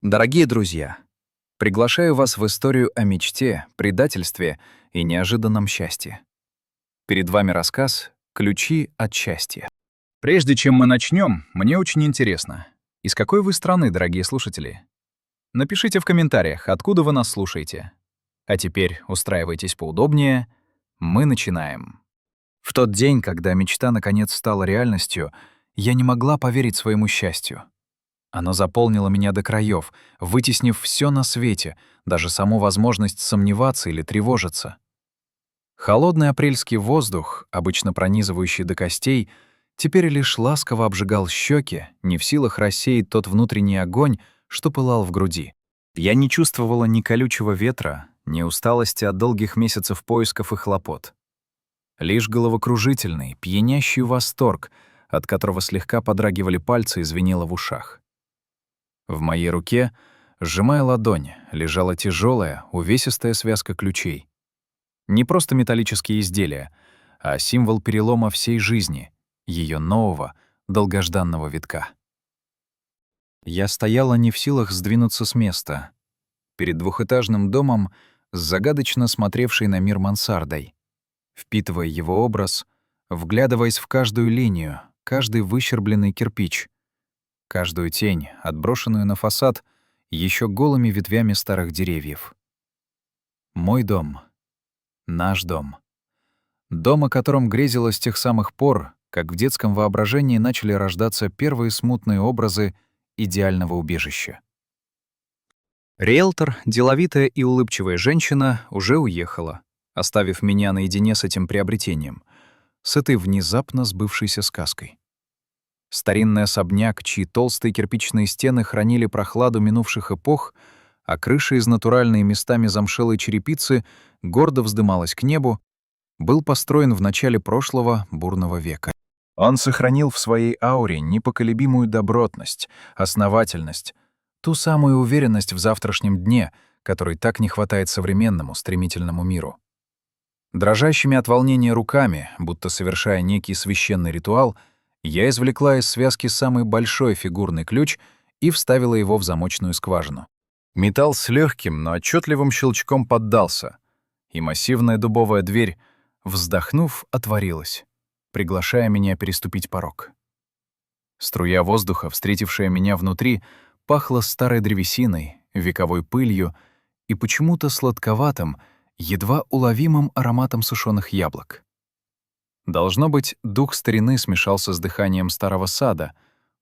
Дорогие друзья, приглашаю вас в историю о мечте, предательстве и неожиданном счастье. Перед вами рассказ «Ключи от счастья». Прежде чем мы начнем, мне очень интересно, из какой вы страны, дорогие слушатели? Напишите в комментариях, откуда вы нас слушаете. А теперь устраивайтесь поудобнее. Мы начинаем. В тот день, когда мечта наконец стала реальностью, я не могла поверить своему счастью. Оно заполнило меня до краев, вытеснив все на свете, даже саму возможность сомневаться или тревожиться. Холодный апрельский воздух, обычно пронизывающий до костей, теперь лишь ласково обжигал щеки, не в силах рассеять тот внутренний огонь, что пылал в груди. Я не чувствовала ни колючего ветра, ни усталости от долгих месяцев поисков и хлопот. Лишь головокружительный, пьянящий восторг, от которого слегка подрагивали пальцы и звенело в ушах. В моей руке, сжимая ладонь, лежала тяжелая, увесистая связка ключей. Не просто металлические изделия, а символ перелома всей жизни, ее нового, долгожданного витка. Я стояла не в силах сдвинуться с места. Перед двухэтажным домом с загадочно смотревшей на мир мансардой, впитывая его образ, вглядываясь в каждую линию, каждый выщербленный кирпич, каждую тень, отброшенную на фасад еще голыми ветвями старых деревьев. Мой дом. Наш дом. Дом, о котором грезило с тех самых пор, как в детском воображении начали рождаться первые смутные образы идеального убежища. Риэлтор, деловитая и улыбчивая женщина, уже уехала, оставив меня наедине с этим приобретением, с этой внезапно сбывшейся сказкой. Старинный особняк, чьи толстые кирпичные стены хранили прохладу минувших эпох, а крыша из натуральной местами замшелой черепицы гордо вздымалась к небу, был построен в начале прошлого бурного века. Он сохранил в своей ауре непоколебимую добротность, основательность, ту самую уверенность в завтрашнем дне, которой так не хватает современному, стремительному миру. Дрожащими от волнения руками, будто совершая некий священный ритуал, я извлекла из связки самый большой фигурный ключ и вставила его в замочную скважину. Металл с легким, но отчетливым щелчком поддался, и массивная дубовая дверь, вздохнув, отворилась, приглашая меня переступить порог. Струя воздуха, встретившая меня внутри, пахла старой древесиной, вековой пылью и почему-то сладковатым, едва уловимым ароматом сушеных яблок. Должно быть, дух старины смешался с дыханием старого сада,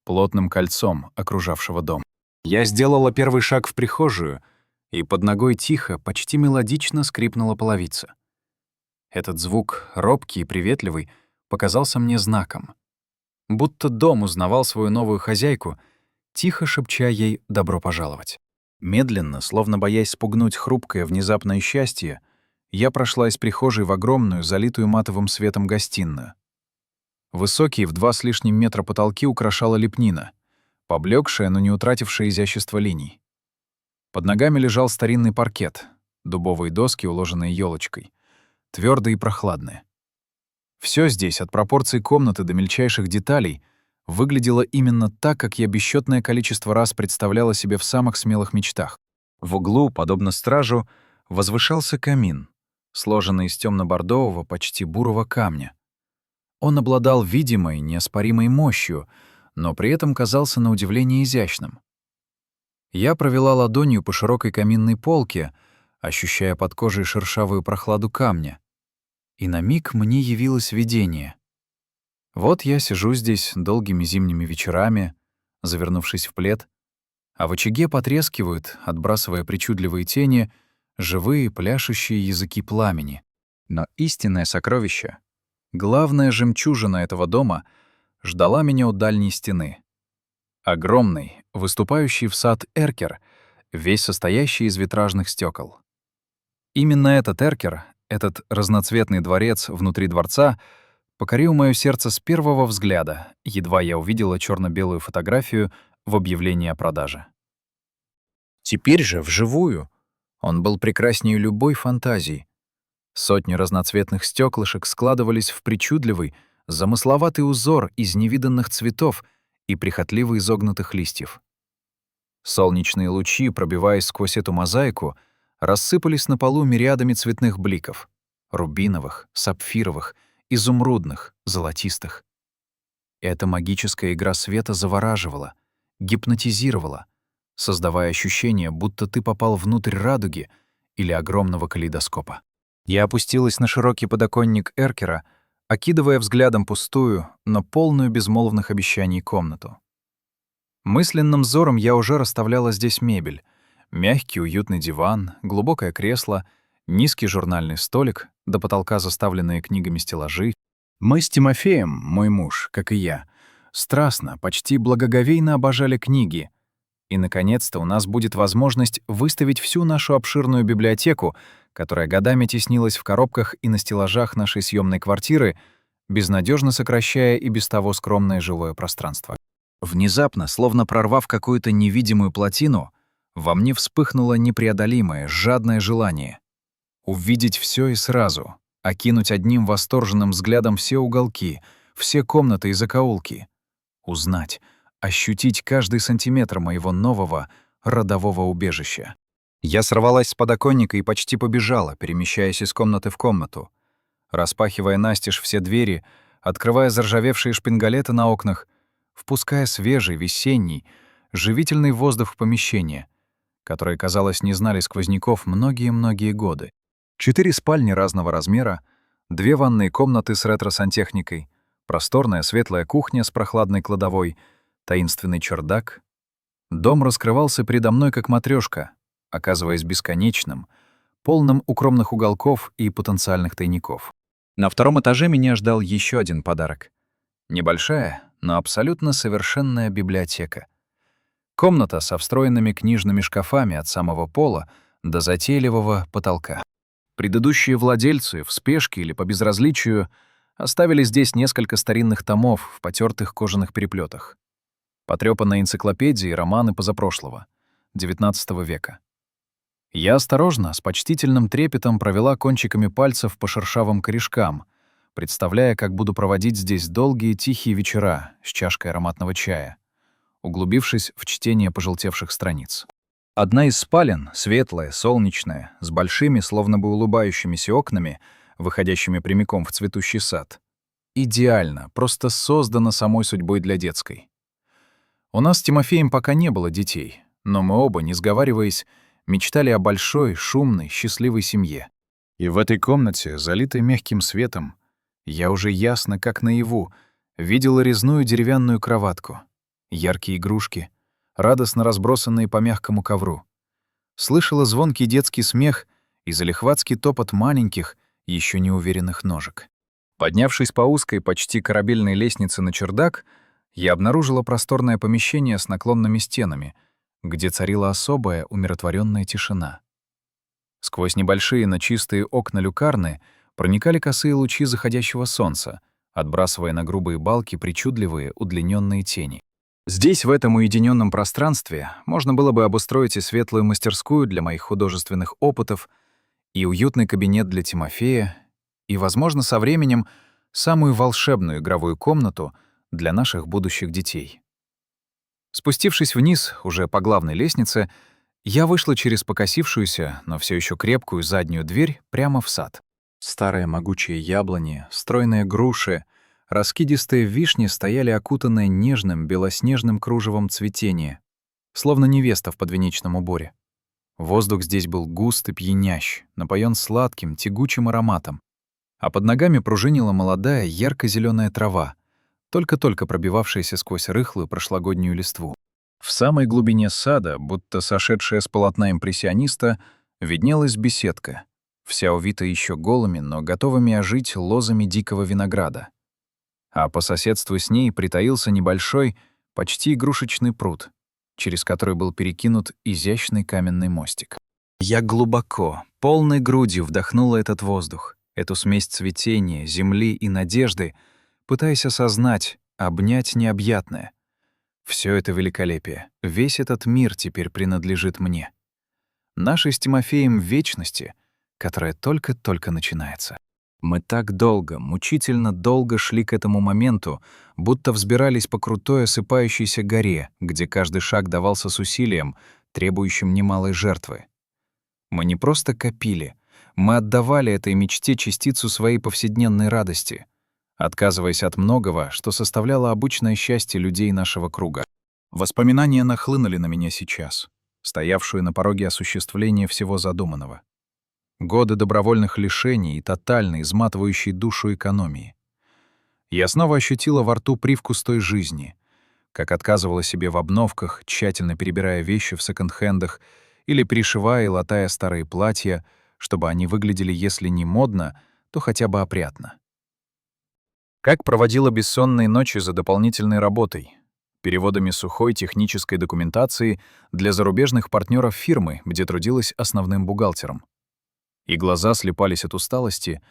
плотным кольцом, окружавшего дом. Я сделала первый шаг в прихожую, и под ногой тихо, почти мелодично скрипнула половица. Этот звук, робкий и приветливый, показался мне знаком. Будто дом узнавал свою новую хозяйку, тихо шепча ей «добро пожаловать». Медленно, словно боясь спугнуть хрупкое внезапное счастье, я прошла из прихожей в огромную, залитую матовым светом гостиную. Высокие в 2 с лишним метра потолки украшала лепнина, поблекшая, но не утратившая изящество линий. Под ногами лежал старинный паркет, дубовые доски, уложенные елочкой, твердые и прохладные. Все здесь, от пропорций комнаты до мельчайших деталей, выглядело именно так, как я бесчетное количество раз представляла себе в самых смелых мечтах. В углу, подобно стражу, возвышался камин, сложенный из темно-бордового, почти бурого камня. Он обладал видимой, неоспоримой мощью, но при этом казался на удивление изящным. Я провела ладонью по широкой каминной полке, ощущая под кожей шершавую прохладу камня. И на миг мне явилось видение. Вот я сижу здесь долгими зимними вечерами, завернувшись в плед, а в очаге потрескивают, отбрасывая причудливые тени, живые пляшущие языки пламени. Но истинное сокровище, главная жемчужина этого дома, ждала меня у дальней стены. Огромный, выступающий в сад эркер, весь состоящий из витражных стекол. Именно этот эркер, этот разноцветный дворец внутри дворца, покорил моё сердце с первого взгляда, едва я увидела чёрно-белую фотографию в объявлении о продаже. Теперь же, вживую, он был прекраснее любой фантазии. Сотни разноцветных стёклышек складывались в причудливый, замысловатый узор из невиданных цветов и прихотливо изогнутых листьев. Солнечные лучи, пробиваясь сквозь эту мозаику, рассыпались на полу мириадами цветных бликов — рубиновых, сапфировых, изумрудных, золотистых. Эта магическая игра света завораживала, гипнотизировала, создавая ощущение, будто ты попал внутрь радуги или огромного калейдоскопа. Я опустилась на широкий подоконник эркера, окидывая взглядом пустую, но полную безмолвных обещаний комнату. Мысленным взором я уже расставляла здесь мебель. Мягкий уютный диван, глубокое кресло, низкий журнальный столик, до потолка заставленные книгами стеллажи. Мы с Тимофеем, мой муж, как и я, страстно, почти благоговейно обожали книги. И, наконец-то, у нас будет возможность выставить всю нашу обширную библиотеку, которая годами теснилась в коробках и на стеллажах нашей съемной квартиры, безнадежно сокращая и без того скромное жилое пространство. Внезапно, словно прорвав какую-то невидимую плотину, во мне вспыхнуло непреодолимое, жадное желание увидеть все и сразу, окинуть одним восторженным взглядом все уголки, все комнаты и закоулки, узнать, ощутить каждый сантиметр моего нового родового убежища. Я сорвалась с подоконника и почти побежала, перемещаясь из комнаты в комнату, распахивая настежь все двери, открывая заржавевшие шпингалеты на окнах, впуская свежий, весенний, живительный воздух в помещение, которые, казалось, не знали сквозняков многие-многие годы. 4 спальни разного размера, 2 ванные комнаты с ретро-сантехникой, просторная светлая кухня с прохладной кладовой, таинственный чердак. Дом раскрывался передо мной как матрёшка, оказываясь бесконечным, полным укромных уголков и потенциальных тайников. На 2-м этаже меня ждал еще один подарок. Небольшая, но абсолютно совершенная библиотека. Комната со встроенными книжными шкафами от самого пола до затейливого потолка. Предыдущие владельцы, в спешке или по безразличию, оставили здесь несколько старинных томов в потертых кожаных переплетах. Потрёпанные энциклопедии и романы позапрошлого, XIX века. Я осторожно, с почтительным трепетом провела кончиками пальцев по шершавым корешкам, представляя, как буду проводить здесь долгие тихие вечера с чашкой ароматного чая, углубившись в чтение пожелтевших страниц. Одна из спален, светлая, солнечная, с большими, словно бы улыбающимися окнами, выходящими прямиком в цветущий сад. Идеально, просто создана самой судьбой для детской. У нас с Тимофеем пока не было детей, но мы оба, не сговариваясь, мечтали о большой, шумной, счастливой семье. И в этой комнате, залитой мягким светом, я уже ясно, как наяву, видела резную деревянную кроватку, яркие игрушки, радостно разбросанные по мягкому ковру. Слышала звонкий детский смех и залихватский топот маленьких, еще неуверенных ножек. Поднявшись по узкой, почти корабельной лестнице на чердак, я обнаружила просторное помещение с наклонными стенами, где царила особая умиротворенная тишина. Сквозь небольшие, но чистые окна люкарны проникали косые лучи заходящего солнца, отбрасывая на грубые балки причудливые удлиненные тени. Здесь, в этом уединенном пространстве, можно было бы обустроить и светлую мастерскую для моих художественных опытов, и уютный кабинет для Тимофея, и, возможно, со временем самую волшебную игровую комнату для наших будущих детей. Спустившись вниз, уже по главной лестнице, я вышла через покосившуюся, но все еще крепкую заднюю дверь прямо в сад. Старые могучие яблони, стройные груши, раскидистые вишни стояли окутанные нежным белоснежным кружевом цветения, словно невеста в подвенечном уборе. Воздух здесь был густ и пьянящ, напоен сладким, тягучим ароматом, а под ногами пружинила молодая ярко-зеленая трава, только-только пробивавшаяся сквозь рыхлую прошлогоднюю листву. В самой глубине сада, будто сошедшая с полотна импрессиониста, виднелась беседка, вся увита еще голыми, но готовыми ожить лозами дикого винограда. А по соседству с ней притаился небольшой, почти игрушечный пруд, через который был перекинут изящный каменный мостик. Я глубоко, полной грудью вдохнула этот воздух, эту смесь цветения, земли и надежды, пытаясь осознать, обнять необъятное. Все это великолепие, весь этот мир теперь принадлежит мне. Нашей с Тимофеем вечности, которая только-только начинается. Мы так долго, мучительно долго шли к этому моменту, будто взбирались по крутой осыпающейся горе, где каждый шаг давался с усилием, требующим немалой жертвы. Мы не просто копили, мы отдавали этой мечте частицу своей повседневной радости, отказываясь от многого, что составляло обычное счастье людей нашего круга. Воспоминания нахлынули на меня сейчас, стоявшую на пороге осуществления всего задуманного. Годы добровольных лишений и тотальной, изматывающей душу экономии. Я снова ощутила во рту привкус той жизни, как отказывала себе в обновках, тщательно перебирая вещи в секонд-хендах или перешивая и латая старые платья, чтобы они выглядели, если не модно, то хотя бы опрятно. Как проводила бессонные ночи за дополнительной работой, переводами сухой технической документации для зарубежных партнеров фирмы, где трудилась основным бухгалтером. И глаза слепались от усталости,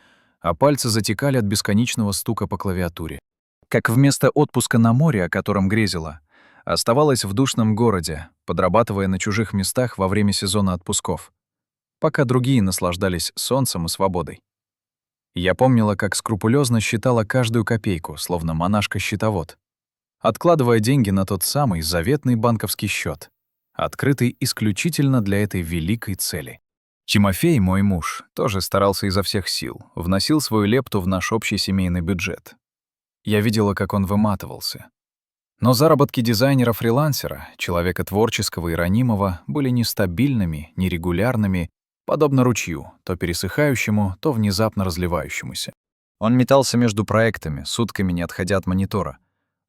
а пальцы затекали от бесконечного стука по клавиатуре. Как вместо отпуска на море, о котором грезила, оставалась в душном городе, подрабатывая на чужих местах во время сезона отпусков, пока другие наслаждались солнцем и свободой. Я помнила, как скрупулезно считала каждую копейку, словно монашка-счетовод, откладывая деньги на тот самый заветный банковский счет, открытый исключительно для этой великой цели. Тимофей, мой муж, тоже старался изо всех сил, вносил свою лепту в наш общий семейный бюджет. Я видела, как он выматывался. Но заработки дизайнера-фрилансера, человека творческого и ранимого, были нестабильными, нерегулярными, подобно ручью, то пересыхающему, то внезапно разливающемуся. Он метался между проектами, сутками не отходя от монитора,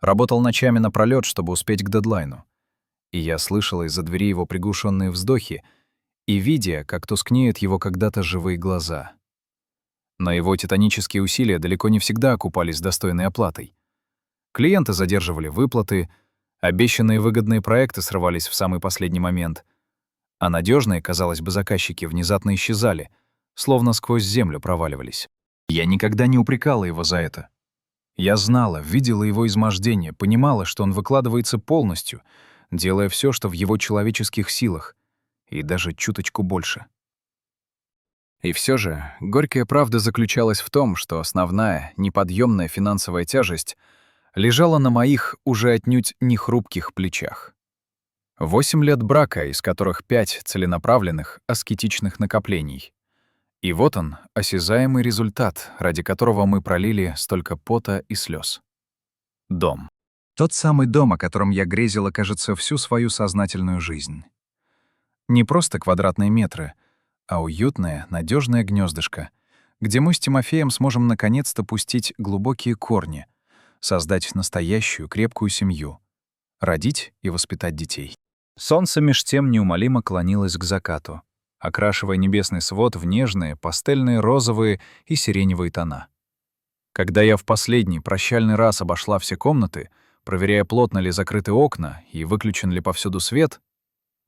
работал ночами напролёт, чтобы успеть к дедлайну. И я слышала из-за двери его приглушенные вздохи и видя, как тускнеют его когда-то живые глаза. Но его титанические усилия далеко не всегда окупались достойной оплатой. Клиенты задерживали выплаты, обещанные выгодные проекты срывались в самый последний момент, а надежные, казалось бы, заказчики внезапно исчезали, словно сквозь землю проваливались. Я никогда не упрекала его за это. Я знала, видела его измождение, понимала, что он выкладывается полностью, делая все, что в его человеческих силах, и даже чуточку больше. И все же горькая правда заключалась в том, что основная, неподъемная финансовая тяжесть лежала на моих уже отнюдь не хрупких плечах. 8 лет брака, из которых 5 целенаправленных, аскетичных накоплений. И вот он, осязаемый результат, ради которого мы пролили столько пота и слез. Дом. Тот самый дом, о котором я грезила, кажется, всю свою сознательную жизнь. Не просто квадратные метры, а уютное, надежное гнездышко, где мы с Тимофеем сможем наконец-то пустить глубокие корни, создать настоящую крепкую семью, родить и воспитать детей. Солнце меж тем неумолимо клонилось к закату, окрашивая небесный свод в нежные, пастельные розовые и сиреневые тона. Когда я в последний прощальный раз обошла все комнаты, проверяя, плотно ли закрыты окна и выключен ли повсюду свет,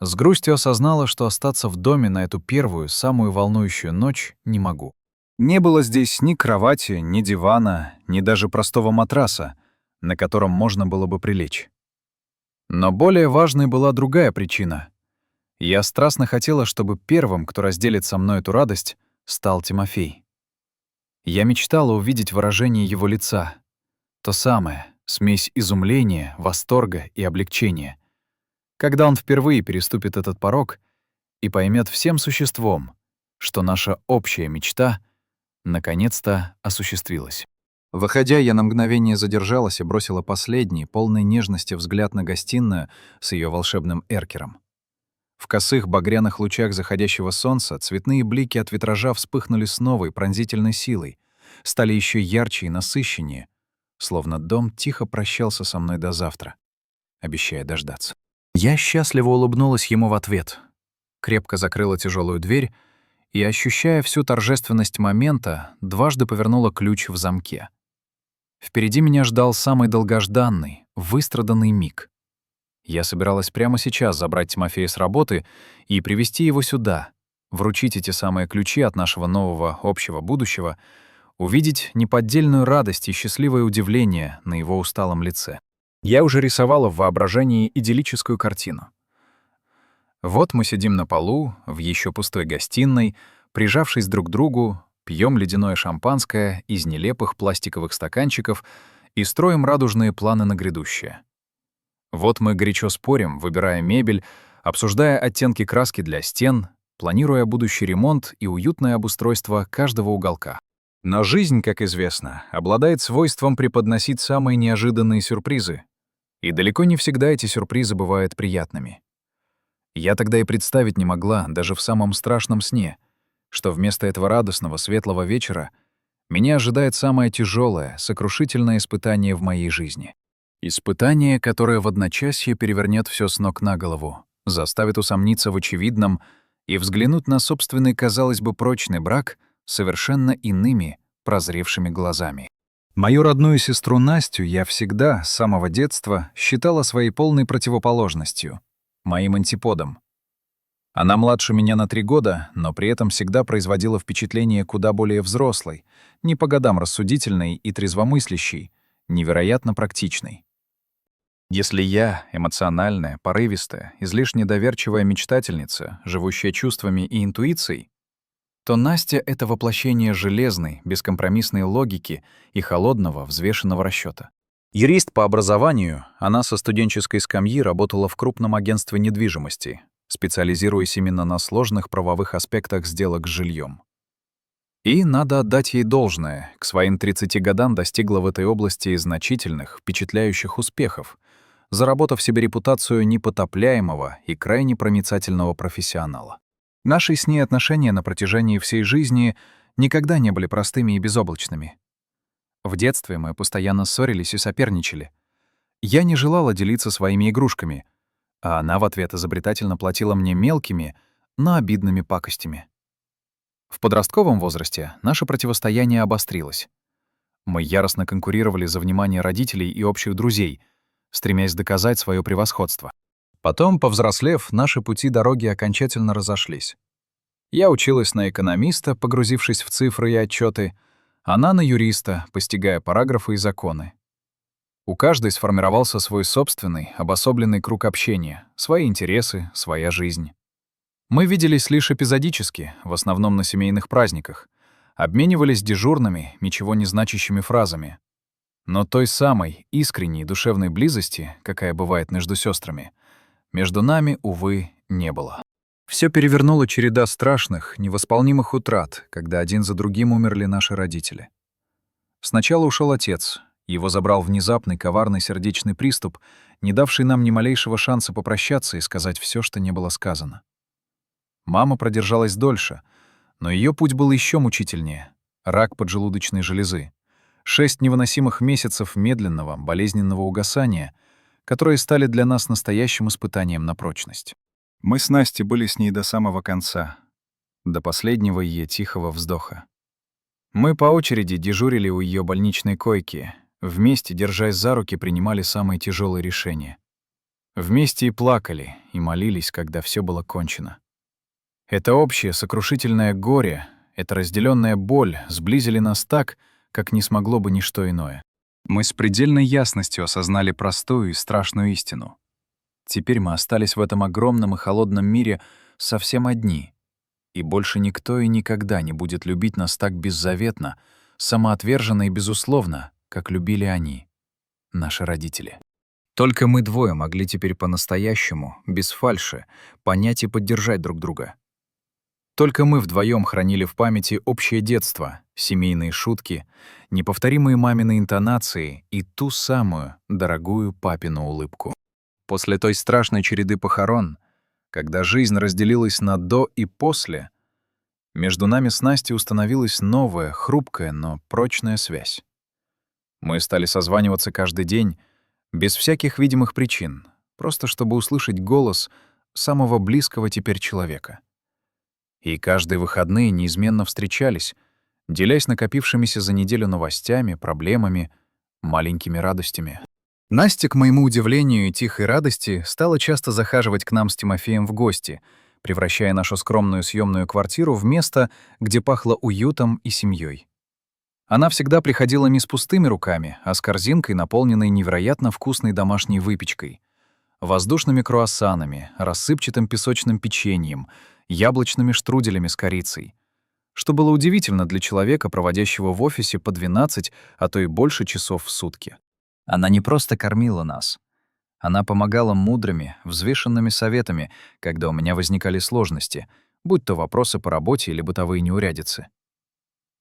с грустью осознала, что остаться в доме на эту первую, самую волнующую ночь не могу. Не было здесь ни кровати, ни дивана, ни даже простого матраса, на котором можно было бы прилечь. Но более важной была другая причина. Я страстно хотела, чтобы первым, кто разделит со мной эту радость, стал Тимофей. Я мечтала увидеть выражение его лица. То самое, смесь изумления, восторга и облегчения. Когда он впервые переступит этот порог и поймет всем существом, что наша общая мечта наконец-то осуществилась. Выходя, я на мгновение задержалась и бросила последний, полный нежности взгляд на гостиную с ее волшебным эркером. В косых багряных лучах заходящего солнца цветные блики от витража вспыхнули с новой пронзительной силой, стали еще ярче и насыщеннее, словно дом тихо прощался со мной до завтра, обещая дождаться. Я счастливо улыбнулась ему в ответ, крепко закрыла тяжелую дверь и, ощущая всю торжественность момента, дважды повернула ключ в замке. Впереди меня ждал самый долгожданный, выстраданный миг. Я собиралась прямо сейчас забрать Тимофея с работы и привести его сюда, вручить эти самые ключи от нашего нового общего будущего, увидеть неподдельную радость и счастливое удивление на его усталом лице. Я уже рисовала в воображении идиллическую картину. Вот мы сидим на полу, в еще пустой гостиной, прижавшись друг к другу, пьем ледяное шампанское из нелепых пластиковых стаканчиков и строим радужные планы на грядущее. Вот мы горячо спорим, выбирая мебель, обсуждая оттенки краски для стен, планируя будущий ремонт и уютное обустройство каждого уголка. Но жизнь, как известно, обладает свойством преподносить самые неожиданные сюрпризы. И далеко не всегда эти сюрпризы бывают приятными. Я тогда и представить не могла, даже в самом страшном сне, что вместо этого радостного, светлого вечера меня ожидает самое тяжелое, сокрушительное испытание в моей жизни. Испытание, которое в одночасье перевернет все с ног на голову, заставит усомниться в очевидном и взглянуть на собственный, казалось бы, прочный брак совершенно иными, прозревшими глазами. Мою родную сестру Настю я всегда, с самого детства, считала своей полной противоположностью, моим антиподом. Она младше меня на 3 года, но при этом всегда производила впечатление куда более взрослой, не по годам рассудительной и трезвомыслящей, невероятно практичной. Если я — эмоциональная, порывистая, излишне доверчивая мечтательница, живущая чувствами и интуицией, то Настя — это воплощение железной, бескомпромиссной логики и холодного, взвешенного расчёта. Юрист по образованию, она со студенческой скамьи работала в крупном агентстве недвижимости, специализируясь именно на сложных правовых аспектах сделок с жильем. И надо отдать ей должное, к своим 30 годам достигла в этой области значительных, впечатляющих успехов, заработав себе репутацию непотопляемого и крайне проницательного профессионала. Наши с ней отношения на протяжении всей жизни никогда не были простыми и безоблачными. В детстве мы постоянно ссорились и соперничали. Я не желала делиться своими игрушками, а она в ответ изобретательно платила мне мелкими, но обидными пакостями. В подростковом возрасте наше противостояние обострилось. Мы яростно конкурировали за внимание родителей и общих друзей, стремясь доказать свое превосходство. Потом, повзрослев, наши пути дороги окончательно разошлись. Я училась на экономиста, погрузившись в цифры и отчеты, она на юриста, постигая параграфы и законы. У каждой сформировался свой собственный, обособленный круг общения, свои интересы, своя жизнь. Мы виделись лишь эпизодически, в основном на семейных праздниках, обменивались дежурными, ничего не значащими фразами. Но той самой искренней душевной близости, какая бывает между сестрами, между нами, увы, не было. Все перевернула череда страшных, невосполнимых утрат, когда один за другим умерли наши родители. Сначала ушел отец. Его забрал внезапный, коварный сердечный приступ, не давший нам ни малейшего шанса попрощаться и сказать все, что не было сказано. Мама продержалась дольше, но ее путь был еще мучительнее — рак поджелудочной железы. 6 невыносимых месяцев медленного, болезненного угасания, которые стали для нас настоящим испытанием на прочность. Мы с Настей были с ней до самого конца, до последнего ее тихого вздоха. Мы по очереди дежурили у ее больничной койки, вместе, держась за руки, принимали самые тяжелые решения. Вместе и плакали, и молились, когда все было кончено. Это общее сокрушительное горе, эта разделенная боль сблизили нас так, как не смогло бы ничто иное. Мы с предельной ясностью осознали простую и страшную истину. Теперь мы остались в этом огромном и холодном мире совсем одни, и больше никто и никогда не будет любить нас так беззаветно, самоотверженно и безусловно, как любили они, наши родители. Только мы двое могли теперь по-настоящему, без фальши, понять и поддержать друг друга. Только мы вдвоем хранили в памяти общее детство, семейные шутки, неповторимые мамины интонации и ту самую дорогую папину улыбку. После той страшной череды похорон, когда жизнь разделилась на «до» и «после», между нами с Настей установилась новая, хрупкая, но прочная связь. Мы стали созваниваться каждый день, без всяких видимых причин, просто чтобы услышать голос самого близкого теперь человека. И каждые выходные неизменно встречались, делясь накопившимися за неделю новостями, проблемами, маленькими радостями. Настя, к моему удивлению и тихой радости, стала часто захаживать к нам с Тимофеем в гости, превращая нашу скромную съемную квартиру в место, где пахло уютом и семьей. Она всегда приходила не с пустыми руками, а с корзинкой, наполненной невероятно вкусной домашней выпечкой, воздушными круассанами, рассыпчатым песочным печеньем, яблочными штруделями с корицей. что было удивительно для человека, проводящего в офисе по 12, а то и больше часов в сутки. Она не просто кормила нас. Она помогала мудрыми, взвешенными советами, когда у меня возникали сложности, будь то вопросы по работе или бытовые неурядицы.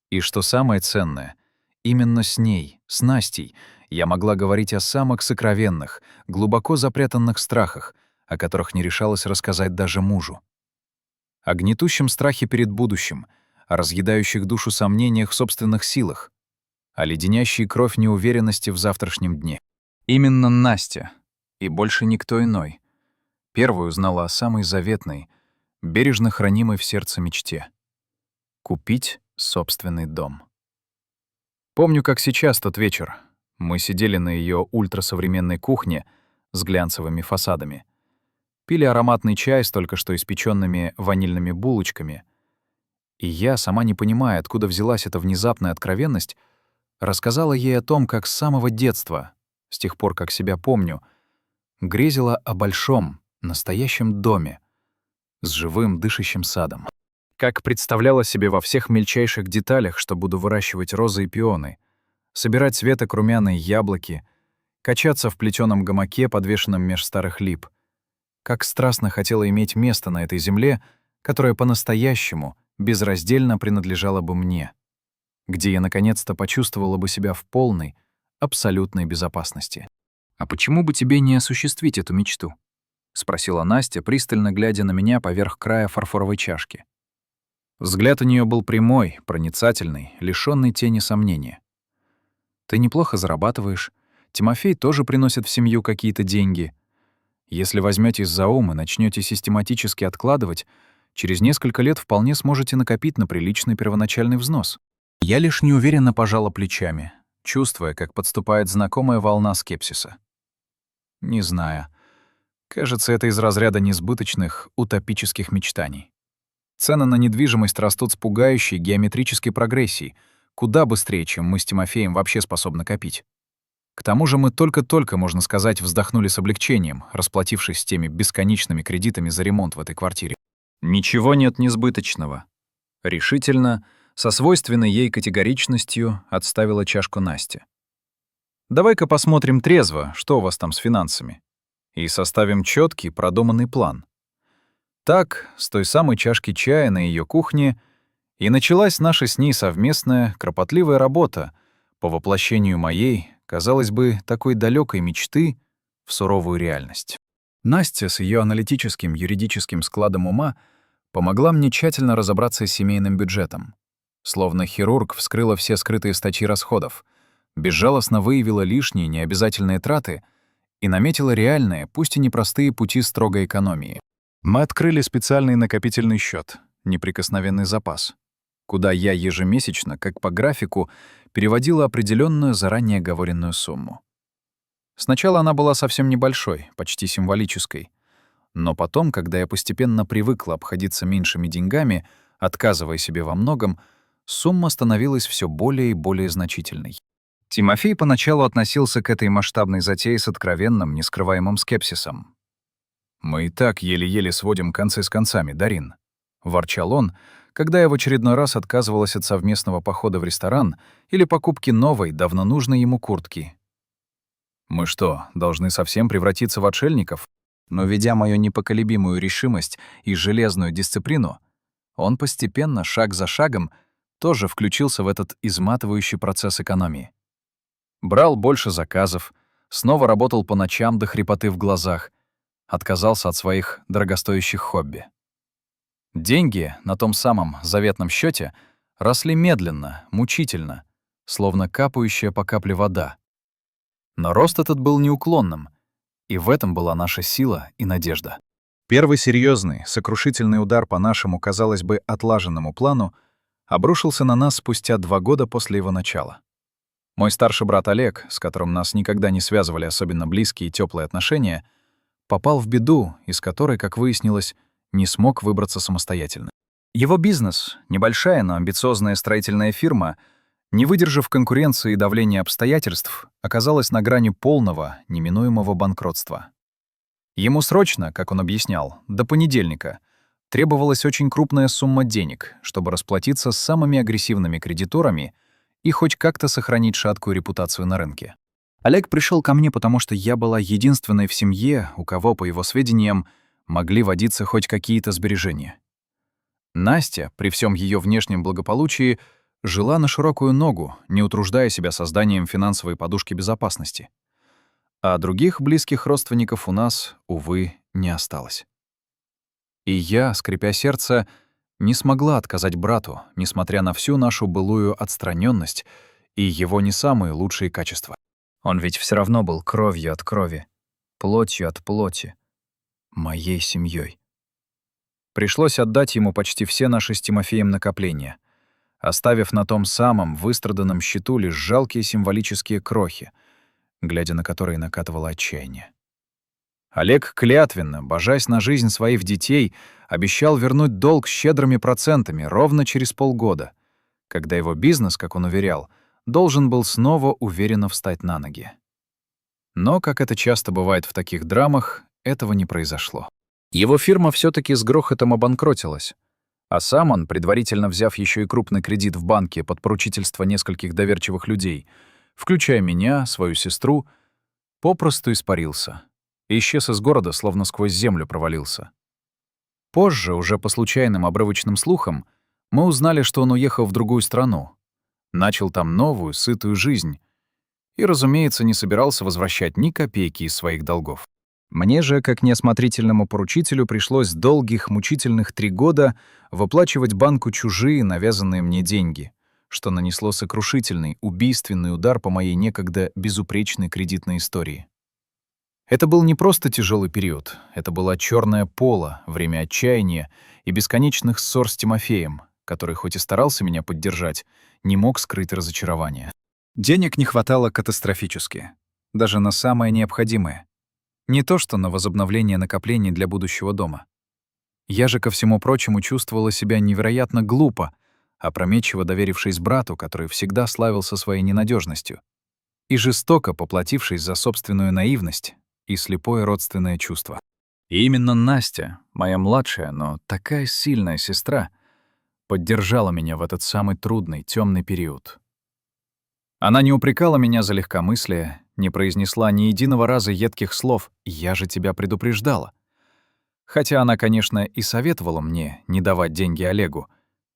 И что самое ценное, именно с ней, с Настей, я могла говорить о самых сокровенных, глубоко запрятанных страхах, о которых не решалась рассказать даже мужу. О гнетущем страхе перед будущим, о разъедающих душу сомнениях в собственных силах, о леденящей кровь неуверенности в завтрашнем дне. Именно Настя, и больше никто иной, первой узнала о самой заветной, бережно хранимой в сердце мечте — купить собственный дом. Помню, как сейчас тот вечер. Мы сидели на ее ультрасовременной кухне с глянцевыми фасадами, пили ароматный чай с только что испечёнными ванильными булочками, и я, сама не понимая, откуда взялась эта внезапная откровенность, рассказала ей о том, как с самого детства, с тех пор, как себя помню, грезила о большом, настоящем доме с живым дышащим садом. Как представляла себе во всех мельчайших деталях, что буду выращивать розы и пионы, собирать с веток румяные яблоки, качаться в плетёном гамаке, подвешенном меж старых лип. Как страстно хотела иметь место на этой земле, которое по-настоящему, безраздельно принадлежало бы мне, где я наконец-то почувствовала бы себя в полной, абсолютной безопасности. «А почему бы тебе не осуществить эту мечту?» — спросила Настя, пристально глядя на меня поверх края фарфоровой чашки. Взгляд у нее был прямой, проницательный, лишённый тени сомнения. «Ты неплохо зарабатываешь. Тимофей тоже приносит в семью какие-то деньги. Если возьмётесь за ум и начнёте систематически откладывать, через несколько лет вполне сможете накопить на приличный первоначальный взнос». Я лишь неуверенно пожала плечами, чувствуя, как подступает знакомая волна скепсиса. Не знаю. Кажется, это из разряда несбыточных, утопических мечтаний. Цены на недвижимость растут с пугающей геометрической прогрессией, куда быстрее, чем мы с Тимофеем вообще способны копить. К тому же мы только-только, можно сказать, вздохнули с облегчением, расплатившись с теми бесконечными кредитами за ремонт в этой квартире. Ничего нет несбыточного. Решительно, со свойственной ей категоричностью, отставила чашку Настя. Давай-ка посмотрим трезво, что у вас там с финансами, и составим чёткий, продуманный план. Так, с той самой чашки чая на её кухне и началась наша с ней совместная, кропотливая работа по воплощению моей, казалось бы, такой далёкой мечты в суровую реальность. Настя с её аналитическим юридическим складом ума помогла мне тщательно разобраться с семейным бюджетом. Словно хирург вскрыла все скрытые статьи расходов, безжалостно выявила лишние необязательные траты и наметила реальные, пусть и непростые пути строгой экономии. Мы открыли специальный накопительный счёт, неприкосновенный запас, куда я ежемесячно, как по графику, переводила определённую заранее оговоренную сумму. Сначала она была совсем небольшой, почти символической. Но потом, когда я постепенно привыкла обходиться меньшими деньгами, отказывая себе во многом, сумма становилась всё более и более значительной. Тимофей поначалу относился к этой масштабной затее с откровенным, нескрываемым скепсисом. «Мы и так еле-еле сводим концы с концами, Дарин», — ворчал он, когда я в очередной раз отказывалась от совместного похода в ресторан или покупки новой, давно нужной ему куртки. «Мы что, должны совсем превратиться в отшельников?» Но, ведя мою непоколебимую решимость и железную дисциплину, он постепенно, шаг за шагом, тоже включился в этот изматывающий процесс экономии. Брал больше заказов, снова работал по ночам до хрипоты в глазах, отказался от своих дорогостоящих хобби. Деньги на том самом заветном счете росли медленно, мучительно, словно капающая по капле вода. Но рост этот был неуклонным, и в этом была наша сила и надежда. Первый серьезный, сокрушительный удар по нашему, казалось бы, отлаженному плану обрушился на нас спустя 2 года после его начала. Мой старший брат Олег, с которым нас никогда не связывали особенно близкие и теплые отношения, попал в беду, из которой, как выяснилось, не смог выбраться самостоятельно. Его бизнес, небольшая, но амбициозная строительная фирма, не выдержав конкуренции и давления обстоятельств, оказалась на грани полного, неминуемого банкротства. Ему срочно, как он объяснял, до понедельника Требовалась очень крупная сумма денег, чтобы расплатиться с самыми агрессивными кредиторами и хоть как-то сохранить шаткую репутацию на рынке. Олег пришел ко мне, потому что я была единственной в семье, у кого, по его сведениям, могли водиться хоть какие-то сбережения. Настя, при всем ее внешнем благополучии, жила на широкую ногу, не утруждая себя созданием финансовой подушки безопасности. А других близких родственников у нас, увы, не осталось. И я, скрипя сердце, не смогла отказать брату, несмотря на всю нашу былую отстраненность и его не самые лучшие качества. Он ведь все равно был кровью от крови, плотью от плоти, моей семьей. Пришлось отдать ему почти все наши с Тимофеем накопления, оставив на том самом выстраданном счету лишь жалкие символические крохи, глядя на которые накатывало отчаяние. Олег клятвенно, божась на жизнь своих детей, обещал вернуть долг щедрыми процентами ровно через полгода, когда его бизнес, как он уверял, должен был снова уверенно встать на ноги. Но, как это часто бывает в таких драмах, этого не произошло. Его фирма все-таки с грохотом обанкротилась, а сам он, предварительно взяв еще и крупный кредит в банке под поручительство нескольких доверчивых людей, включая меня, свою сестру, попросту испарился. Исчез из города, словно сквозь землю провалился. Позже, уже по случайным обрывочным слухам, мы узнали, что он уехал в другую страну, начал там новую, сытую жизнь и, разумеется, не собирался возвращать ни копейки из своих долгов. Мне же, как неосмотрительному поручителю, пришлось долгих, мучительных 3 года выплачивать банку чужие, навязанные мне деньги, что нанесло сокрушительный, убийственный удар по моей некогда безупречной кредитной истории. Это был не просто тяжелый период, это была черное поло, время отчаяния и бесконечных ссор с Тимофеем, который хоть и старался меня поддержать, не мог скрыть разочарование. Денег не хватало катастрофически, даже на самое необходимое. Не то что на возобновление накоплений для будущего дома. Я же, ко всему прочему, чувствовала себя невероятно глупо, опрометчиво доверившись брату, который всегда славился своей ненадежностью, и жестоко поплатившись за собственную наивность и слепое родственное чувство. И именно Настя, моя младшая, но такая сильная сестра, поддержала меня в этот самый трудный, темный период. Она не упрекала меня за легкомыслие, не произнесла ни единого раза едких слов «я же тебя предупреждала». Хотя она, конечно, и советовала мне не давать деньги Олегу,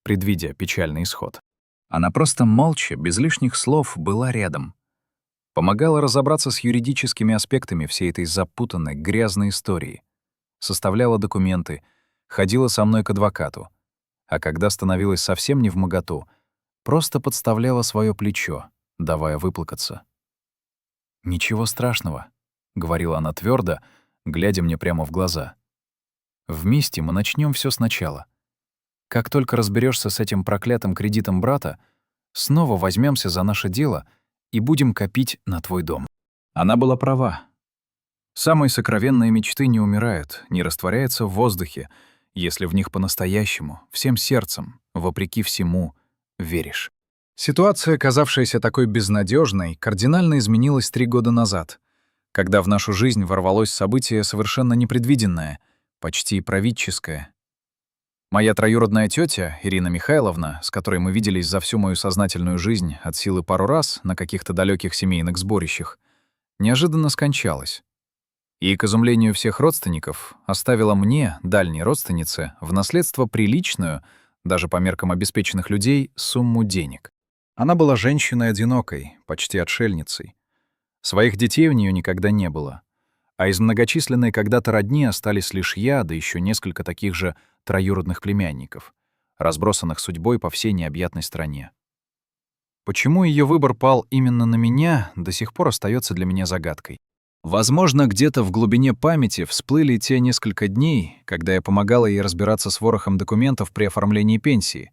предвидя печальный исход. Она просто молча, без лишних слов, была рядом. Помогала разобраться с юридическими аспектами всей этой запутанной, грязной истории. Составляла документы, ходила со мной к адвокату. А когда становилась совсем невмоготу, просто подставляла свое плечо, давая выплакаться. «Ничего страшного», — говорила она твердо, глядя мне прямо в глаза. «Вместе мы начнем все сначала. Как только разберешься с этим проклятым кредитом брата, снова возьмемся за наше дело и будем копить на твой дом». Она была права. Самые сокровенные мечты не умирают, не растворяются в воздухе, если в них по-настоящему, всем сердцем, вопреки всему, веришь. Ситуация, казавшаяся такой безнадежной, кардинально изменилась 3 года назад, когда в нашу жизнь ворвалось событие совершенно непредвиденное, почти правительское. Моя троюродная тетя Ирина Михайловна, с которой мы виделись за всю мою сознательную жизнь от силы пару раз на каких-то далеких семейных сборищах, неожиданно скончалась. И, к изумлению всех родственников, оставила мне, дальней родственнице, в наследство приличную, даже по меркам обеспеченных людей, сумму денег. Она была женщиной одинокой, почти отшельницей. Своих детей у нее никогда не было. А из многочисленной когда-то родни остались лишь я, да еще несколько таких же троюродных племянников, разбросанных судьбой по всей необъятной стране. Почему ее выбор пал именно на меня, до сих пор остается для меня загадкой. Возможно, где-то в глубине памяти всплыли те несколько дней, когда я помогала ей разбираться с ворохом документов при оформлении пенсии.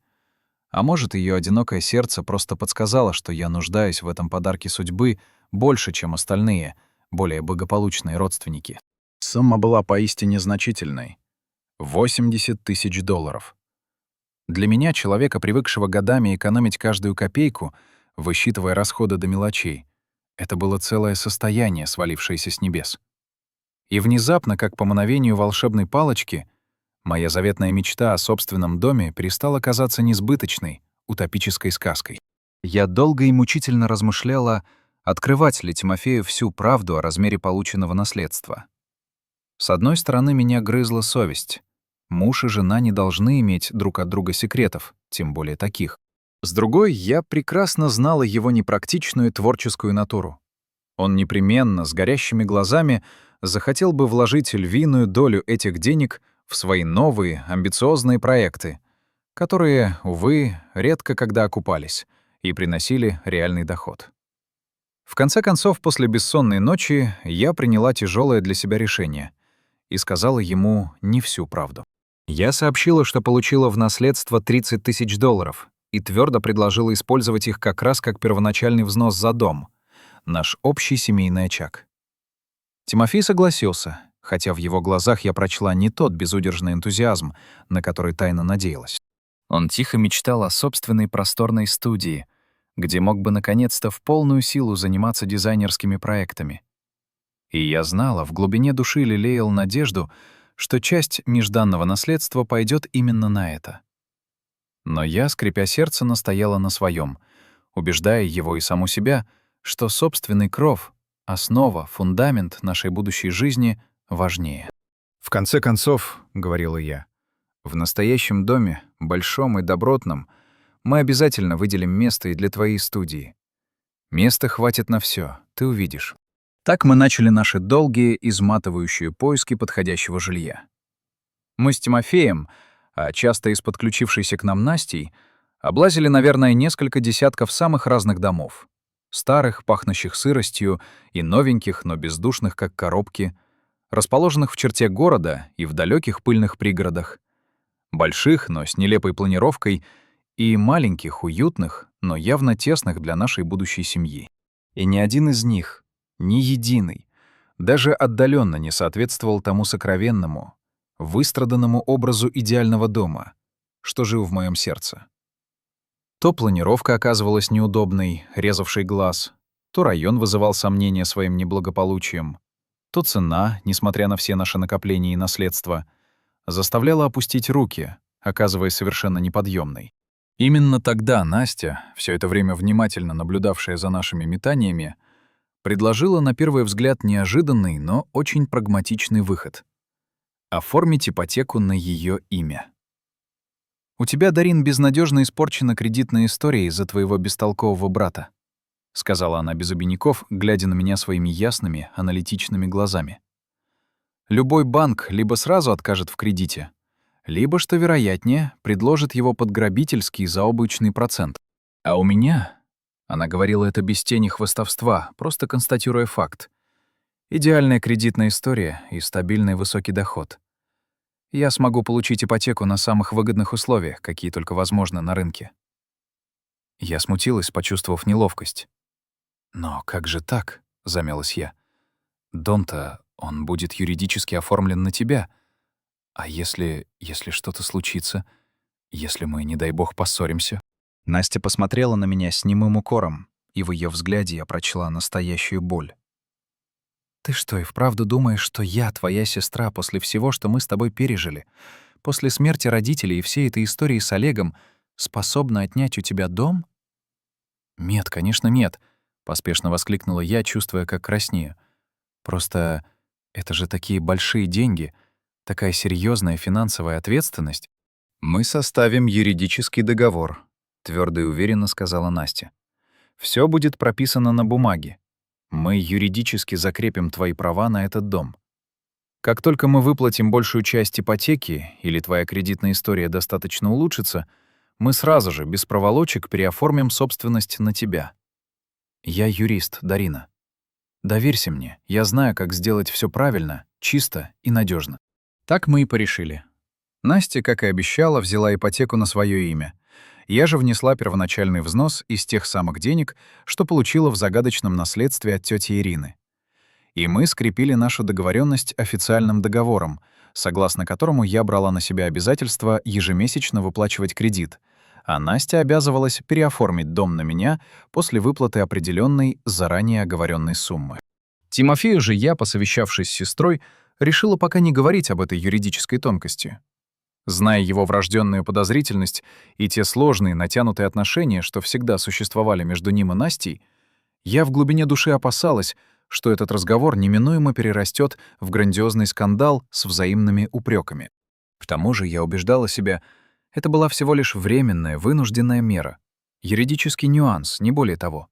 А может, ее одинокое сердце просто подсказало, что я нуждаюсь в этом подарке судьбы больше, чем остальные, более благополучные родственники. Сумма была поистине значительной. $80 000. Для меня, человека, привыкшего годами экономить каждую копейку, высчитывая расходы до мелочей, это было целое состояние, свалившееся с небес. И внезапно, как по мановению волшебной палочки, Моя заветная мечта о собственном доме перестала казаться несбыточной, утопической сказкой. Я долго и мучительно размышляла, открывать ли Тимофею всю правду о размере полученного наследства. С одной стороны, меня грызла совесть. Муж и жена не должны иметь друг от друга секретов, тем более таких. С другой, я прекрасно знала его непрактичную творческую натуру. Он непременно, с горящими глазами, захотел бы вложить львиную долю этих денег в свои новые, амбициозные проекты, которые, увы, редко когда окупались и приносили реальный доход. В конце концов, после бессонной ночи я приняла тяжелое для себя решение и сказала ему не всю правду. Я сообщила, что получила в наследство $30 тысяч и твердо предложила использовать их как раз как первоначальный взнос за дом, наш общий семейный очаг. Тимофей согласился, хотя в его глазах я прочла не тот безудержный энтузиазм, на который тайно надеялась. Он тихо мечтал о собственной просторной студии, где мог бы наконец-то в полную силу заниматься дизайнерскими проектами. И я знала, в глубине души лелеял надежду, что часть межданного наследства пойдет именно на это. Но я, скрипя сердце, настояла на своем, убеждая его и саму себя, что собственный кров, основа, фундамент нашей будущей жизни важнее. «В конце концов, — говорила я, — в настоящем доме, большом и добротном, мы обязательно выделим место и для твоей студии. Места хватит на все, ты увидишь». Так мы начали наши долгие, изматывающие поиски подходящего жилья. Мы с Тимофеем, а часто и с подключившейся к нам Настей, облазили, наверное, несколько десятков самых разных домов. Старых, пахнущих сыростью, и новеньких, но бездушных, как коробки, расположенных в черте города и в далеких пыльных пригородах, больших, но с нелепой планировкой, и маленьких, уютных, но явно тесных для нашей будущей семьи. И ни один из них, ни единый, даже отдаленно не соответствовал тому сокровенному, выстраданному образу идеального дома, что жил в моем сердце. То планировка оказывалась неудобной, резавшей глаз, то район вызывал сомнения своим неблагополучием, то цена, несмотря на все наши накопления и наследства, заставляла опустить руки, оказываясь совершенно неподъемной. Именно тогда Настя, все это время внимательно наблюдавшая за нашими метаниями, предложила на первый взгляд неожиданный, но очень прагматичный выход — оформить ипотеку на ее имя. «У тебя, Дарин, безнадежно испорчена кредитная история из-за твоего бестолкового брата», — сказала она без обиняков, глядя на меня своими ясными, аналитичными глазами. «Любой банк либо сразу откажет в кредите, либо, что вероятнее, предложит его под грабительский заоблачный процент. А у меня...» Она говорила это без тени хвастовства, просто констатируя факт. «Идеальная кредитная история и стабильный высокий доход. Я смогу получить ипотеку на самых выгодных условиях, какие только возможны на рынке». Я смутилась, почувствовав неловкость. «Но как же так?» — замялась я. «Дом-то, он будет юридически оформлен на тебя. А если что-то случится? Если мы, не дай бог, поссоримся?» Настя посмотрела на меня с немым укором, и в ее взгляде я прочла настоящую боль. «Ты что, и вправду думаешь, что я, твоя сестра, после всего, что мы с тобой пережили, после смерти родителей и всей этой истории с Олегом, способна отнять у тебя дом?» «Нет, конечно, нет», — поспешно воскликнула я, чувствуя, как краснею. «Просто это же такие большие деньги, такая серьезная финансовая ответственность». «Мы составим юридический договор», — твердо и уверенно сказала Настя. «Все будет прописано на бумаге. Мы юридически закрепим твои права на этот дом. Как только мы выплатим большую часть ипотеки или твоя кредитная история достаточно улучшится, мы сразу же, без проволочек, переоформим собственность на тебя. Я юрист, Дарина. Доверься мне, я знаю, как сделать все правильно, чисто и надежно. Так мы и порешили. Настя, как и обещала, взяла ипотеку на свое имя. Я же внесла первоначальный взнос из тех самых денег, что получила в загадочном наследстве от тети Ирины. И мы скрепили нашу договоренность официальным договором, согласно которому я брала на себя обязательство ежемесячно выплачивать кредит, а Настя обязывалась переоформить дом на меня после выплаты определенной заранее оговоренной суммы. Тимофею же я, посовещавшись с сестрой, решила пока не говорить об этой юридической тонкости. Зная его врожденную подозрительность и те сложные, натянутые отношения, что всегда существовали между ним и Настей, я в глубине души опасалась, что этот разговор неминуемо перерастет в грандиозный скандал с взаимными упреками. К тому же я убеждала себя, это была всего лишь временная, вынужденная мера. Юридический нюанс, не более того.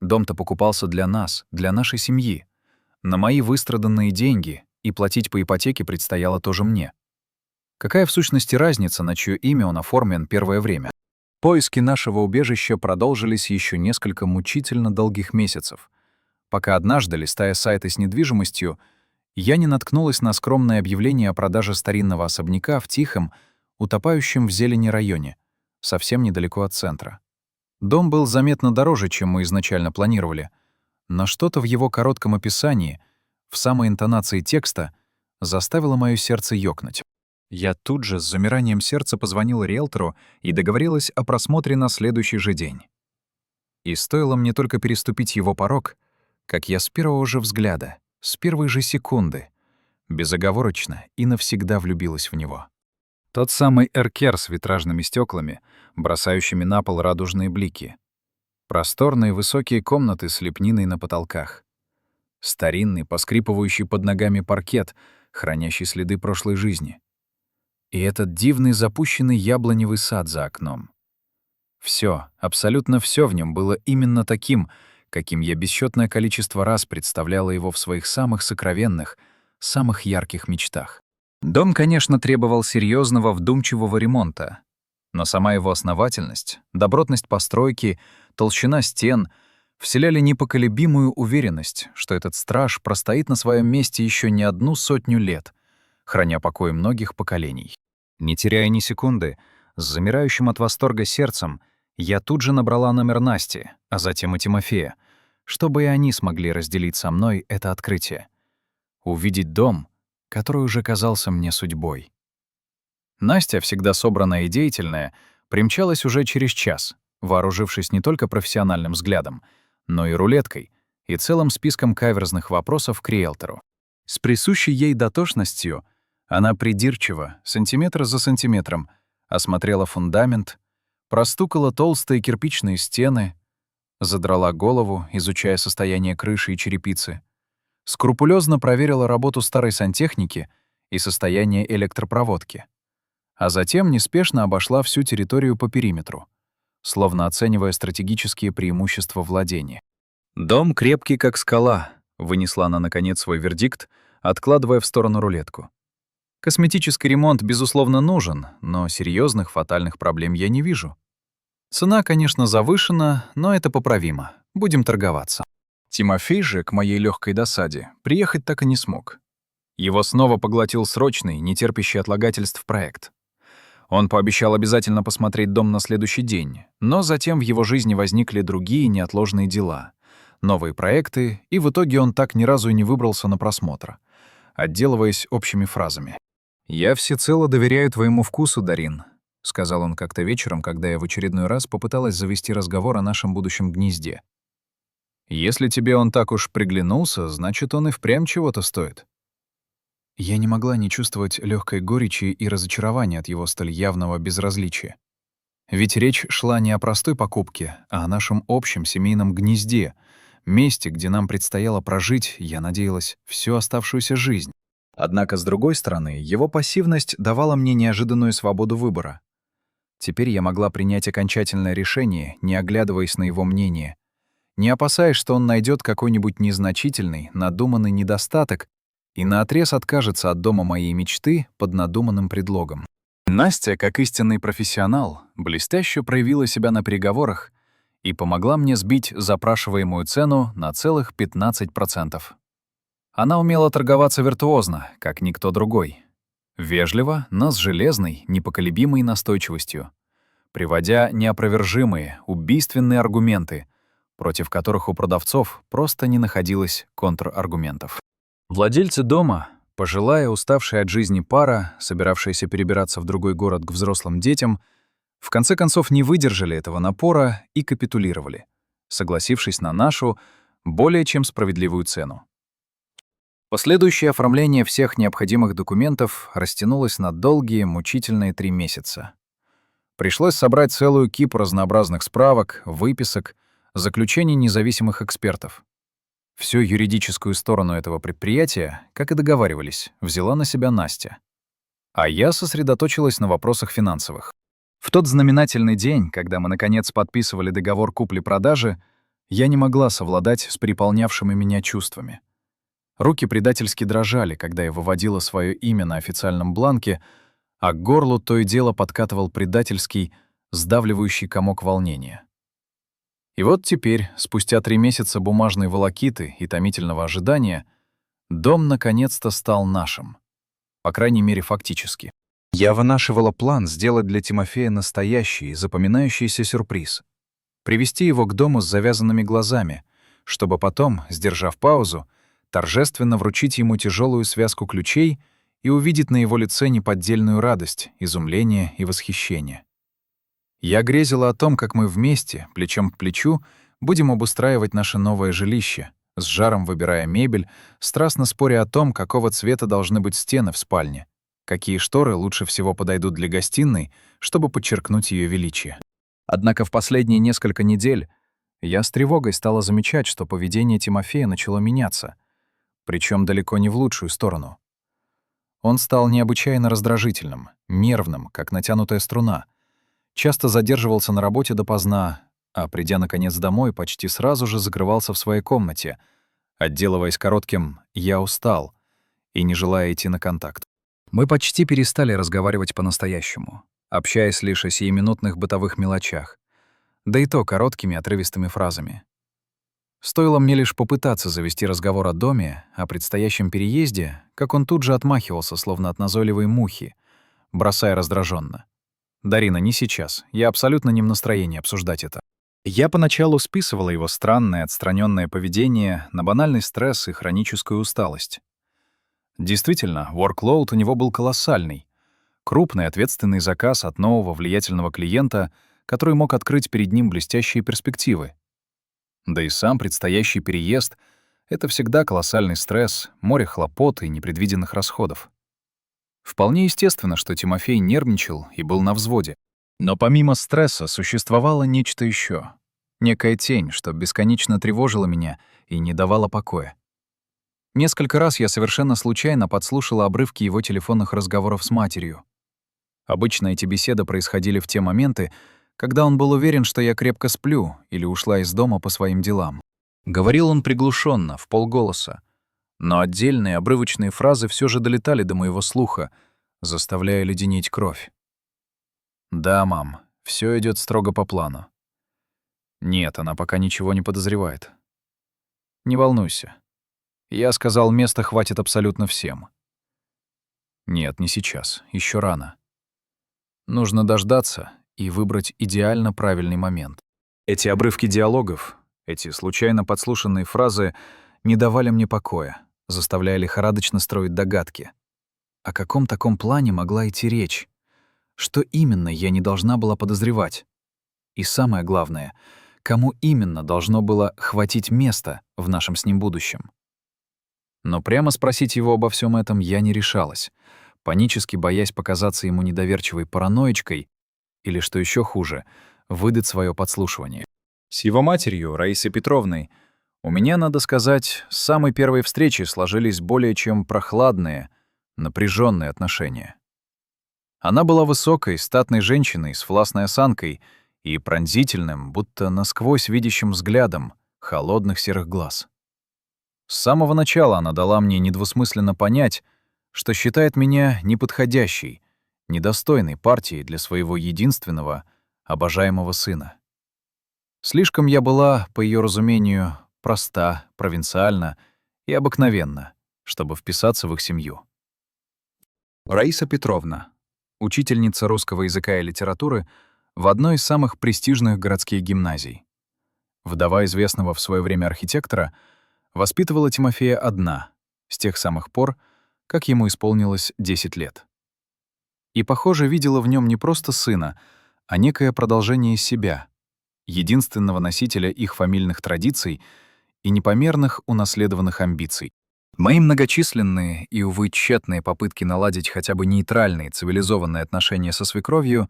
Дом-то покупался для нас, для нашей семьи. На мои выстраданные деньги, и платить по ипотеке предстояло тоже мне. Какая в сущности разница, на чье имя он оформлен первое время? Поиски нашего убежища продолжились еще несколько мучительно долгих месяцев, пока однажды, листая сайты с недвижимостью, я не наткнулась на скромное объявление о продаже старинного особняка в тихом, утопающем в зелени районе, совсем недалеко от центра. Дом был заметно дороже, чем мы изначально планировали, но что-то в его коротком описании, в самой интонации текста, заставило моё сердце ёкнуть. Я тут же с замиранием сердца позвонила риэлтору и договорилась о просмотре на следующий же день. И стоило мне только переступить его порог, как я с первого же взгляда, с первой же секунды, безоговорочно и навсегда влюбилась в него. Тот самый эркер с витражными стеклами, бросающими на пол радужные блики. Просторные высокие комнаты с лепниной на потолках. Старинный, поскрипывающий под ногами паркет, хранящий следы прошлой жизни. И этот дивный запущенный яблоневый сад за окном. Всё, абсолютно всё в нём было именно таким, каким я бесчётное количество раз представляла его в своих самых сокровенных, самых ярких мечтах. Дом, конечно, требовал серьёзного, вдумчивого ремонта, но сама его основательность, добротность постройки, толщина стен вселяли непоколебимую уверенность, что этот страж простоит на своём месте ещё не 100 лет, храня покой многих поколений. Не теряя ни секунды, с замирающим от восторга сердцем, я тут же набрала номер Насти, а затем и Тимофея, чтобы и они смогли разделить со мной это открытие. Увидеть дом, который уже казался мне судьбой. Настя, всегда собранная и деятельная, примчалась уже через час, вооружившись не только профессиональным взглядом, но и рулеткой, и целым списком каверзных вопросов к риэлтору. С присущей ей дотошностью она придирчиво, сантиметр за сантиметром, осмотрела фундамент, простукала толстые кирпичные стены, задрала голову, изучая состояние крыши и черепицы, скрупулезно проверила работу старой сантехники и состояние электропроводки, а затем неспешно обошла всю территорию по периметру, словно оценивая стратегические преимущества владения. «Дом крепкий, как скала», — вынесла она, наконец, свой вердикт, откладывая в сторону рулетку. «Косметический ремонт, безусловно, нужен, но серьезных фатальных проблем я не вижу. Цена, конечно, завышена, но это поправимо. Будем торговаться». Тимофей же, к моей легкой досаде, приехать так и не смог. Его снова поглотил срочный, нетерпящий отлагательств проект. Он пообещал обязательно посмотреть дом на следующий день, но затем в его жизни возникли другие неотложные дела, новые проекты, и в итоге он так ни разу и не выбрался на просмотр, отделываясь общими фразами. «Я всецело доверяю твоему вкусу, Дарин», — сказал он как-то вечером, когда я в очередной раз попыталась завести разговор о нашем будущем гнезде. «Если тебе он так уж приглянулся, значит, он и впрямь чего-то стоит». Я не могла не чувствовать легкой горечи и разочарования от его столь явного безразличия. Ведь речь шла не о простой покупке, а о нашем общем семейном гнезде, месте, где нам предстояло прожить, я надеялась, всю оставшуюся жизнь. Однако, с другой стороны, его пассивность давала мне неожиданную свободу выбора. Теперь я могла принять окончательное решение, не оглядываясь на его мнение, не опасаясь, что он найдет какой-нибудь незначительный, надуманный недостаток и наотрез откажется от дома моей мечты под надуманным предлогом. Настя, как истинный профессионал, блестяще проявила себя на переговорах и помогла мне сбить запрашиваемую цену на целых 15%. Она умела торговаться виртуозно, как никто другой. Вежливо, но с железной, непоколебимой настойчивостью, приводя неопровержимые, убийственные аргументы, против которых у продавцов просто не находилось контраргументов. Владельцы дома, пожилая, уставшая от жизни пара, собиравшаяся перебираться в другой город к взрослым детям, в конце концов не выдержали этого напора и капитулировали, согласившись на нашу, более чем справедливую цену. Последующее оформление всех необходимых документов растянулось на долгие, мучительные 3 месяца. Пришлось собрать целую кипу разнообразных справок, выписок, заключений независимых экспертов. Всю юридическую сторону этого предприятия, как и договаривались, взяла на себя Настя. А я сосредоточилась на вопросах финансовых. В тот знаменательный день, когда мы, наконец, подписывали договор купли-продажи, я не могла совладать с переполнявшими меня чувствами. Руки предательски дрожали, когда я выводила свое имя на официальном бланке, а к горлу то и дело подкатывал предательский, сдавливающий комок волнения. И вот теперь, спустя 3 месяца бумажной волокиты и томительного ожидания, дом наконец-то стал нашим. По крайней мере, фактически. Я вынашивала план сделать для Тимофея настоящий, запоминающийся сюрприз. Привести его к дому с завязанными глазами, чтобы потом, сдержав паузу, торжественно вручить ему тяжелую связку ключей и увидеть на его лице неподдельную радость, изумление и восхищение. Я грезила о том, как мы вместе, плечом к плечу, будем обустраивать наше новое жилище, с жаром выбирая мебель, страстно споря о том, какого цвета должны быть стены в спальне, какие шторы лучше всего подойдут для гостиной, чтобы подчеркнуть ее величие. Однако в последние несколько недель я с тревогой стала замечать, что поведение Тимофея начало меняться, причем далеко не в лучшую сторону. Он стал необычайно раздражительным, нервным, как натянутая струна, часто задерживался на работе допоздна, а, придя, наконец, домой, почти сразу же закрывался в своей комнате, отделываясь коротким «я устал» и не желая идти на контакт. Мы почти перестали разговаривать по-настоящему, общаясь лишь о сиюминутных бытовых мелочах, да и то короткими отрывистыми фразами. Стоило мне лишь попытаться завести разговор о доме, о предстоящем переезде, как он тут же отмахивался, словно от назойливой мухи, бросая раздраженно: «Дарина, не сейчас. Я абсолютно не в настроении обсуждать это». Я поначалу списывала его странное, отстраненное поведение на банальный стресс и хроническую усталость. Действительно, workload у него был колоссальный. Крупный ответственный заказ от нового влиятельного клиента, который мог открыть перед ним блестящие перспективы. Да и сам предстоящий переезд — это всегда колоссальный стресс, море хлопот и непредвиденных расходов. Вполне естественно, что Тимофей нервничал и был на взводе. Но помимо стресса существовало нечто еще, некая тень, что бесконечно тревожила меня и не давала покоя. Несколько раз я совершенно случайно подслушала обрывки его телефонных разговоров с матерью. Обычно эти беседы происходили в те моменты, когда он был уверен, что я крепко сплю или ушла из дома по своим делам. Говорил он приглушенно, вполголоса, но отдельные обрывочные фразы все же долетали до моего слуха, заставляя леденеть кровь. «Да, мам, все идет строго по плану». «Нет, она пока ничего не подозревает». «Не волнуйся. Я сказал, места хватит абсолютно всем». «Нет, не сейчас, еще рано. Нужно дождаться и выбрать идеально правильный момент». Эти обрывки диалогов, эти случайно подслушанные фразы не давали мне покоя, заставляя лихорадочно строить догадки. О каком таком плане могла идти речь? Что именно я не должна была подозревать? И самое главное, кому именно должно было хватить места в нашем с ним будущем? Но прямо спросить его обо всем этом я не решалась, панически боясь показаться ему недоверчивой параноичкой или, что еще хуже, выдать свое подслушивание. С его матерью, Раисой Петровной, у меня, надо сказать, с самой первой встречи сложились более чем прохладные, напряженные отношения. Она была высокой, статной женщиной с властной осанкой и пронзительным, будто насквозь видящим взглядом холодных серых глаз. С самого начала она дала мне недвусмысленно понять, что считает меня неподходящей, недостойной партией для своего единственного, обожаемого сына. Слишком я была, по ее разумению, проста, провинциальна и обыкновенна, чтобы вписаться в их семью. Раиса Петровна, учительница русского языка и литературы в одной из самых престижных городских гимназий. Вдова известного в свое время архитектора, воспитывала Тимофея одна, с тех самых пор, как ему исполнилось 10 лет. И, похоже, видела в нем не просто сына, а некое продолжение себя, единственного носителя их фамильных традиций и непомерных унаследованных амбиций. Мои многочисленные и, увы, тщетные попытки наладить хотя бы нейтральные, цивилизованные отношения со свекровью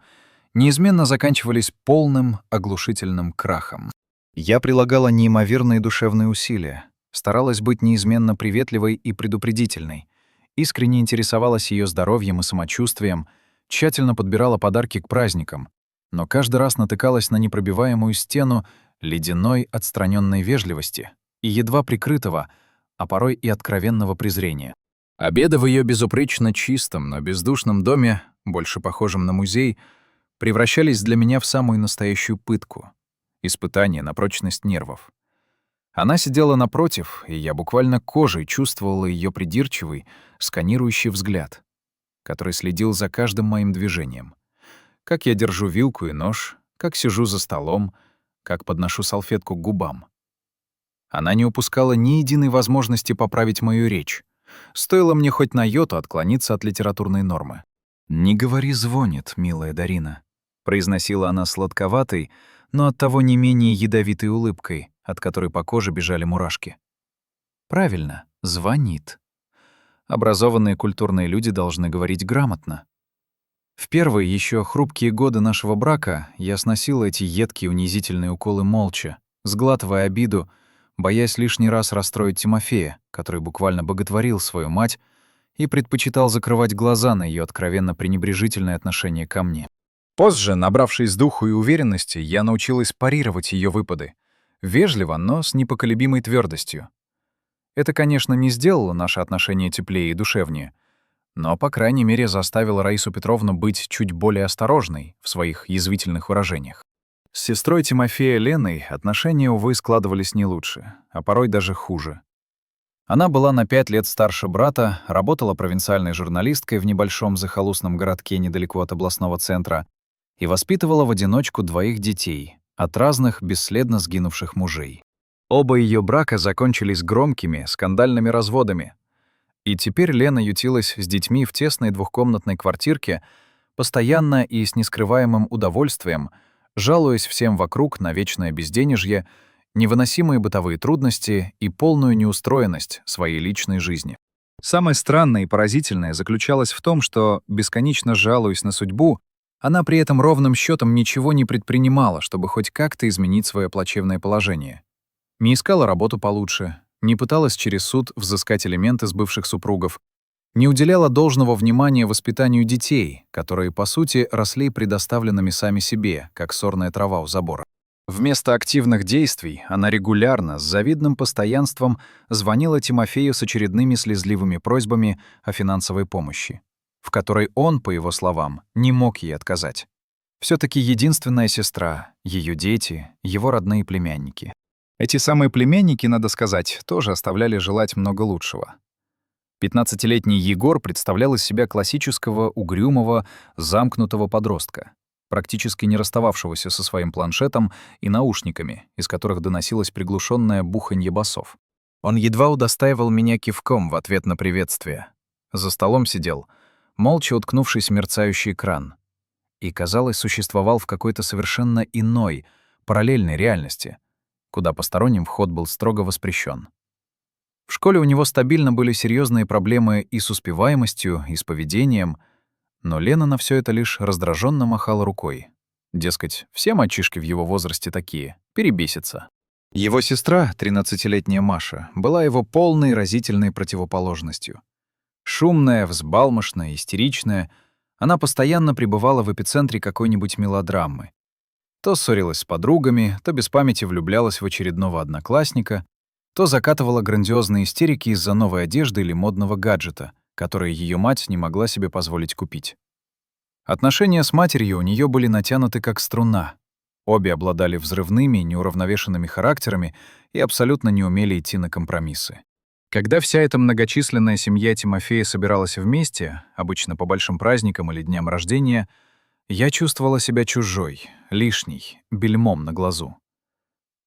неизменно заканчивались полным, оглушительным крахом. Я прилагала неимоверные душевные усилия, старалась быть неизменно приветливой и предупредительной, искренне интересовалась ее здоровьем и самочувствием, тщательно подбирала подарки к праздникам, но каждый раз натыкалась на непробиваемую стену ледяной отстраненной вежливости и едва прикрытого, а порой и откровенного презрения. Обеды в ее безупречно чистом, но бездушном доме, больше похожем на музей, превращались для меня в самую настоящую пытку, испытание на прочность нервов. Она сидела напротив, и я буквально кожей чувствовала ее придирчивый, сканирующий взгляд, который следил за каждым моим движением. Как я держу вилку и нож, как сижу за столом, как подношу салфетку к губам. Она не упускала ни единой возможности поправить мою речь. Стоило мне хоть на йоту отклониться от литературной нормы. «Не говори, звонит, милая Дарина», — произносила она сладковатой, но оттого не менее ядовитой улыбкой, от которой по коже бежали мурашки. «Правильно, звонит. Образованные культурные люди должны говорить грамотно». В первые еще хрупкие годы нашего брака я сносила эти едкие унизительные уколы молча, сглатывая обиду, боясь лишний раз расстроить Тимофея, который буквально боготворил свою мать и предпочитал закрывать глаза на ее откровенно пренебрежительное отношение ко мне. Позже, набравшись духу и уверенности, я научилась парировать ее выпады. Вежливо, но с непоколебимой твердостью. Это, конечно, не сделало наши отношения теплее и душевнее, но, по крайней мере, заставило Раису Петровну быть чуть более осторожной в своих язвительных выражениях. С сестрой Тимофея Леной отношения, увы, складывались не лучше, а порой даже хуже. Она была на 5 лет старше брата, работала провинциальной журналисткой в небольшом захолустном городке недалеко от областного центра и воспитывала в одиночку 2 детей от разных бесследно сгинувших мужей. Оба ее брака закончились громкими, скандальными разводами. И теперь Лена ютилась с детьми в тесной двухкомнатной квартирке, постоянно и с нескрываемым удовольствием, жалуясь всем вокруг на вечное безденежье, невыносимые бытовые трудности и полную неустроенность своей личной жизни. Самое странное и поразительное заключалось в том, что, бесконечно жалуясь на судьбу, она при этом ровным счетом ничего не предпринимала, чтобы хоть как-то изменить свое плачевное положение. Не искала работу получше, не пыталась через суд взыскать элементы с бывших супругов, не уделяла должного внимания воспитанию детей, которые, по сути, росли предоставленными сами себе, как сорная трава у забора. Вместо активных действий она регулярно, с завидным постоянством, звонила Тимофею с очередными слезливыми просьбами о финансовой помощи, в которой он, по его словам, не мог ей отказать. Все-таки единственная сестра, ее дети, его родные племянники. Эти самые племянники, надо сказать, тоже оставляли желать много лучшего. 15-летний Егор представлял из себя классического, угрюмого, замкнутого подростка, практически не расстававшегося со своим планшетом и наушниками, из которых доносилось приглушенное буханье басов. Он едва удостаивал меня кивком в ответ на приветствие. За столом сидел, молча уткнувшись в мерцающий экран, и, казалось, существовал в какой-то совершенно иной, параллельной реальности, куда посторонним вход был строго воспрещен. В школе у него стабильно были серьезные проблемы и с успеваемостью, и с поведением, но Лена на все это лишь раздраженно махала рукой. Дескать, все мальчишки в его возрасте такие, перебесятся. Его сестра, 13-летняя Маша, была его полной разительной противоположностью. Шумная, взбалмошная, истеричная, она постоянно пребывала в эпицентре какой-нибудь мелодрамы. То ссорилась с подругами, то без памяти влюблялась в очередного одноклассника, то закатывала грандиозные истерики из-за новой одежды или модного гаджета, который ее мать не могла себе позволить купить. Отношения с матерью у нее были натянуты как струна. Обе обладали взрывными, неуравновешенными характерами и абсолютно не умели идти на компромиссы. Когда вся эта многочисленная семья Тимофея собиралась вместе, обычно по большим праздникам или дням рождения, я чувствовала себя чужой, лишней, бельмом на глазу.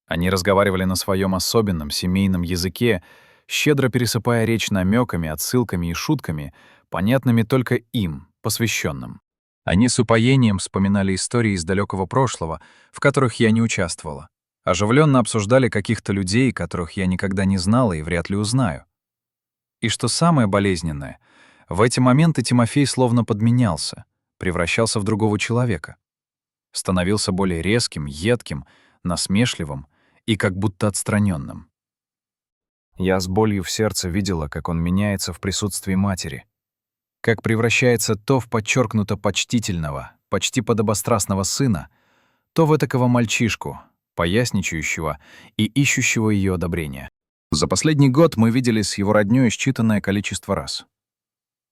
Они разговаривали на своем особенном семейном языке, щедро пересыпая речь намеками, отсылками и шутками, понятными только им, посвященным. Они с упоением вспоминали истории из далекого прошлого, в которых я не участвовала. Оживленно обсуждали каких-то людей, которых я никогда не знала и вряд ли узнаю. И что самое болезненное, в эти моменты Тимофей словно подменялся, превращался в другого человека. Становился более резким, едким, насмешливым и как будто отстраненным. Я с болью в сердце видела, как он меняется в присутствии матери, как превращается то в подчеркнуто почтительного, почти подобострастного сына, то в этакого мальчишку, поясничающего и ищущего ее одобрения. За последний год мы виделись с его роднёй считанное количество раз.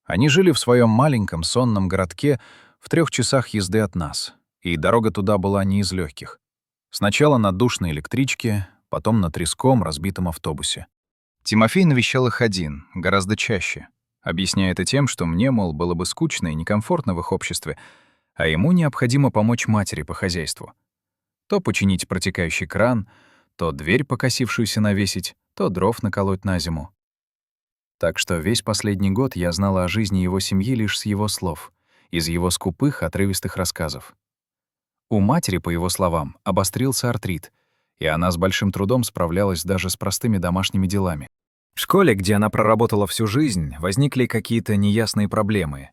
Они жили в своем маленьком сонном городке в 3 часах езды от нас, и дорога туда была не из легких. Сначала на душной электричке, потом на треском разбитом автобусе. Тимофей навещал их один, гораздо чаще, объясняя это тем, что мне, мол, было бы скучно и некомфортно в их обществе, а ему необходимо помочь матери по хозяйству. То починить протекающий кран, то дверь покосившуюся навесить, то дров наколоть на зиму. Так что весь последний год я знала о жизни его семьи лишь с его слов, из его скупых, отрывистых рассказов. У матери, по его словам, обострился артрит, и она с большим трудом справлялась даже с простыми домашними делами. В школе, где она проработала всю жизнь, возникли какие-то неясные проблемы.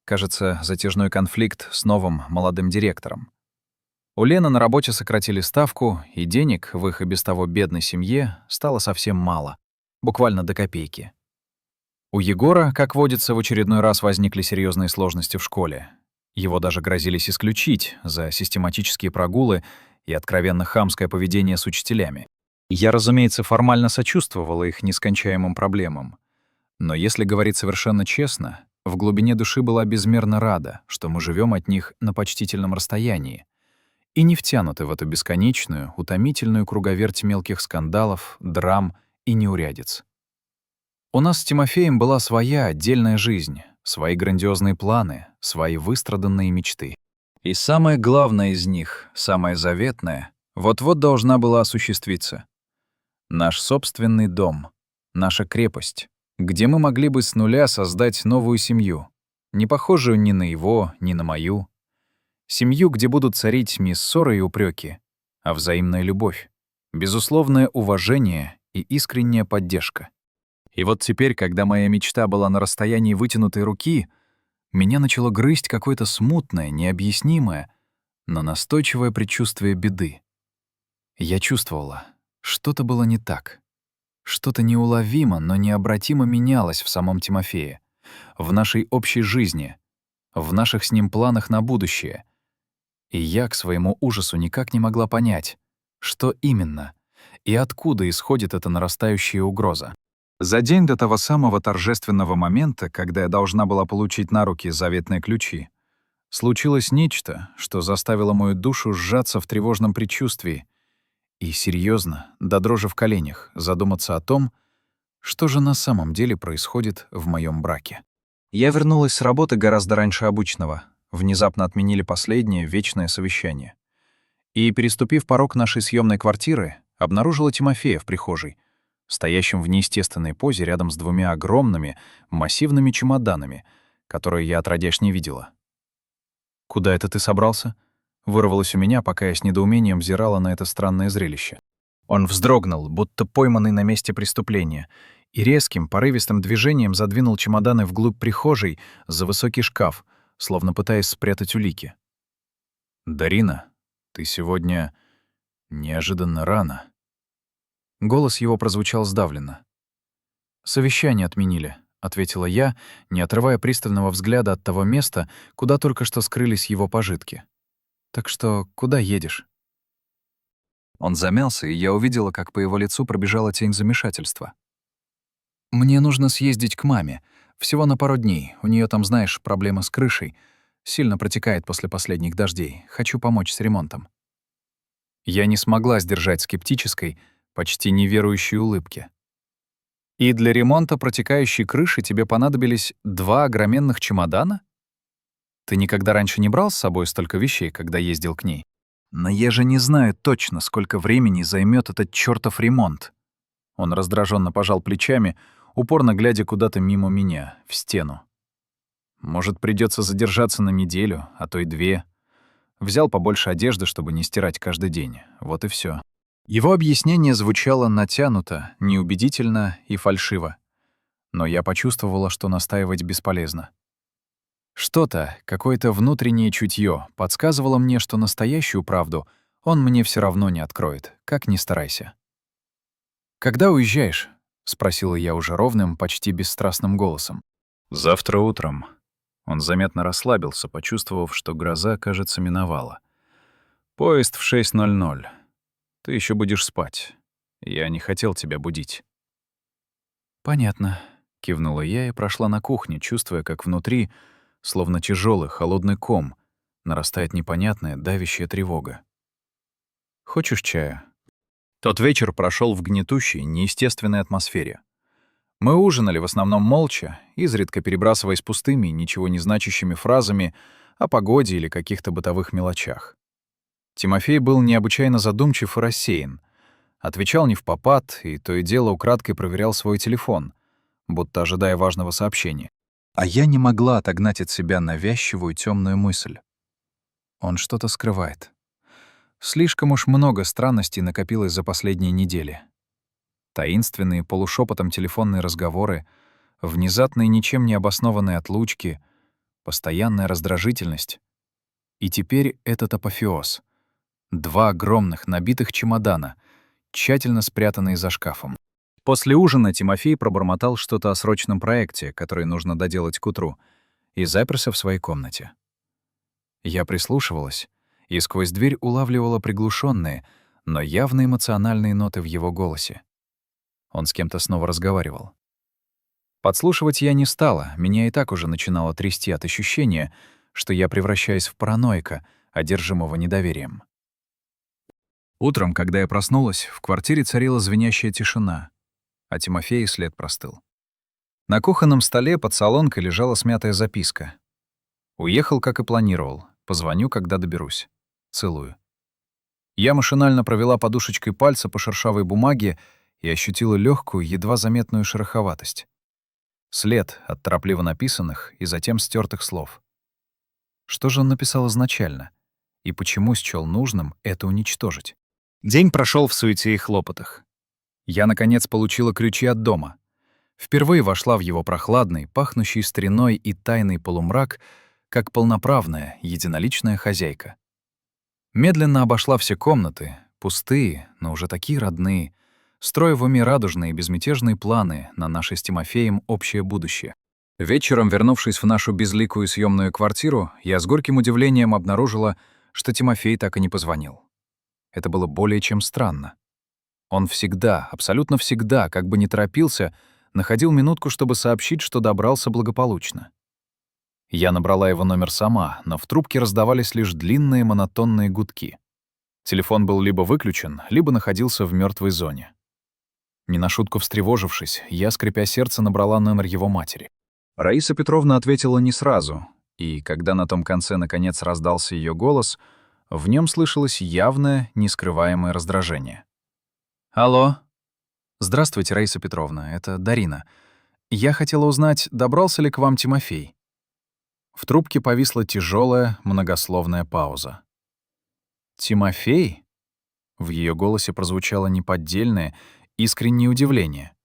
Кажется, затяжной конфликт с новым молодым директором. У Лены на работе сократили ставку, и денег в их и без того бедной семье стало совсем мало, буквально до копейки. У Егора, как водится, в очередной раз возникли серьезные сложности в школе. Его даже грозились исключить за систематические прогулы и откровенно хамское поведение с учителями. Я, разумеется, формально сочувствовала их нескончаемым проблемам. Но если говорить совершенно честно, в глубине души была безмерно рада, что мы живем от них на почтительном расстоянии и не втянуты в эту бесконечную, утомительную круговерть мелких скандалов, драм и неурядиц. У нас с Тимофеем была своя отдельная жизнь, свои грандиозные планы, свои выстраданные мечты. И самое главное из них, самое заветное, вот-вот должна была осуществиться. Наш собственный дом, наша крепость, где мы могли бы с нуля создать новую семью, не похожую ни на его, ни на мою. Семью, где будут царить не ссоры и упреки, а взаимная любовь, безусловное уважение и искренняя поддержка. И вот теперь, когда моя мечта была на расстоянии вытянутой руки, меня начало грызть какое-то смутное, необъяснимое, но настойчивое предчувствие беды. Я чувствовала, что-то было не так. Что-то неуловимо, но необратимо менялось в самом Тимофее, в нашей общей жизни, в наших с ним планах на будущее. И я к своему ужасу никак не могла понять, что именно и откуда исходит эта нарастающая угроза. За день до того самого торжественного момента, когда я должна была получить на руки заветные ключи, случилось нечто, что заставило мою душу сжаться в тревожном предчувствии и серьезно, до дрожи в коленях, задуматься о том, что же на самом деле происходит в моем браке. Я вернулась с работы гораздо раньше обычного. Внезапно отменили последнее вечное совещание. И, переступив порог нашей съемной квартиры, обнаружила Тимофея в прихожей, стоящим в неестественной позе рядом с 2 огромными, массивными чемоданами, которые я отродясь не видела. «Куда это ты собрался?» — вырвалось у меня, пока я с недоумением взирала на это странное зрелище. Он вздрогнул, будто пойманный на месте преступления, и резким, порывистым движением задвинул чемоданы вглубь прихожей за высокий шкаф, словно пытаясь спрятать улики. «Дарина, ты сегодня неожиданно рано». Голос его прозвучал сдавленно. «Совещание отменили», — ответила я, не отрывая пристального взгляда от того места, куда только что скрылись его пожитки. «Так что куда едешь?» Он замялся, и я увидела, как по его лицу пробежала тень замешательства. «Мне нужно съездить к маме. Всего на пару дней. У нее там, знаешь, проблема с крышей. Сильно протекает после последних дождей. Хочу помочь с ремонтом». Я не смогла сдержать скептической, почти неверующей улыбки. «И для ремонта протекающей крыши тебе понадобились 2 огроменных чемодана? Ты никогда раньше не брал с собой столько вещей, когда ездил к ней? Но я же не знаю точно, сколько времени займет этот чёртов ремонт». Он раздраженно пожал плечами, упорно глядя куда-то мимо меня, в стену. «Может, придется задержаться на неделю, а то и 2. Взял побольше одежды, чтобы не стирать каждый день. Вот и всё». Его объяснение звучало натянуто, неубедительно и фальшиво. Но я почувствовала, что настаивать бесполезно. Что-то, какое-то внутреннее чутье подсказывало мне, что настоящую правду он мне все равно не откроет, как ни старайся. «Когда уезжаешь?» — спросила я уже ровным, почти бесстрастным голосом. «Завтра утром». Он заметно расслабился, почувствовав, что гроза, кажется, миновала. «Поезд в 6:00. Ты еще будешь спать. Я не хотел тебя будить». «Понятно», — кивнула я и прошла на кухню, чувствуя, как внутри, словно тяжелый холодный ком, нарастает непонятная давящая тревога. «Хочешь чая?» Тот вечер прошел в гнетущей, неестественной атмосфере. Мы ужинали в основном молча, изредка перебрасываясь пустыми, ничего не значащими фразами о погоде или каких-то бытовых мелочах. Тимофей был необычайно задумчив и рассеян. Отвечал невпопад и то и дело украдкой проверял свой телефон, будто ожидая важного сообщения. А я не могла отогнать от себя навязчивую темную мысль. Он что-то скрывает. Слишком уж много странностей накопилось за последние недели. Таинственные полушепотом телефонные разговоры, внезапные ничем не обоснованные отлучки, постоянная раздражительность. И теперь этот апофеоз. 2 огромных набитых чемодана, тщательно спрятанные за шкафом. После ужина Тимофей пробормотал что-то о срочном проекте, который нужно доделать к утру, и заперся в своей комнате. Я прислушивалась и сквозь дверь улавливала приглушенные, но явно эмоциональные ноты в его голосе. Он с кем-то снова разговаривал. Подслушивать я не стала, меня и так уже начинало трясти от ощущения, что я превращаюсь в параноика, одержимого недоверием. Утром, когда я проснулась, в квартире царила звенящая тишина, а Тимофей след простыл. На кухонном столе под солонкой лежала смятая записка. «Уехал, как и планировал. Позвоню, когда доберусь. Целую». Я машинально провела подушечкой пальца по шершавой бумаге и ощутила легкую, едва заметную шероховатость. След от торопливо написанных и затем стертых слов. Что же он написал изначально? И почему счёл нужным это уничтожить? День прошел в суете и хлопотах. Я, наконец, получила ключи от дома. Впервые вошла в его прохладный, пахнущий стариной и тайный полумрак, как полноправная, единоличная хозяйка. Медленно обошла все комнаты, пустые, но уже такие родные, строя в уме радужные безмятежные планы на наше с Тимофеем общее будущее. Вечером, вернувшись в нашу безликую съемную квартиру, я с горьким удивлением обнаружила, что Тимофей так и не позвонил. Это было более чем странно. Он всегда, абсолютно всегда, как бы не торопился, находил минутку, чтобы сообщить, что добрался благополучно. Я набрала его номер сама, но в трубке раздавались лишь длинные монотонные гудки. Телефон был либо выключен, либо находился в мертвой зоне. Не на шутку встревожившись, я, скрипя сердце, набрала номер его матери. Раиса Петровна ответила не сразу, и когда на том конце наконец раздался ее голос, в нем слышалось явное, нескрываемое раздражение. «Алло. Здравствуйте, Раиса Петровна, это Дарина. Я хотела узнать, добрался ли к вам Тимофей?» В трубке повисла тяжелая, многословная пауза. «Тимофей?» В ее голосе прозвучало неподдельное, искреннее удивление.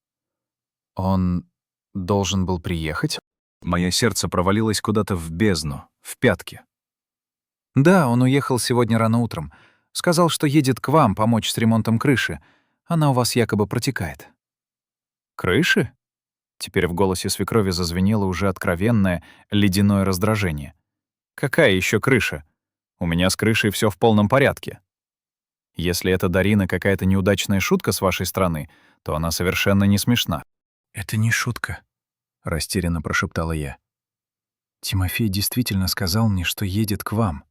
«Он должен был приехать?» Мое сердце провалилось куда-то в бездну, в пятки. «Да, он уехал сегодня рано утром. Сказал, что едет к вам помочь с ремонтом крыши. Она у вас якобы протекает». «Крыши?» Теперь в голосе свекрови зазвенело уже откровенное, ледяное раздражение. «Какая еще крыша? У меня с крышей все в полном порядке. Если это, Дарина, какая-то неудачная шутка с вашей стороны, то она совершенно не смешна». «Это не шутка», — растерянно прошептала я. «Тимофей действительно сказал мне, что едет к вам.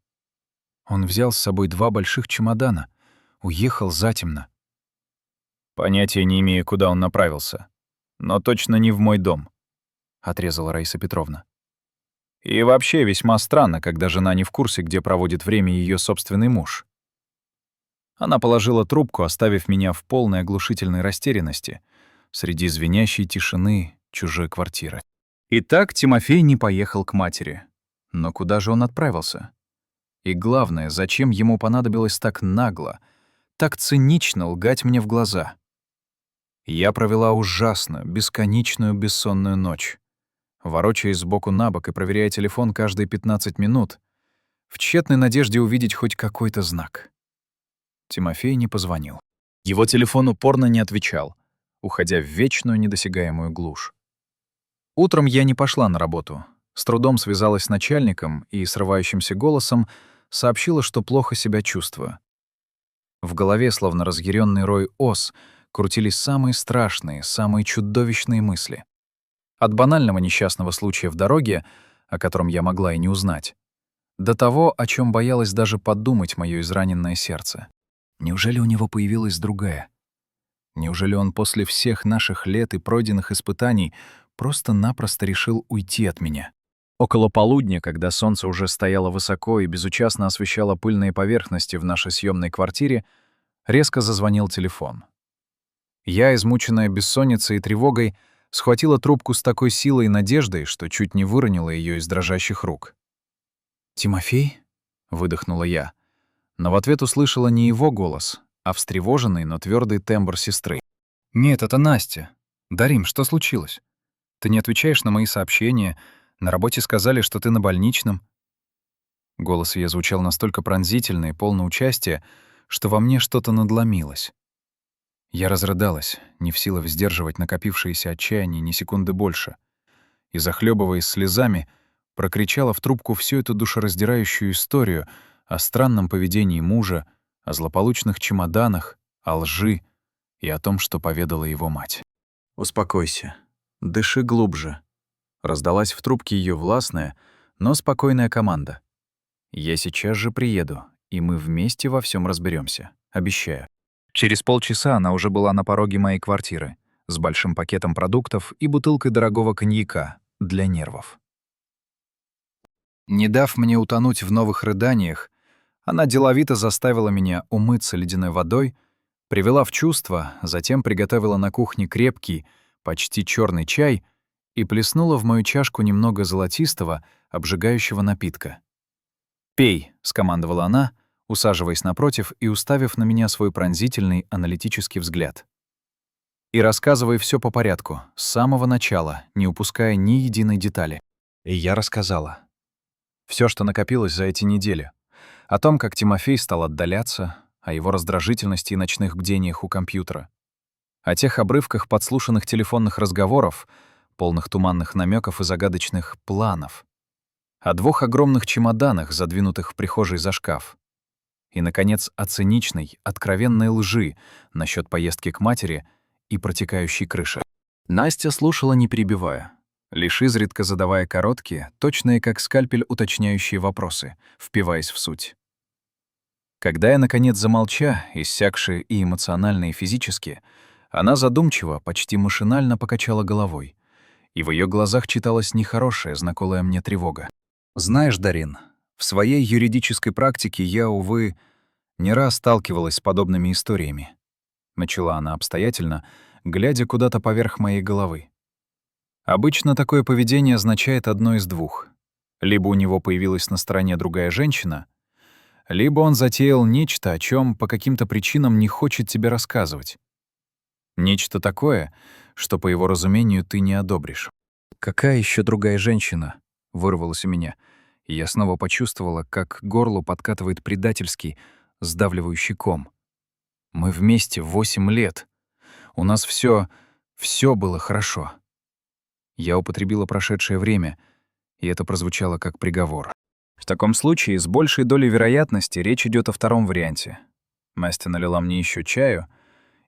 Он взял с собой 2 больших чемодана, уехал затемно». «Понятия не имею, куда он направился. Но точно не в мой дом», — отрезала Раиса Петровна. «И вообще весьма странно, когда жена не в курсе, где проводит время ее собственный муж». Она положила трубку, оставив меня в полной оглушительной растерянности среди звенящей тишины чужой квартиры. Итак, Тимофей не поехал к матери. Но куда же он отправился? И главное, зачем ему понадобилось так нагло, так цинично лгать мне в глаза? Я провела ужасную, бесконечную бессонную ночь, ворочаясь сбоку на бок и проверяя телефон каждые 15 минут, в тщетной надежде увидеть хоть какой-то знак. Тимофей не позвонил. Его телефон упорно не отвечал, уходя в вечную недосягаемую глушь. Утром я не пошла на работу. С трудом связалась с начальником и срывающимся голосом сообщила, что плохо себя чувствую. В голове, словно разъяренный рой ос, крутились самые страшные, самые чудовищные мысли. От банального несчастного случая в дороге, о котором я могла и не узнать, до того, о чем боялось даже подумать моё израненное сердце. Неужели у него появилась другая? Неужели он после всех наших лет и пройденных испытаний просто-напросто решил уйти от меня? Около полудня, когда солнце уже стояло высоко и безучастно освещало пыльные поверхности в нашей съемной квартире, резко зазвонил телефон. Я, измученная бессонницей и тревогой, схватила трубку с такой силой и надеждой, что чуть не выронила ее из дрожащих рук. «Тимофей?» — выдохнула я, но в ответ услышала не его голос, а встревоженный, но твердый тембр сестры. «Нет, это Настя. Дарим, что случилось? Ты не отвечаешь на мои сообщения, на работе сказали, что ты на больничном». Голос ее звучал настолько пронзительно и полно участия, что во мне что-то надломилось. Я разрыдалась, не в силах сдерживать накопившееся отчаяние ни секунды больше, и, захлебываясь слезами, прокричала в трубку всю эту душераздирающую историю о странном поведении мужа, о злополучных чемоданах, о лжи и о том, что поведала его мать. «Успокойся. Дыши глубже», — раздалась в трубке ее властная, но спокойная команда. «Я сейчас же приеду, и мы вместе во всем разберемся, обещаю». Через полчаса она уже была на пороге моей квартиры с большим пакетом продуктов и бутылкой дорогого коньяка для нервов. Не дав мне утонуть в новых рыданиях, она деловито заставила меня умыться ледяной водой, привела в чувство, затем приготовила на кухне крепкий, почти черный чай и плеснула в мою чашку немного золотистого, обжигающего напитка. «Пей», — скомандовала она, усаживаясь напротив и уставив на меня свой пронзительный аналитический взгляд. «И рассказывай все по порядку, с самого начала, не упуская ни единой детали». И я рассказала. Все, что накопилось за эти недели. О том, как Тимофей стал отдаляться, о его раздражительности и ночных бдениях у компьютера. О тех обрывках подслушанных телефонных разговоров, полных туманных намеков и загадочных планов. О 2 огромных чемоданах, задвинутых в прихожей за шкаф. И, наконец, о циничной, откровенной лжи насчет поездки к матери и протекающей крыши. Настя слушала, не перебивая, лишь изредка задавая короткие, точные как скальпель уточняющие вопросы, впиваясь в суть. Когда я, наконец, замолча, иссякшая и эмоционально, и физически, она задумчиво, почти машинально покачала головой, и в ее глазах читалась нехорошая, знакомая мне тревога. «Знаешь, Дарин, в своей юридической практике я, увы, не раз сталкивалась с подобными историями», — начала она обстоятельно, глядя куда-то поверх моей головы. «Обычно такое поведение означает одно из двух. Либо у него появилась на стороне другая женщина, либо он затеял нечто, о чем по каким-то причинам не хочет тебе рассказывать. Нечто такое, что, по его разумению, ты не одобришь». «Какая еще другая женщина?» — вырвалось у меня, и я снова почувствовала, как к горлу подкатывает предательский, сдавливающий ком. Мы вместе 8 лет. У нас все было хорошо. Я употребила прошедшее время, и это прозвучало как приговор. В таком случае, с большей долей вероятности, речь идет о втором варианте. Настя налила мне еще чаю,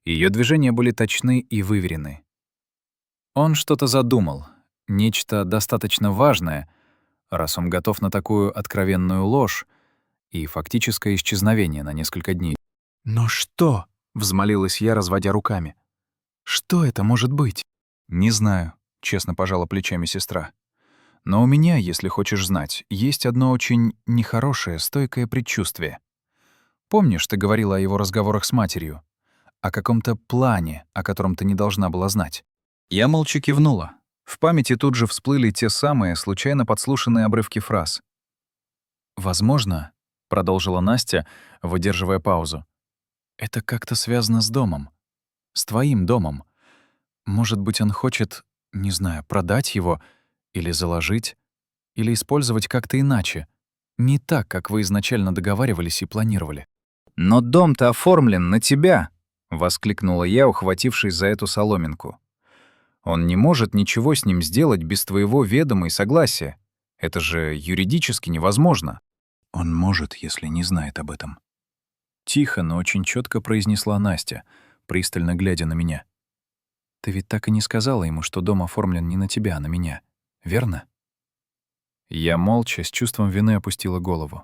и ее движения были точны и выверены. Он что-то задумал, нечто достаточно важное, раз он готов на такую откровенную ложь и фактическое исчезновение на несколько дней. «Но что?» — взмолилась я, разводя руками. «Что это может быть?» «Не знаю», — честно пожала плечами сестра. «Но у меня, если хочешь знать, есть одно очень нехорошее, стойкое предчувствие. Помнишь, ты говорила о его разговорах с матерью? О каком-то плане, о котором ты не должна была знать?» Я молча кивнула. В памяти тут же всплыли те самые, случайно подслушанные обрывки фраз. «Возможно», — продолжила Настя, выдерживая паузу, «это как-то связано с домом. С твоим домом. Может быть, он хочет, не знаю, продать его или заложить, или использовать как-то иначе. Не так, как вы изначально договаривались и планировали. «Но дом-то оформлен на тебя!» — воскликнула я, ухватившись за эту соломинку. «Он не может ничего с ним сделать без твоего ведома и согласия. Это же юридически невозможно». «Он может, если не знает об этом». Тихо, но очень четко произнесла Настя, пристально глядя на меня. «Ты ведь так и не сказала ему, что дом оформлен не на тебя, а на меня, верно?» Я молча, с чувством вины опустила голову.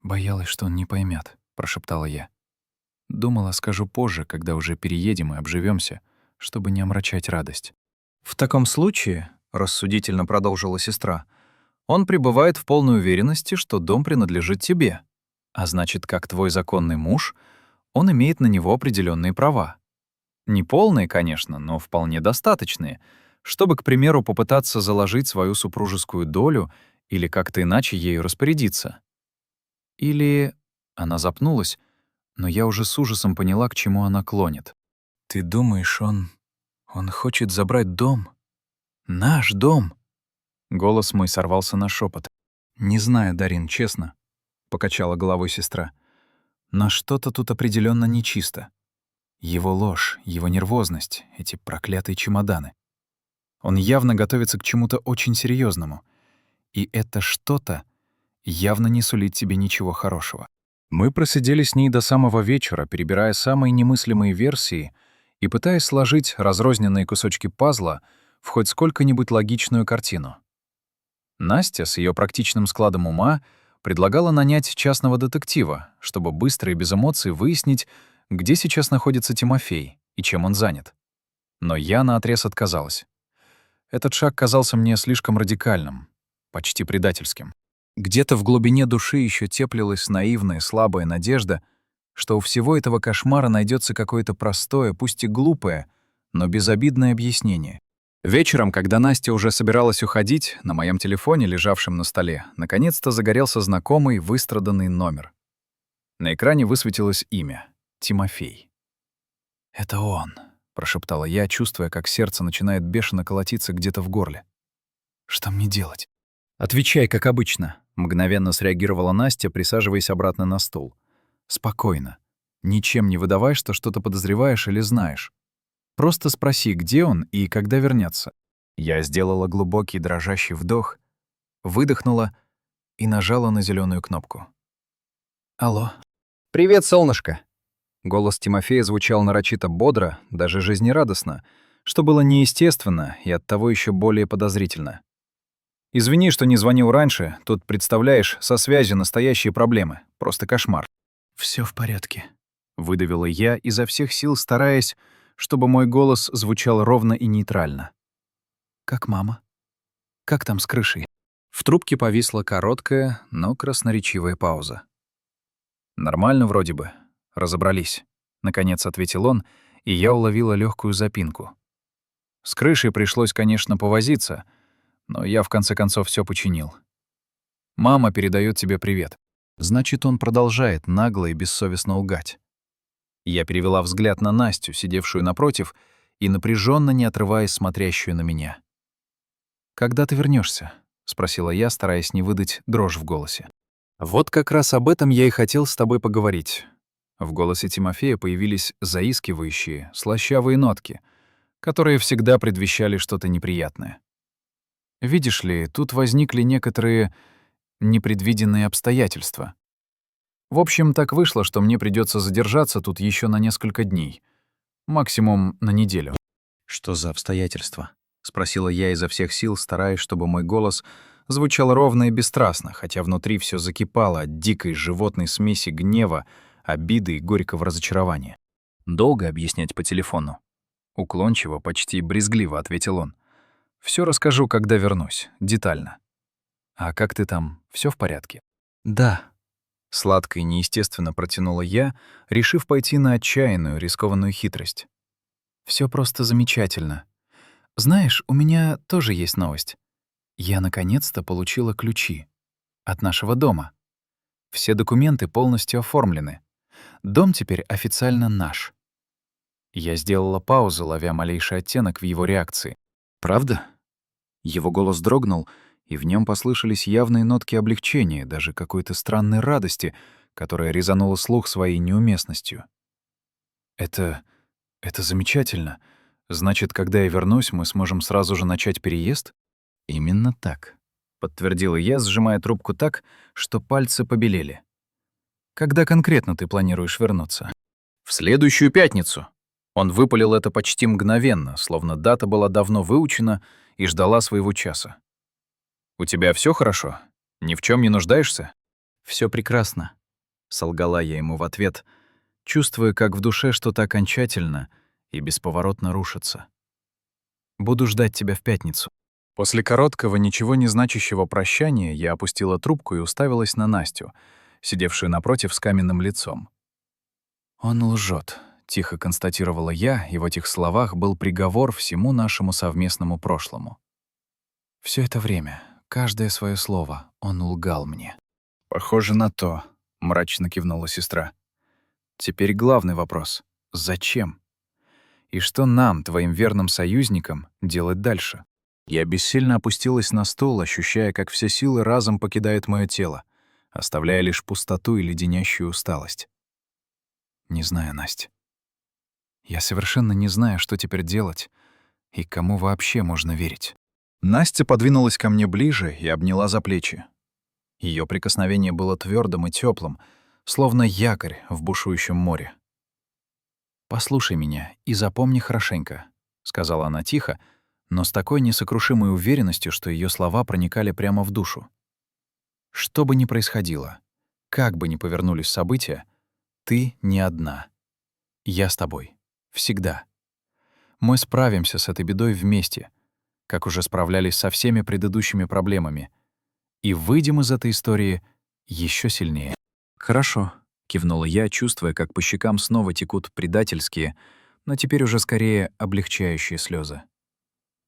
«Боялась, что он не поймет, прошептала я. «Думала, скажу позже, когда уже переедем и обживемся, чтобы не омрачать радость». «В таком случае, — рассудительно продолжила сестра, — он пребывает в полной уверенности, что дом принадлежит тебе. А значит, как твой законный муж, он имеет на него определенные права. Не полные, конечно, но вполне достаточные, чтобы, к примеру, попытаться заложить свою супружескую долю или как-то иначе ею распорядиться. Или...» Она запнулась, но я уже с ужасом поняла, к чему она клонит. «Ты думаешь, он хочет забрать дом? Наш дом?» Голос мой сорвался на шепот. «Не знаю, Дарин, честно», — покачала головой сестра. «Но что-то тут определенно нечисто. Его ложь, его нервозность, эти проклятые чемоданы. Он явно готовится к чему-то очень серьезному, и это что-то явно не сулит тебе ничего хорошего». Мы просидели с ней до самого вечера, перебирая самые немыслимые версии и пытаясь сложить разрозненные кусочки пазла в хоть сколько-нибудь логичную картину. Настя с ее практичным складом ума предлагала нанять частного детектива, чтобы быстро и без эмоций выяснить, где сейчас находится Тимофей и чем он занят. Но я наотрез отказалась. Этот шаг казался мне слишком радикальным, почти предательским. Где-то в глубине души еще теплилась наивная, слабая надежда, что у всего этого кошмара найдется какое-то простое, пусть и глупое, но безобидное объяснение. Вечером, когда Настя уже собиралась уходить, на моем телефоне, лежавшем на столе, наконец-то загорелся знакомый выстраданный номер. На экране высветилось имя — Тимофей. «Это он», — прошептала я, чувствуя, как сердце начинает бешено колотиться где-то в горле. «Что мне делать?» «Отвечай, как обычно», — мгновенно среагировала Настя, присаживаясь обратно на стул. «Спокойно. Ничем не выдавай, что что-то подозреваешь или знаешь. Просто спроси, где он и когда вернется». Я сделала глубокий дрожащий вдох, выдохнула и нажала на зеленую кнопку. «Алло». «Привет, солнышко». Голос Тимофея звучал нарочито бодро, даже жизнерадостно, что было неестественно и оттого еще более подозрительно. «Извини, что не звонил раньше. Тут, представляешь, со связью настоящие проблемы. Просто кошмар». «Всё в порядке», — выдавила я, изо всех сил стараясь, чтобы мой голос звучал ровно и нейтрально. «Как мама? Как там с крышей?» В трубке повисла короткая, но красноречивая пауза. «Нормально вроде бы. Разобрались», — наконец ответил он, и я уловила легкую запинку. «С крышей пришлось, конечно, повозиться, но я в конце концов все починил. Мама передает тебе привет». Значит, он продолжает нагло и бессовестно лгать. Я перевела взгляд на Настю, сидевшую напротив, и напряженно, не отрываясь, смотрящую на меня. «Когда ты вернешься? Спросила я, стараясь не выдать дрожь в голосе. «Вот как раз об этом я и хотел с тобой поговорить». В голосе Тимофея появились заискивающие, слащавые нотки, которые всегда предвещали что-то неприятное. «Видишь ли, тут возникли некоторые непредвиденные обстоятельства. В общем, так вышло, что мне придется задержаться тут еще на несколько дней, максимум на неделю». «Что за обстоятельства?» — спросила я изо всех сил, стараясь, чтобы мой голос звучал ровно и бесстрастно, хотя внутри все закипало от дикой животной смеси гнева, обиды и горького разочарования. «Долго объяснять по телефону?» Уклончиво, почти брезгливо ответил он. Все расскажу, когда вернусь, детально. А как ты там, все в порядке?» «Да». Сладко и неестественно протянула я, решив пойти на отчаянную, рискованную хитрость. Все просто замечательно. Знаешь, у меня тоже есть новость. Я наконец-то получила ключи от нашего дома. Все документы полностью оформлены. Дом теперь официально наш. Я сделала паузу, ловя малейший оттенок в его реакции. «Правда?» Его голос дрогнул, и в нем послышались явные нотки облегчения, даже какой-то странной радости, которая резанула слух своей неуместностью. «Это... это замечательно. Значит, когда я вернусь, мы сможем сразу же начать переезд?» «Именно так», — подтвердила я, сжимая трубку так, что пальцы побелели. «Когда конкретно ты планируешь вернуться?» «В следующую пятницу». Он выпалил это почти мгновенно, словно дата была давно выучена и ждала своего часа. «У тебя все хорошо? Ни в чем не нуждаешься?» Все прекрасно», — солгала я ему в ответ, чувствуя, как в душе что-то окончательно и бесповоротно рушится. «Буду ждать тебя в пятницу». После короткого, ничего не значащего прощания я опустила трубку и уставилась на Настю, сидевшую напротив с каменным лицом. «Он лжет», — тихо констатировала я, и в этих словах был приговор всему нашему совместному прошлому. Все это время, каждое свое слово, он лгал мне. «Похоже на то», — мрачно кивнула сестра. «Теперь главный вопрос — зачем? И что нам, твоим верным союзникам, делать дальше?» Я бессильно опустилась на стул, ощущая, как все силы разом покидают мое тело, оставляя лишь пустоту и леденящую усталость. Не знаю, Настя. Я совершенно не знаю, что теперь делать и кому вообще можно верить. Настя подвинулась ко мне ближе и обняла за плечи. Ее прикосновение было твердым и теплым, словно якорь в бушующем море. «Послушай меня и запомни хорошенько», — сказала она тихо, но с такой несокрушимой уверенностью, что ее слова проникали прямо в душу. «Что бы ни происходило, как бы ни повернулись события, ты не одна. Я с тобой. Всегда. Мы справимся с этой бедой вместе, как уже справлялись со всеми предыдущими проблемами, и выйдем из этой истории еще сильнее». «Хорошо», — кивнула я, чувствуя, как по щекам снова текут предательские, но теперь уже скорее облегчающие слезы.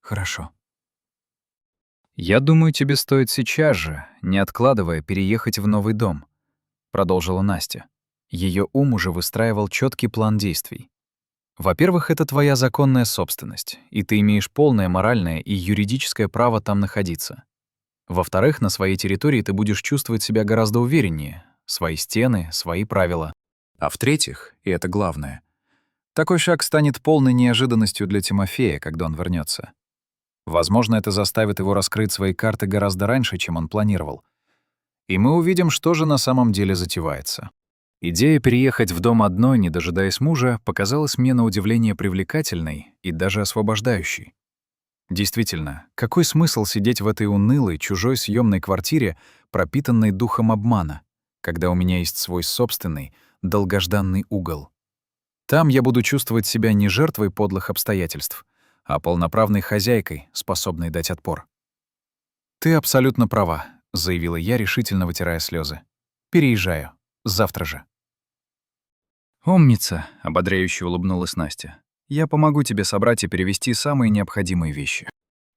«Хорошо». «Я думаю, тебе стоит сейчас же, не откладывая, переехать в новый дом», — продолжила Настя. Ее ум уже выстраивал четкий план действий. «Во-первых, это твоя законная собственность, и ты имеешь полное моральное и юридическое право там находиться. Во-вторых, на своей территории ты будешь чувствовать себя гораздо увереннее, свои стены, свои правила. А в-третьих, и это главное, такой шаг станет полной неожиданностью для Тимофея, когда он вернется. Возможно, это заставит его раскрыть свои карты гораздо раньше, чем он планировал. И мы увидим, что же на самом деле затевается». Идея переехать в дом одной, не дожидаясь мужа, показалась мне на удивление привлекательной и даже освобождающей. Действительно, какой смысл сидеть в этой унылой, чужой съемной квартире, пропитанной духом обмана, когда у меня есть свой собственный, долгожданный угол? Там я буду чувствовать себя не жертвой подлых обстоятельств, а полноправной хозяйкой, способной дать отпор. «Ты абсолютно права», — заявила я, решительно вытирая слезы. «Переезжаю. Завтра же». «Умница», — ободряюще улыбнулась Настя. «Я помогу тебе собрать и перевести самые необходимые вещи».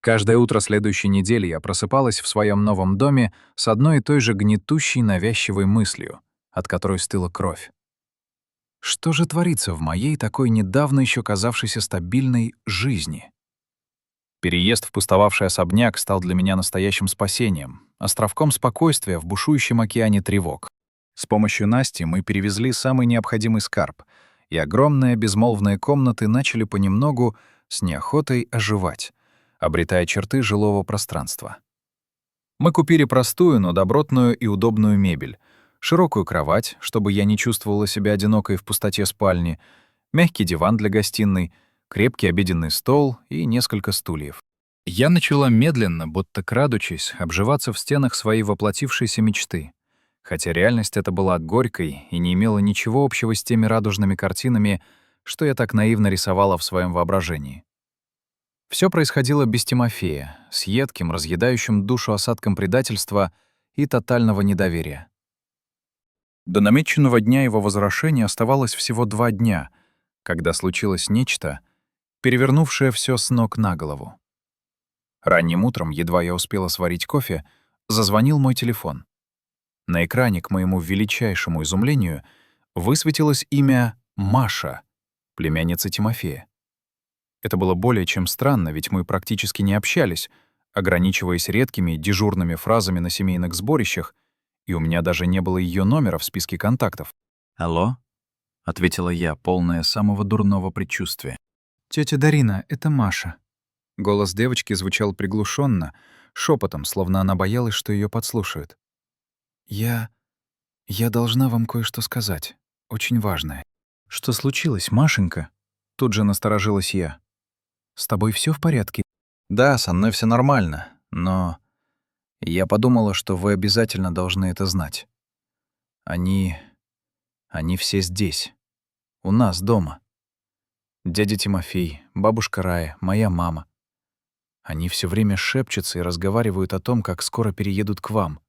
Каждое утро следующей недели я просыпалась в своем новом доме с одной и той же гнетущей, навязчивой мыслью, от которой стыла кровь. Что же творится в моей такой недавно еще казавшейся стабильной жизни? Переезд в пустовавший особняк стал для меня настоящим спасением, островком спокойствия в бушующем океане тревог. С помощью Насти мы перевезли самый необходимый скарб, и огромные безмолвные комнаты начали понемногу с неохотой оживать, обретая черты жилого пространства. Мы купили простую, но добротную и удобную мебель, широкую кровать, чтобы я не чувствовала себя одинокой в пустоте спальни, мягкий диван для гостиной, крепкий обеденный стол и несколько стульев. Я начала медленно, будто крадучись, обживаться в стенах своей воплотившейся мечты, хотя реальность эта была горькой и не имела ничего общего с теми радужными картинами, что я так наивно рисовала в своем воображении. Все происходило без Тимофея, с едким, разъедающим душу осадком предательства и тотального недоверия. До намеченного дня его возвращения оставалось всего 2 дня, когда случилось нечто, перевернувшее все с ног на голову. Ранним утром, едва я успела сварить кофе, зазвонил мой телефон. На экране, к моему величайшему изумлению, высветилось имя Маша, племянница Тимофея. Это было более чем странно, ведь мы практически не общались, ограничиваясь редкими дежурными фразами на семейных сборищах, и у меня даже не было ее номера в списке контактов. «Алло?» — ответила я, полная самого дурного предчувствия. «Тётя Дарина, это Маша». Голос девочки звучал приглушенно, шепотом, словно она боялась, что ее подслушают. «Я должна вам кое-что сказать. Очень важное». «Что случилось, Машенька?» Тут же насторожилась я. «С тобой все в порядке?» «Да, со мной все нормально, но я подумала, что вы обязательно должны это знать. Они все здесь, у нас дома. Дядя Тимофей, бабушка Рая, моя мама. Они все время шепчутся и разговаривают о том, как скоро переедут к вам.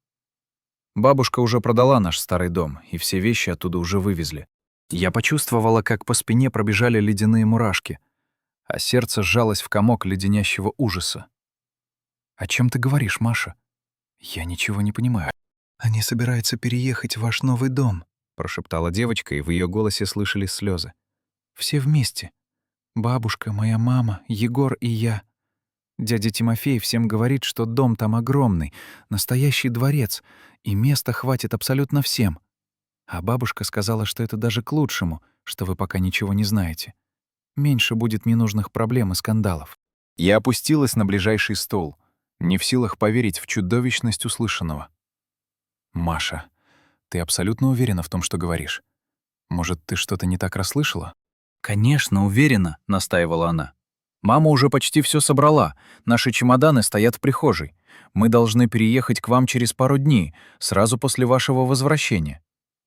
Бабушка уже продала наш старый дом, и все вещи оттуда уже вывезли. Я почувствовала, как по спине пробежали ледяные мурашки, а сердце сжалось в комок леденящего ужаса. «О чем ты говоришь, Маша? Я ничего не понимаю». «Они собираются переехать в ваш новый дом», — прошептала девочка, и в ее голосе слышались слезы. «Все вместе. Бабушка, моя мама, Егор и я. Дядя Тимофей всем говорит, что дом там огромный, настоящий дворец, и места хватит абсолютно всем. А бабушка сказала, что это даже к лучшему, что вы пока ничего не знаете. Меньше будет ненужных проблем и скандалов». Я опустилась на ближайший стол, не в силах поверить в чудовищность услышанного. «Маша, ты абсолютно уверена в том, что говоришь? Может, ты что-то не так расслышала?» «Конечно, уверена», — настаивала она. «Мама уже почти все собрала. Наши чемоданы стоят в прихожей. Мы должны переехать к вам через пару дней, сразу после вашего возвращения.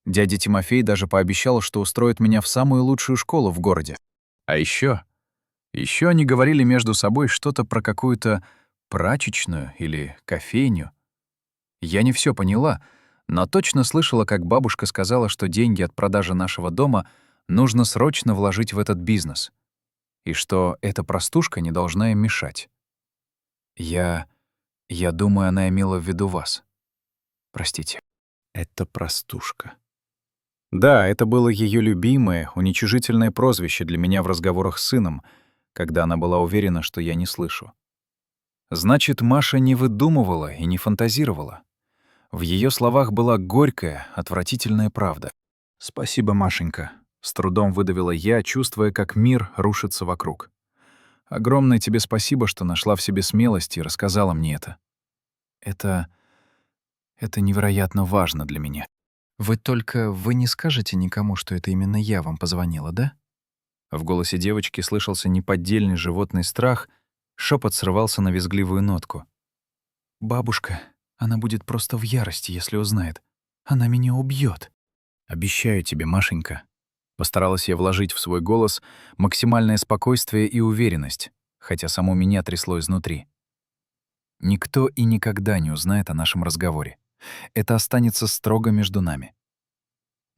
Дядя Тимофей даже пообещал, что устроит меня в самую лучшую школу в городе. А еще они говорили между собой что-то про какую-то прачечную или кофейню. Я не все поняла, но точно слышала, как бабушка сказала, что деньги от продажи нашего дома нужно срочно вложить в этот бизнес, и что эта простушка не должна им мешать. Я думаю, она имела в виду вас. Простите. Это простушка. Да, это было ее любимое, уничижительное прозвище для меня в разговорах с сыном, когда она была уверена, что я не слышу. Значит, Маша не выдумывала и не фантазировала. В ее словах была горькая, отвратительная правда. «Спасибо, Машенька», — с трудом выдавила я, чувствуя, как мир рушится вокруг. «Огромное тебе спасибо, что нашла в себе смелость и рассказала мне это. Это невероятно важно для меня». Вы не скажете никому, что это именно я вам позвонила, да?» В голосе девочки слышался неподдельный животный страх, шепот срывался на визгливую нотку. «Бабушка, она будет просто в ярости, если узнает. Она меня убьет. «Обещаю тебе, Машенька». Постаралась я вложить в свой голос максимальное спокойствие и уверенность, хотя само меня трясло изнутри. Никто и никогда не узнает о нашем разговоре. Это останется строго между нами.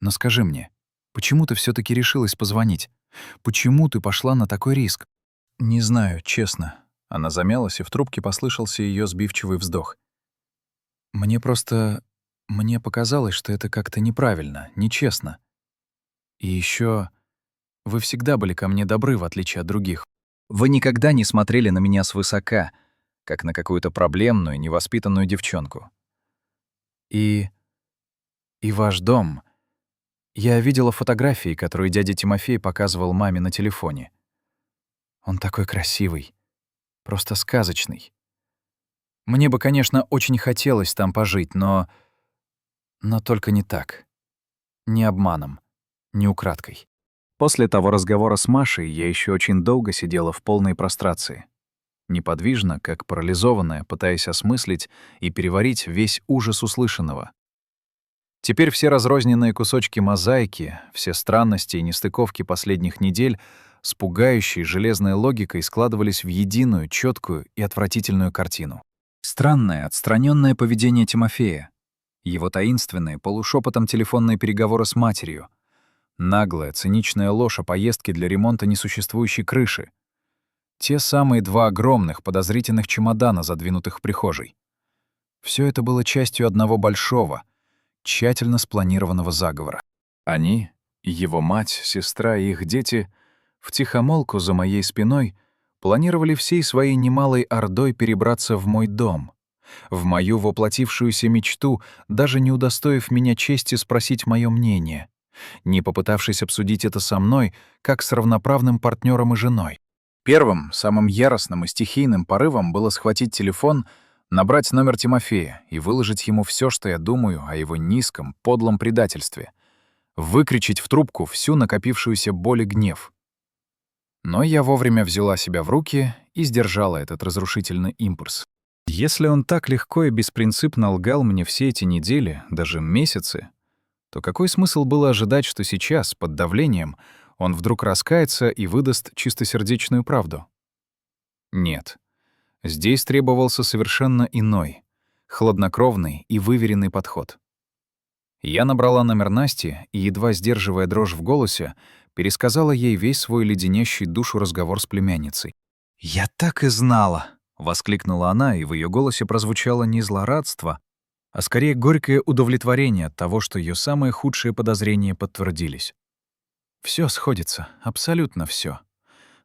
Но скажи мне, почему ты все таки решилась позвонить? Почему ты пошла на такой риск? Не знаю, честно. Она замялась, и в трубке послышался ее сбивчивый вздох. Мне показалось, что это как-то неправильно, нечестно. И еще вы всегда были ко мне добры, в отличие от других. Вы никогда не смотрели на меня свысока, как на какую-то проблемную, невоспитанную девчонку. И ваш дом. Я видела фотографии, которые дядя Тимофей показывал маме на телефоне. Он такой красивый, просто сказочный. Мне бы, конечно, очень хотелось там пожить, но только не так. Не обманом, не украдкой. После того разговора с Машей я еще очень долго сидела в полной прострации. Неподвижно, как парализованная, пытаясь осмыслить и переварить весь ужас услышанного. Теперь все разрозненные кусочки мозаики, все странности и нестыковки последних недель с пугающей железной логикой складывались в единую, четкую и отвратительную картину. Странное, отстраненное поведение Тимофея, его таинственные, полушепотом телефонные переговоры с матерью, наглая, циничная ложь о поездке для ремонта несуществующей крыши, те самые 2 огромных, подозрительных чемодана, задвинутых в прихожей. Все это было частью одного большого, тщательно спланированного заговора. Они, его мать, сестра и их дети втихомолку за моей спиной планировали всей своей немалой ордой перебраться в мой дом, в мою воплотившуюся мечту, даже не удостоив меня чести спросить мое мнение, не попытавшись обсудить это со мной, как с равноправным партнером и женой. Первым, самым яростным и стихийным порывом было схватить телефон, набрать номер Тимофея и выложить ему все, что я думаю о его низком, подлом предательстве, выкричить в трубку всю накопившуюся боль и гнев. Но я вовремя взяла себя в руки и сдержала этот разрушительный импульс. Если он так легко и беспринципно лгал мне все эти недели, даже месяцы, то какой смысл было ожидать, что сейчас, под давлением, он вдруг раскается и выдаст чистосердечную правду? Нет. Здесь требовался совершенно иной, хладнокровный и выверенный подход. Я набрала номер Насти и, едва сдерживая дрожь в голосе, пересказала ей весь свой леденящий душу разговор с племянницей. «Я так и знала!» — воскликнула она, и в ее голосе прозвучало не злорадство, а скорее горькое удовлетворение от того, что ее самые худшие подозрения подтвердились. Все сходится, абсолютно все.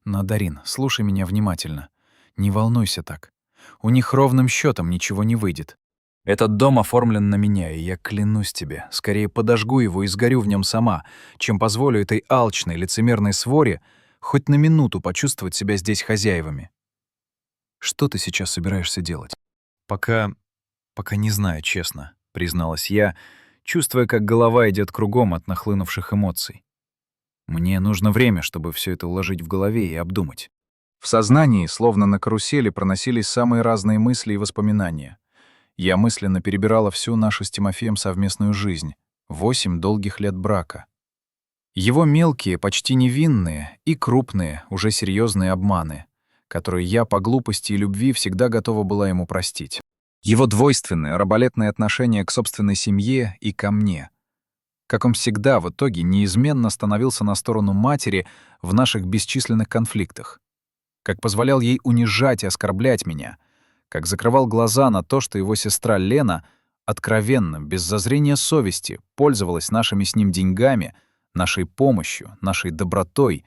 Но, Дарин, слушай меня внимательно. Не волнуйся так. У них ровным счетом ничего не выйдет. Этот дом оформлен на меня, и я клянусь тебе, скорее подожгу его и сгорю в нем сама, чем позволю этой алчной, лицемерной своре хоть на минуту почувствовать себя здесь хозяевами. Что ты сейчас собираешься делать? Пока не знаю, честно, призналась я, чувствуя, как голова идет кругом от нахлынувших эмоций. Мне нужно время, чтобы все это уложить в голове и обдумать. В сознании, словно на карусели, проносились самые разные мысли и воспоминания. Я мысленно перебирала всю нашу с Тимофеем совместную жизнь, 8 долгих лет брака. Его мелкие, почти невинные, и крупные, уже серьезные обманы, которые я по глупости и любви всегда готова была ему простить. Его двойственное, раболепное отношение к собственной семье и ко мне. Как он всегда в итоге неизменно становился на сторону матери в наших бесчисленных конфликтах. Как позволял ей унижать и оскорблять меня. Как закрывал глаза на то, что его сестра Лена откровенно, без зазрения совести, пользовалась нашими с ним деньгами, нашей помощью, нашей добротой,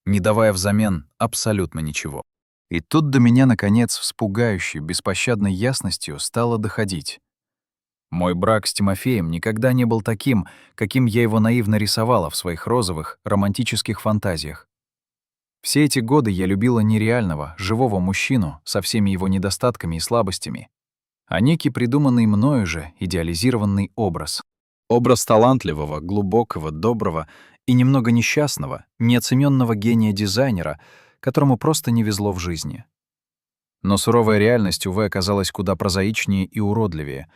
не давая взамен абсолютно ничего. И тут до меня, наконец, с пугающей, беспощадной ясностью стало доходить. Мой брак с Тимофеем никогда не был таким, каким я его наивно рисовала в своих розовых, романтических фантазиях. Все эти годы я любила нереального, живого мужчину со всеми его недостатками и слабостями, а некий придуманный мною же идеализированный образ. Образ талантливого, глубокого, доброго и немного несчастного, неоцененного гения-дизайнера, которому просто не везло в жизни. Но суровая реальность, увы, оказалась куда прозаичнее и уродливее,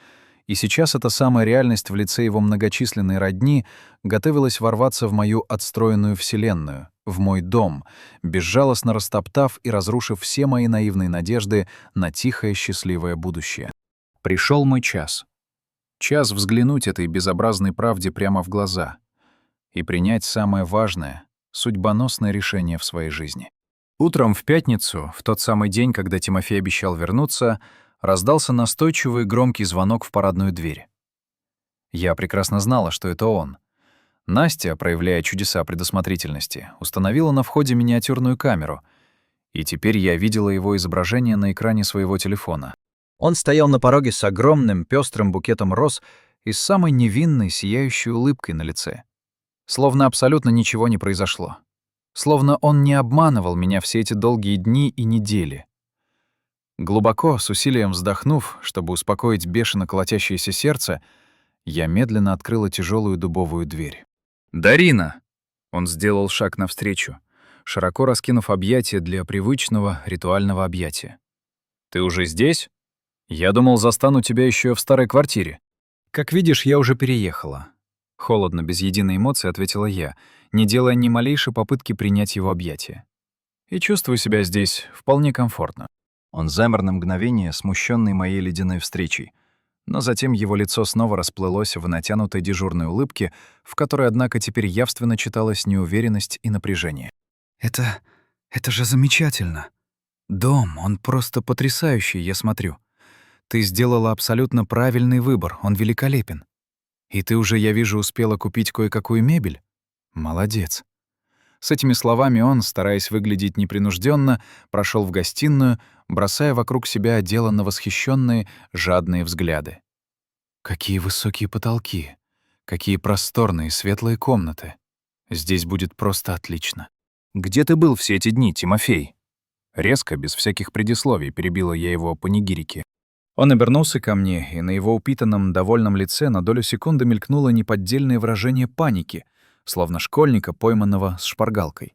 и сейчас эта самая реальность в лице его многочисленной родни готовилась ворваться в мою отстроенную вселенную, в мой дом, безжалостно растоптав и разрушив все мои наивные надежды на тихое счастливое будущее. Пришел мой час. Час взглянуть этой безобразной правде прямо в глаза и принять самое важное, судьбоносное решение в своей жизни. Утром в пятницу, в тот самый день, когда Тимофей обещал вернуться, раздался настойчивый громкий звонок в парадную дверь. Я прекрасно знала, что это он. Настя, проявляя чудеса предусмотрительности, установила на входе миниатюрную камеру, и теперь я видела его изображение на экране своего телефона. Он стоял на пороге с огромным пестрым букетом роз и с самой невинной, сияющей улыбкой на лице. Словно абсолютно ничего не произошло. Словно он не обманывал меня все эти долгие дни и недели. Глубоко, с усилием вздохнув, чтобы успокоить бешено колотящееся сердце, я медленно открыла тяжелую дубовую дверь. «Дарина!» Он сделал шаг навстречу, широко раскинув объятия для привычного ритуального объятия. «Ты уже здесь? Я думал, застану тебя еще в старой квартире». «Как видишь, я уже переехала». Холодно, без единой эмоции ответила я, не делая ни малейшей попытки принять его объятия. «И чувствую себя здесь вполне комфортно». Он замер на мгновение, смущенный моей ледяной встречей, но затем его лицо снова расплылось в натянутой дежурной улыбке, в которой, однако, теперь явственно читалась неуверенность и напряжение. Это же замечательно. Дом, он просто потрясающий, я смотрю. Ты сделала абсолютно правильный выбор, он великолепен. И ты уже, я вижу, успела купить кое-какую мебель? Молодец. С этими словами он, стараясь выглядеть непринужденно, прошел в гостиную, бросая вокруг себя деланно восхищенные, жадные взгляды. Какие высокие потолки! Какие просторные, светлые комнаты! Здесь будет просто отлично. «Где ты был все эти дни, Тимофей?» Резко, без всяких предисловий, перебила я его панигирики. Он обернулся ко мне, и на его упитанном, довольном лице на долю секунды мелькнуло неподдельное выражение паники, словно школьника, пойманного с шпаргалкой.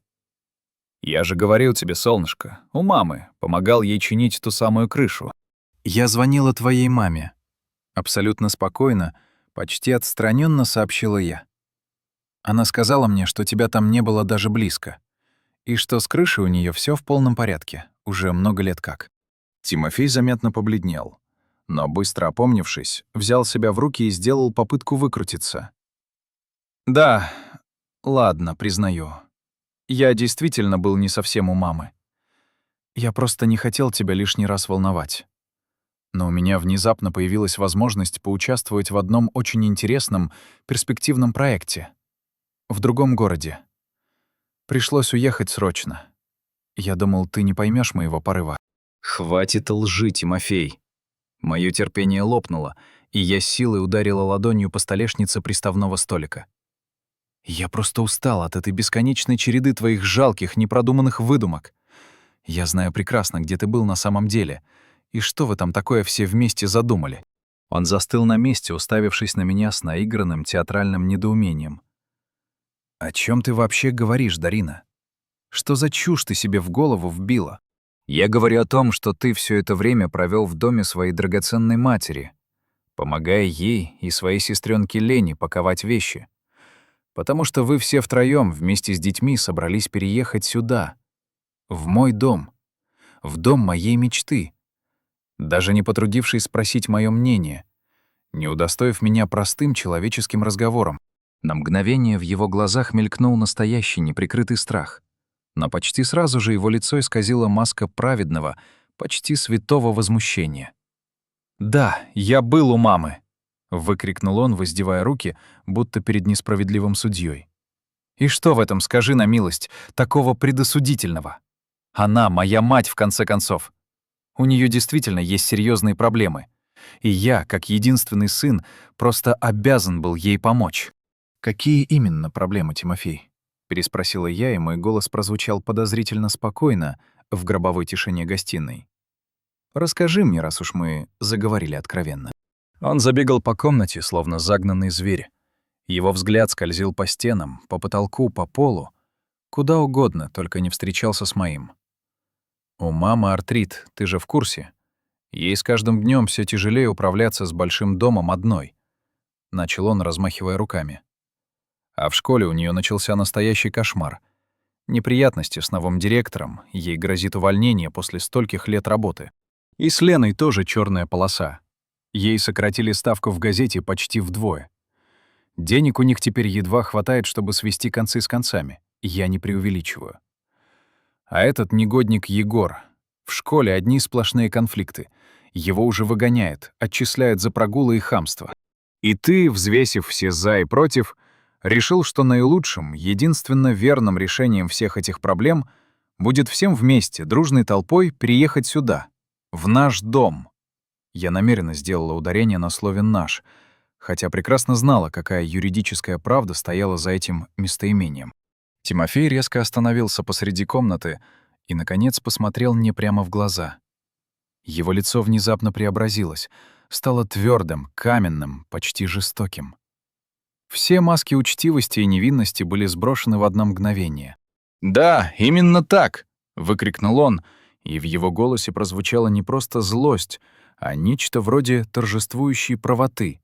«Я же говорил тебе, солнышко, у мамы, помогал ей чинить ту самую крышу. Я звонила твоей маме». Абсолютно спокойно, почти отстраненно сообщила я. Она сказала мне, что тебя там не было даже близко, и что с крышей у нее все в полном порядке, уже много лет как. Тимофей заметно побледнел, но, быстро опомнившись, взял себя в руки и сделал попытку выкрутиться. «Да, ладно, признаю. Я действительно был не совсем у мамы. Я просто не хотел тебя лишний раз волновать. Но у меня внезапно появилась возможность поучаствовать в одном очень интересном, перспективном проекте. В другом городе. Пришлось уехать срочно. Я думал, ты не поймешь моего порыва». «Хватит лжи, Тимофей». Моё терпение лопнуло, и я силой ударила ладонью по столешнице приставного столика. «Я просто устал от этой бесконечной череды твоих жалких, непродуманных выдумок. Я знаю прекрасно, где ты был на самом деле, и что вы там такое все вместе задумали». Он застыл на месте, уставившись на меня с наигранным театральным недоумением. «О чем ты вообще говоришь, Дарина? Что за чушь ты себе в голову вбила? Я говорю о том, что ты все это время провел в доме своей драгоценной матери, помогая ей и своей сестренке Лене паковать вещи. Потому что вы все втроём вместе с детьми собрались переехать сюда, в мой дом, в дом моей мечты, даже не потрудившись спросить моё мнение, не удостоив меня простым человеческим разговором. На мгновение в его глазах мелькнул настоящий неприкрытый страх. Но почти сразу же его лицо исказила маска праведного, почти святого возмущения. «Да, я был у мамы!» — выкрикнул он, воздевая руки, будто перед несправедливым судьей. «И что в этом, скажи на милость, такого предосудительного? Она моя мать, в конце концов. У нее действительно есть серьезные проблемы. И я, как единственный сын, просто обязан был ей помочь». «Какие именно проблемы, Тимофей?» — переспросила я, и мой голос прозвучал подозрительно спокойно в гробовой тишине гостиной. «Расскажи мне, раз уж мы заговорили откровенно». Он забегал по комнате, словно загнанный зверь. Его взгляд скользил по стенам, по потолку, по полу, куда угодно, только не встречался с моим. «У мамы артрит, ты же в курсе? Ей с каждым днем все тяжелее управляться с большим домом одной», — начал он, размахивая руками. А в школе у нее начался настоящий кошмар. Неприятности с новым директором, ей грозит увольнение после стольких лет работы. И с Леной тоже черная полоса. Ей сократили ставку в газете почти вдвое. Денег у них теперь едва хватает, чтобы свести концы с концами. Я не преувеличиваю. А этот негодник Егор. В школе одни сплошные конфликты. Его уже выгоняют, отчисляют за прогулы и хамство. И ты, взвесив все «за» и «против», решил, что наилучшим, единственно верным решением всех этих проблем будет всем вместе, дружной толпой, переехать сюда, в наш дом. Я намеренно сделала ударение на слове «наш», хотя прекрасно знала, какая юридическая правда стояла за этим местоимением. Тимофей резко остановился посреди комнаты и, наконец, посмотрел мне прямо в глаза. Его лицо внезапно преобразилось, стало твердым, каменным, почти жестоким. Все маски учтивости и невинности были сброшены в одно мгновение. «Да, именно так!» — выкрикнул он, и в его голосе прозвучала не просто злость, а нечто вроде торжествующей правоты.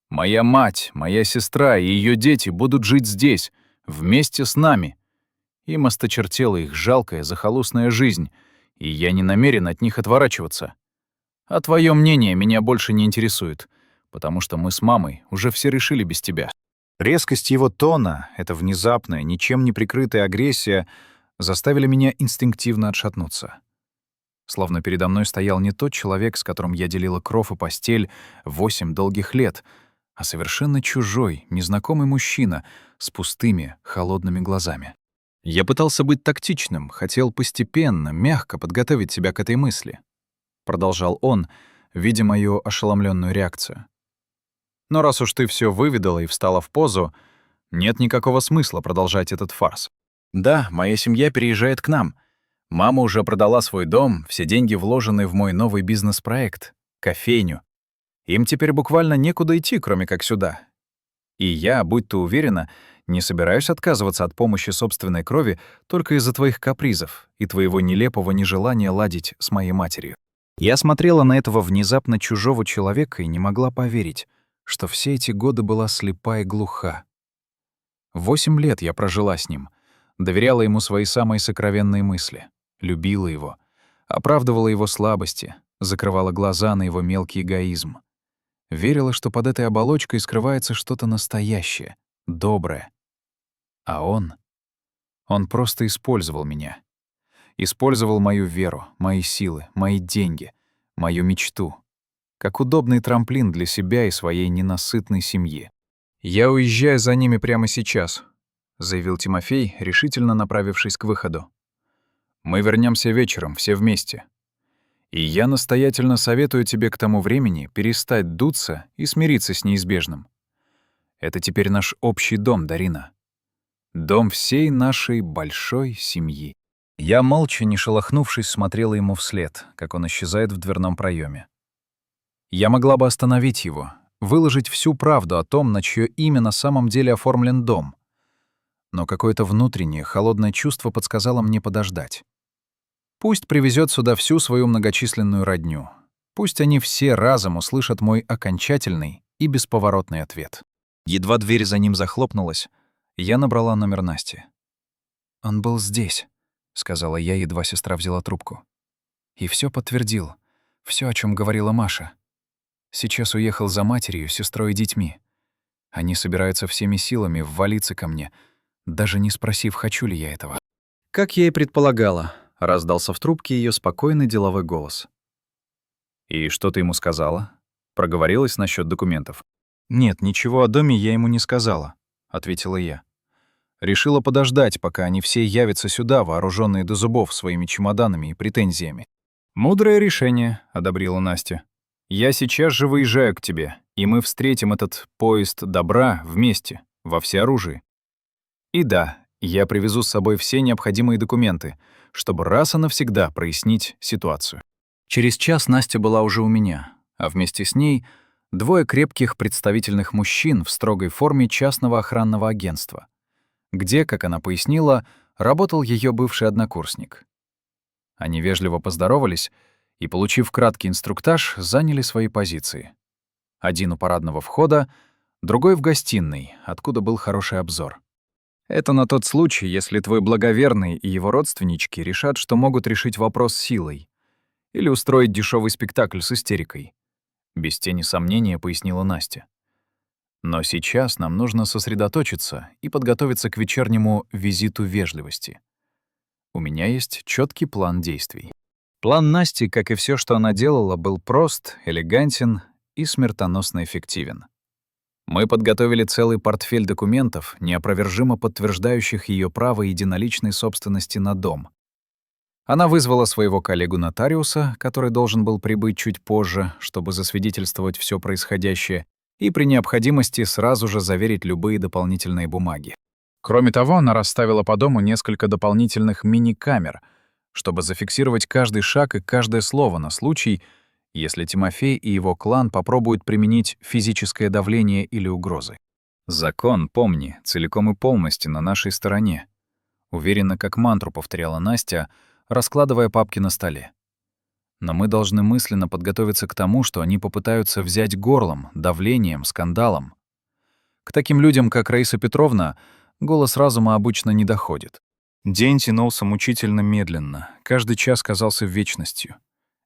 «Моя мать, моя сестра и ее дети будут жить здесь, вместе с нами. Им осточертела их жалкая, захолустная жизнь, и я не намерен от них отворачиваться. А твое мнение меня больше не интересует, потому что мы с мамой уже все решили без тебя». Резкость его тона, эта внезапная, ничем не прикрытая агрессия заставили меня инстинктивно отшатнуться. Словно передо мной стоял не тот человек, с которым я делила кров и постель 8 долгих лет, а совершенно чужой, незнакомый мужчина с пустыми, холодными глазами. Я пытался быть тактичным, хотел постепенно, мягко подготовить себя к этой мысли. Продолжал он, видя мою ошеломленную реакцию. Но раз уж ты все выведала и встала в позу, нет никакого смысла продолжать этот фарс. Да, моя семья переезжает к нам. Мама уже продала свой дом, все деньги вложены в мой новый бизнес-проект — кофейню. Им теперь буквально некуда идти, кроме как сюда. И я, будь ты уверена, не собираюсь отказываться от помощи собственной крови только из-за твоих капризов и твоего нелепого нежелания ладить с моей матерью. Я смотрела на этого внезапно чужого человека и не могла поверить, что все эти годы была слепа и глуха. 8 лет я прожила с ним, доверяла ему свои самые сокровенные мысли, любила его, оправдывала его слабости, закрывала глаза на его мелкий эгоизм. Верила, что под этой оболочкой скрывается что-то настоящее, доброе. А он просто использовал меня. Использовал мою веру, мои силы, мои деньги, мою мечту, как удобный трамплин для себя и своей ненасытной семьи. «Я уезжаю за ними прямо сейчас», — заявил Тимофей, решительно направившись к выходу. «Мы вернемся вечером, все вместе. И я настоятельно советую тебе к тому времени перестать дуться и смириться с неизбежным. Это теперь наш общий дом, Дарина. Дом всей нашей большой семьи». Я, молча, не шелохнувшись, смотрела ему вслед, как он исчезает в дверном проеме. Я могла бы остановить его, выложить всю правду о том, на чье имя на самом деле оформлен дом. Но какое-то внутреннее, холодное чувство подсказало мне подождать. Пусть привезет сюда всю свою многочисленную родню. Пусть они все разом услышат мой окончательный и бесповоротный ответ. Едва дверь за ним захлопнулась, я набрала номер Насти. «Он был здесь», — сказала я, едва сестра взяла трубку. И все подтвердил, все, о чем говорила Маша. Сейчас уехал за матерью, сестрой и детьми. Они собираются всеми силами ввалиться ко мне, даже не спросив, хочу ли я этого. «Как я и предполагала», — раздался в трубке ее спокойный деловой голос. «И что ты ему сказала? Проговорилась насчет документов?» «Нет, ничего о доме я ему не сказала», — ответила я. Решила подождать, пока они все явятся сюда, вооруженные до зубов своими чемоданами и претензиями. «Мудрое решение», — одобрила Настя. «Я сейчас же выезжаю к тебе, и мы встретим этот поезд добра вместе, во всеоружии. И да, я привезу с собой все необходимые документы, чтобы раз и навсегда прояснить ситуацию». Через час Настя была уже у меня, а вместе с ней двое крепких представительных мужчин в строгой форме частного охранного агентства, где, как она пояснила, работал ее бывший однокурсник. Они вежливо поздоровались и, получив краткий инструктаж, заняли свои позиции. Один у парадного входа, другой в гостиной, откуда был хороший обзор. Это на тот случай, если твой благоверный и его родственнички решат, что могут решить вопрос силой или устроить дешевый спектакль с истерикой. Без тени сомнения пояснила Настя. Но сейчас нам нужно сосредоточиться и подготовиться к вечернему визиту вежливости. У меня есть четкий план действий. План Насти, как и все, что она делала, был прост, элегантен и смертоносно эффективен. Мы подготовили целый портфель документов, неопровержимо подтверждающих ее право единоличной собственности на дом. Она вызвала своего коллегу-нотариуса, который должен был прибыть чуть позже, чтобы засвидетельствовать все происходящее, и при необходимости сразу же заверить любые дополнительные бумаги. Кроме того, она расставила по дому несколько дополнительных мини-камер, чтобы зафиксировать каждый шаг и каждое слово на случай, если Тимофей и его клан попробуют применить физическое давление или угрозы. «Закон, помни, целиком и полностью на нашей стороне», — уверенно как мантру повторяла Настя, раскладывая папки на столе. «Но мы должны мысленно подготовиться к тому, что они попытаются взять горлом, давлением, скандалом. К таким людям, как Раиса Петровна, голос разума обычно не доходит». День тянулся мучительно медленно, каждый час казался вечностью.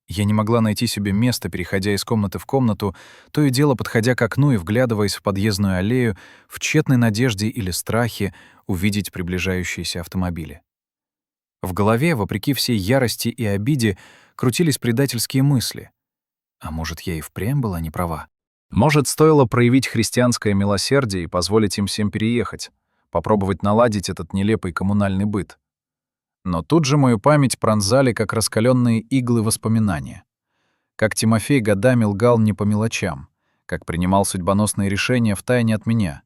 Я не могла найти себе места, переходя из комнаты в комнату, то и дело подходя к окну и вглядываясь в подъездную аллею, в тщетной надежде или страхе увидеть приближающиеся автомобили. В голове, вопреки всей ярости и обиде, крутились предательские мысли. А может, я и впрямь была не права? Может, стоило проявить христианское милосердие и позволить им всем переехать? попробовать наладить этот нелепый коммунальный быт. Но тут же мою память пронзали, как раскаленные иглы воспоминания. Как Тимофей годами лгал мне по мелочам, как принимал судьбоносные решения втайне от меня,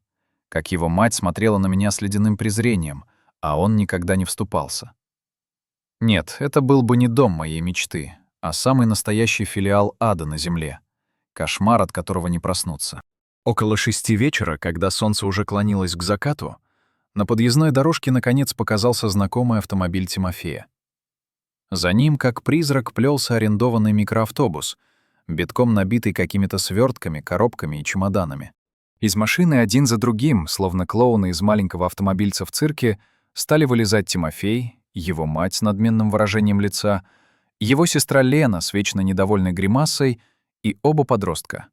как его мать смотрела на меня с ледяным презрением, а он никогда не вступался. Нет, это был бы не дом моей мечты, а самый настоящий филиал ада на земле, кошмар, от которого не проснуться. Около 6 вечера, когда солнце уже клонилось к закату, на подъездной дорожке наконец показался знакомый автомобиль Тимофея. За ним, как призрак, плелся арендованный микроавтобус, битком набитый какими-то свертками, коробками и чемоданами. Из машины один за другим, словно клоуны из маленького автомобильца в цирке, стали вылезать Тимофей, его мать с надменным выражением лица, его сестра Лена с вечно недовольной гримасой и оба подростка.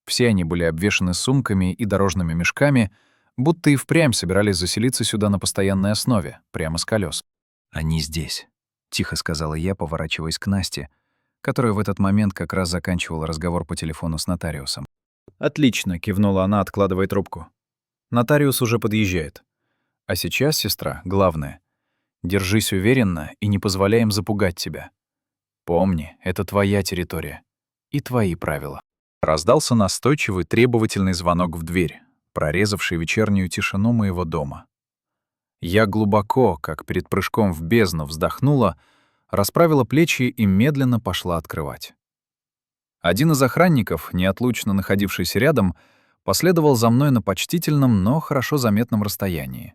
Все они были обвешаны сумками и дорожными мешками, будто и впрямь собирались заселиться сюда на постоянной основе, прямо с колес. «Они здесь», — тихо сказала я, поворачиваясь к Насте, которая в этот момент как раз заканчивала разговор по телефону с нотариусом. «Отлично», — кивнула она, откладывая трубку. «Нотариус уже подъезжает. А сейчас, сестра, главное — держись уверенно и не позволяй им запугать тебя. Помни, это твоя территория и твои правила». Раздался настойчивый, требовательный звонок в дверь, прорезавший вечернюю тишину моего дома. Я глубоко, как перед прыжком в бездну, вздохнула, расправила плечи и медленно пошла открывать. Один из охранников, неотлучно находившийся рядом, последовал за мной на почтительном, но хорошо заметном расстоянии.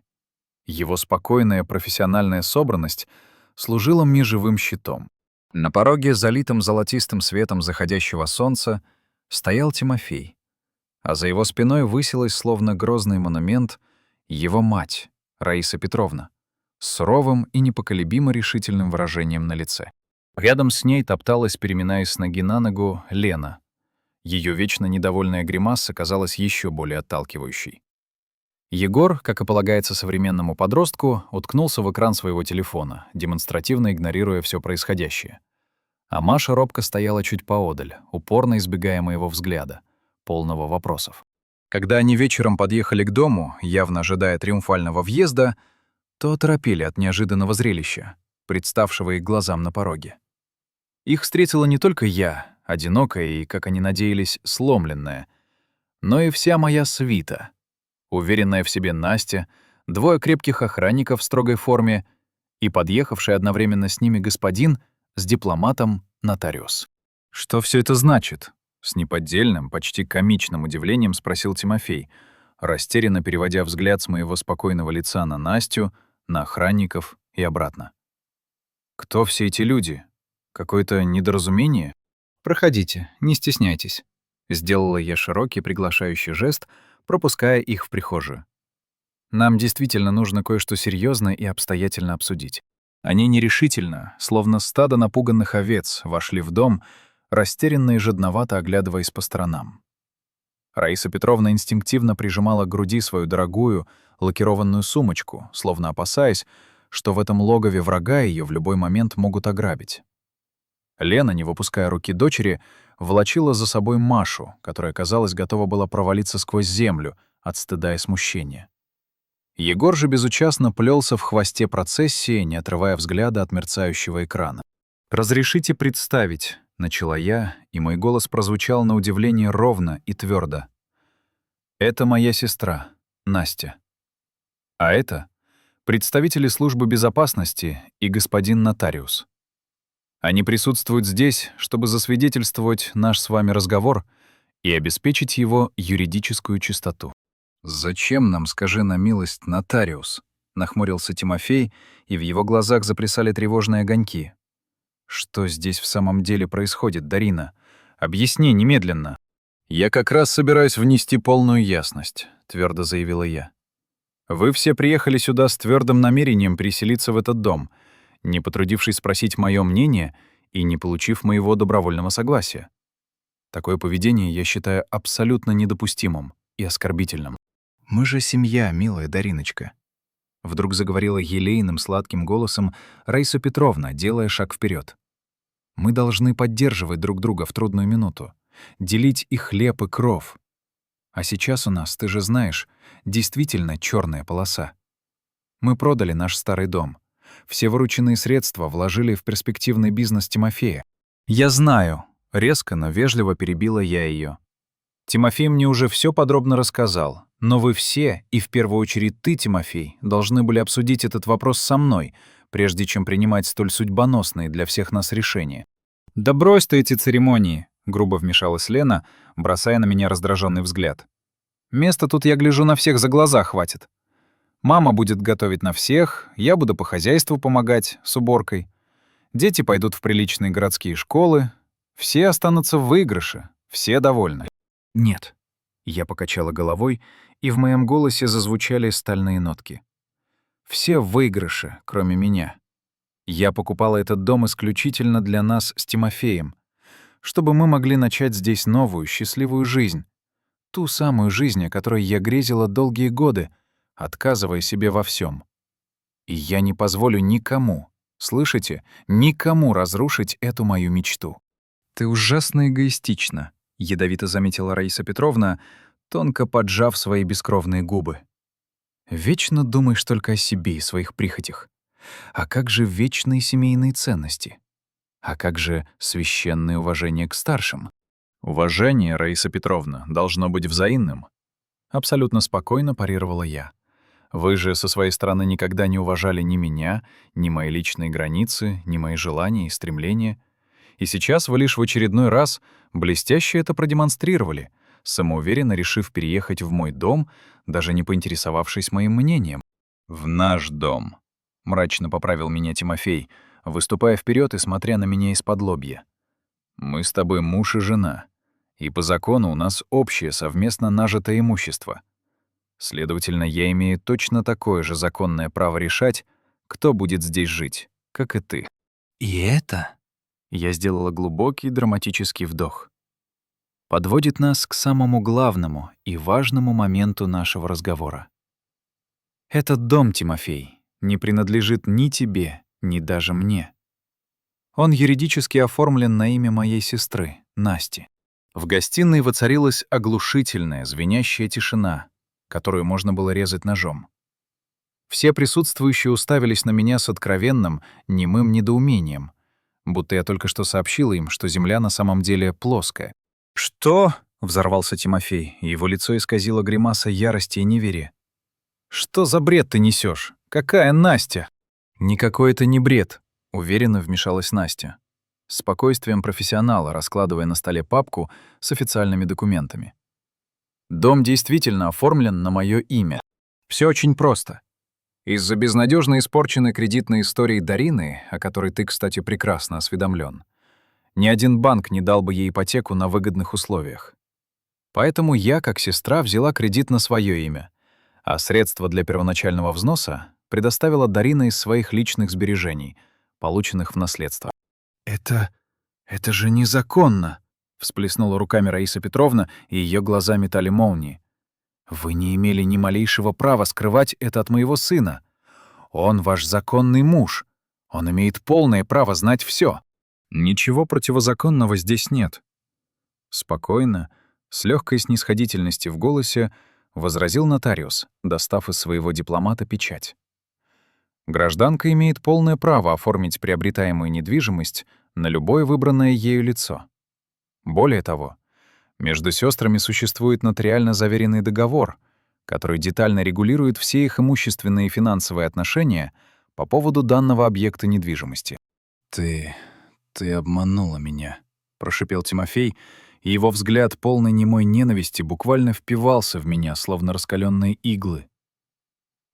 Его спокойная профессиональная собранность служила мне живым щитом. На пороге, залитым золотистым светом заходящего солнца, стоял Тимофей, а за его спиной высилась, словно грозный монумент, его мать, Раиса Петровна, с суровым и непоколебимо решительным выражением на лице. Рядом с ней топталась, переминаясь с ноги на ногу, Лена. Ее вечно недовольная гримаса казалась еще более отталкивающей. Егор, как и полагается современному подростку, уткнулся в экран своего телефона, демонстративно игнорируя все происходящее. А Маша робко стояла чуть поодаль, упорно избегая моего взгляда, полного вопросов. Когда они вечером подъехали к дому, явно ожидая триумфального въезда, то торопили от неожиданного зрелища, представшего их глазам на пороге. Их встретила не только я, одинокая и, как они надеялись, сломленная, но и вся моя свита. Уверенная в себе Настя, двое крепких охранников в строгой форме и подъехавший одновременно с ними господин с дипломатом нотариус. «Что все это значит?» — с неподдельным, почти комичным удивлением спросил Тимофей, растерянно переводя взгляд с моего спокойного лица на Настю, на охранников и обратно. «Кто все эти люди? Какое-то недоразумение?» «Проходите, не стесняйтесь», — сделала я широкий приглашающий жест, пропуская их в прихожую. «Нам действительно нужно кое-что серьезно и обстоятельно обсудить». Они нерешительно, словно стадо напуганных овец, вошли в дом, растерянно и жадновато оглядываясь по сторонам. Раиса Петровна инстинктивно прижимала к груди свою дорогую, лакированную сумочку, словно опасаясь, что в этом логове врага ее в любой момент могут ограбить. Лена, не выпуская руки дочери, волочила за собой Машу, которая, казалось, готова была провалиться сквозь землю от стыда и смущения. Егор же безучастно плелся в хвосте процессии, не отрывая взгляда от мерцающего экрана. «Разрешите представить», — начала я, и мой голос прозвучал на удивление ровно и твердо. «Это моя сестра, Настя. А это представители службы безопасности и господин нотариус. Они присутствуют здесь, чтобы засвидетельствовать наш с вами разговор и обеспечить его юридическую чистоту». «Зачем нам, скажи на милость, нотариус?» — нахмурился Тимофей, и в его глазах заплясали тревожные огоньки. «Что здесь в самом деле происходит, Дарина? Объясни немедленно». «Я как раз собираюсь внести полную ясность», — твердо заявила я. «Вы все приехали сюда с твердым намерением переселиться в этот дом, не потрудившись спросить мое мнение и не получив моего добровольного согласия. Такое поведение я считаю абсолютно недопустимым и оскорбительным». «Мы же семья, милая Дариночка», — вдруг заговорила елейным сладким голосом Раиса Петровна, делая шаг вперед. «Мы должны поддерживать друг друга в трудную минуту, делить и хлеб, и кров. А сейчас у нас, ты же знаешь, действительно черная полоса. Мы продали наш старый дом. Все вырученные средства вложили в перспективный бизнес Тимофея. Я знаю, резко, но вежливо перебила я ее. Тимофей мне уже все подробно рассказал, но вы все, и в первую очередь ты, Тимофей, должны были обсудить этот вопрос со мной, прежде чем принимать столь судьбоносные для всех нас решения. «Да брось ты эти церемонии», — грубо вмешалась Лена, бросая на меня раздраженный взгляд. «Места тут, я гляжу, на всех за глаза хватит. Мама будет готовить на всех, я буду по хозяйству помогать с уборкой. Дети пойдут в приличные городские школы. Все останутся в выигрыше, все довольны». «Нет». Я покачала головой, и в моем голосе зазвучали стальные нотки. «Все в выигрыше, кроме меня. Я покупала этот дом исключительно для нас с Тимофеем, чтобы мы могли начать здесь новую, счастливую жизнь. Ту самую жизнь, о которой я грезила долгие годы, отказывая себе во всем. И я не позволю никому, слышите, никому разрушить эту мою мечту». «Ты ужасно эгоистична», — ядовито заметила Раиса Петровна, тонко поджав свои бескровные губы. «Вечно думаешь только о себе и своих прихотях. А как же вечные семейные ценности? А как же священное уважение к старшим?» «Уважение, Раиса Петровна, должно быть взаимным», — абсолютно спокойно парировала я. «Вы же со своей стороны никогда не уважали ни меня, ни мои личные границы, ни мои желания и стремления. И сейчас вы лишь в очередной раз блестяще это продемонстрировали, самоуверенно решив переехать в мой дом, даже не поинтересовавшись моим мнением». «В наш дом», — мрачно поправил меня Тимофей, выступая вперед и смотря на меня из-под лобья. «Мы с тобой муж и жена, и по закону у нас общее совместно нажитое имущество. Следовательно, я имею точно такое же законное право решать, кто будет здесь жить, как и ты». «И это...» — я сделала глубокий драматический вдох. «Подводит нас к самому главному и важному моменту нашего разговора. Этот дом, Тимофей, не принадлежит ни тебе, ни даже мне. Он юридически оформлен на имя моей сестры, Насти». В гостиной воцарилась оглушительная, звенящая тишина, которую можно было резать ножом. Все присутствующие уставились на меня с откровенным, немым недоумением, будто я только что сообщила им, что Земля на самом деле плоская. «Что?» — взорвался Тимофей, и его лицо исказило гримаса ярости и неверия. «Что за бред ты несешь? Какая Настя?» «Никакой это не бред», — уверенно вмешалась Настя, с спокойствием профессионала, раскладывая на столе папку с официальными документами. «Дом действительно оформлен на моё имя. Все очень просто. Из-за безнадежно испорченной кредитной истории Дарины, о которой ты, кстати, прекрасно осведомлен, ни один банк не дал бы ей ипотеку на выгодных условиях. Поэтому я, как сестра, взяла кредит на своё имя, а средства для первоначального взноса предоставила Дарина из своих личных сбережений, полученных в наследство. «Это же незаконно!» — всплеснула руками Раиса Петровна, и её глаза метали молнии. «Вы не имели ни малейшего права скрывать это от моего сына. Он ваш законный муж. Он имеет полное право знать всё». «Ничего противозаконного здесь нет». Спокойно, с лёгкой снисходительностью в голосе, возразил нотариус, достав из своего дипломата печать. Гражданка имеет полное право оформить приобретаемую недвижимость на любое выбранное ею лицо. Более того, между сестрами существует нотариально заверенный договор, который детально регулирует все их имущественные и финансовые отношения по поводу данного объекта недвижимости. «Ты обманула меня», — прошипел Тимофей, и его взгляд, полный немой ненависти, буквально впивался в меня, словно раскаленные иглы.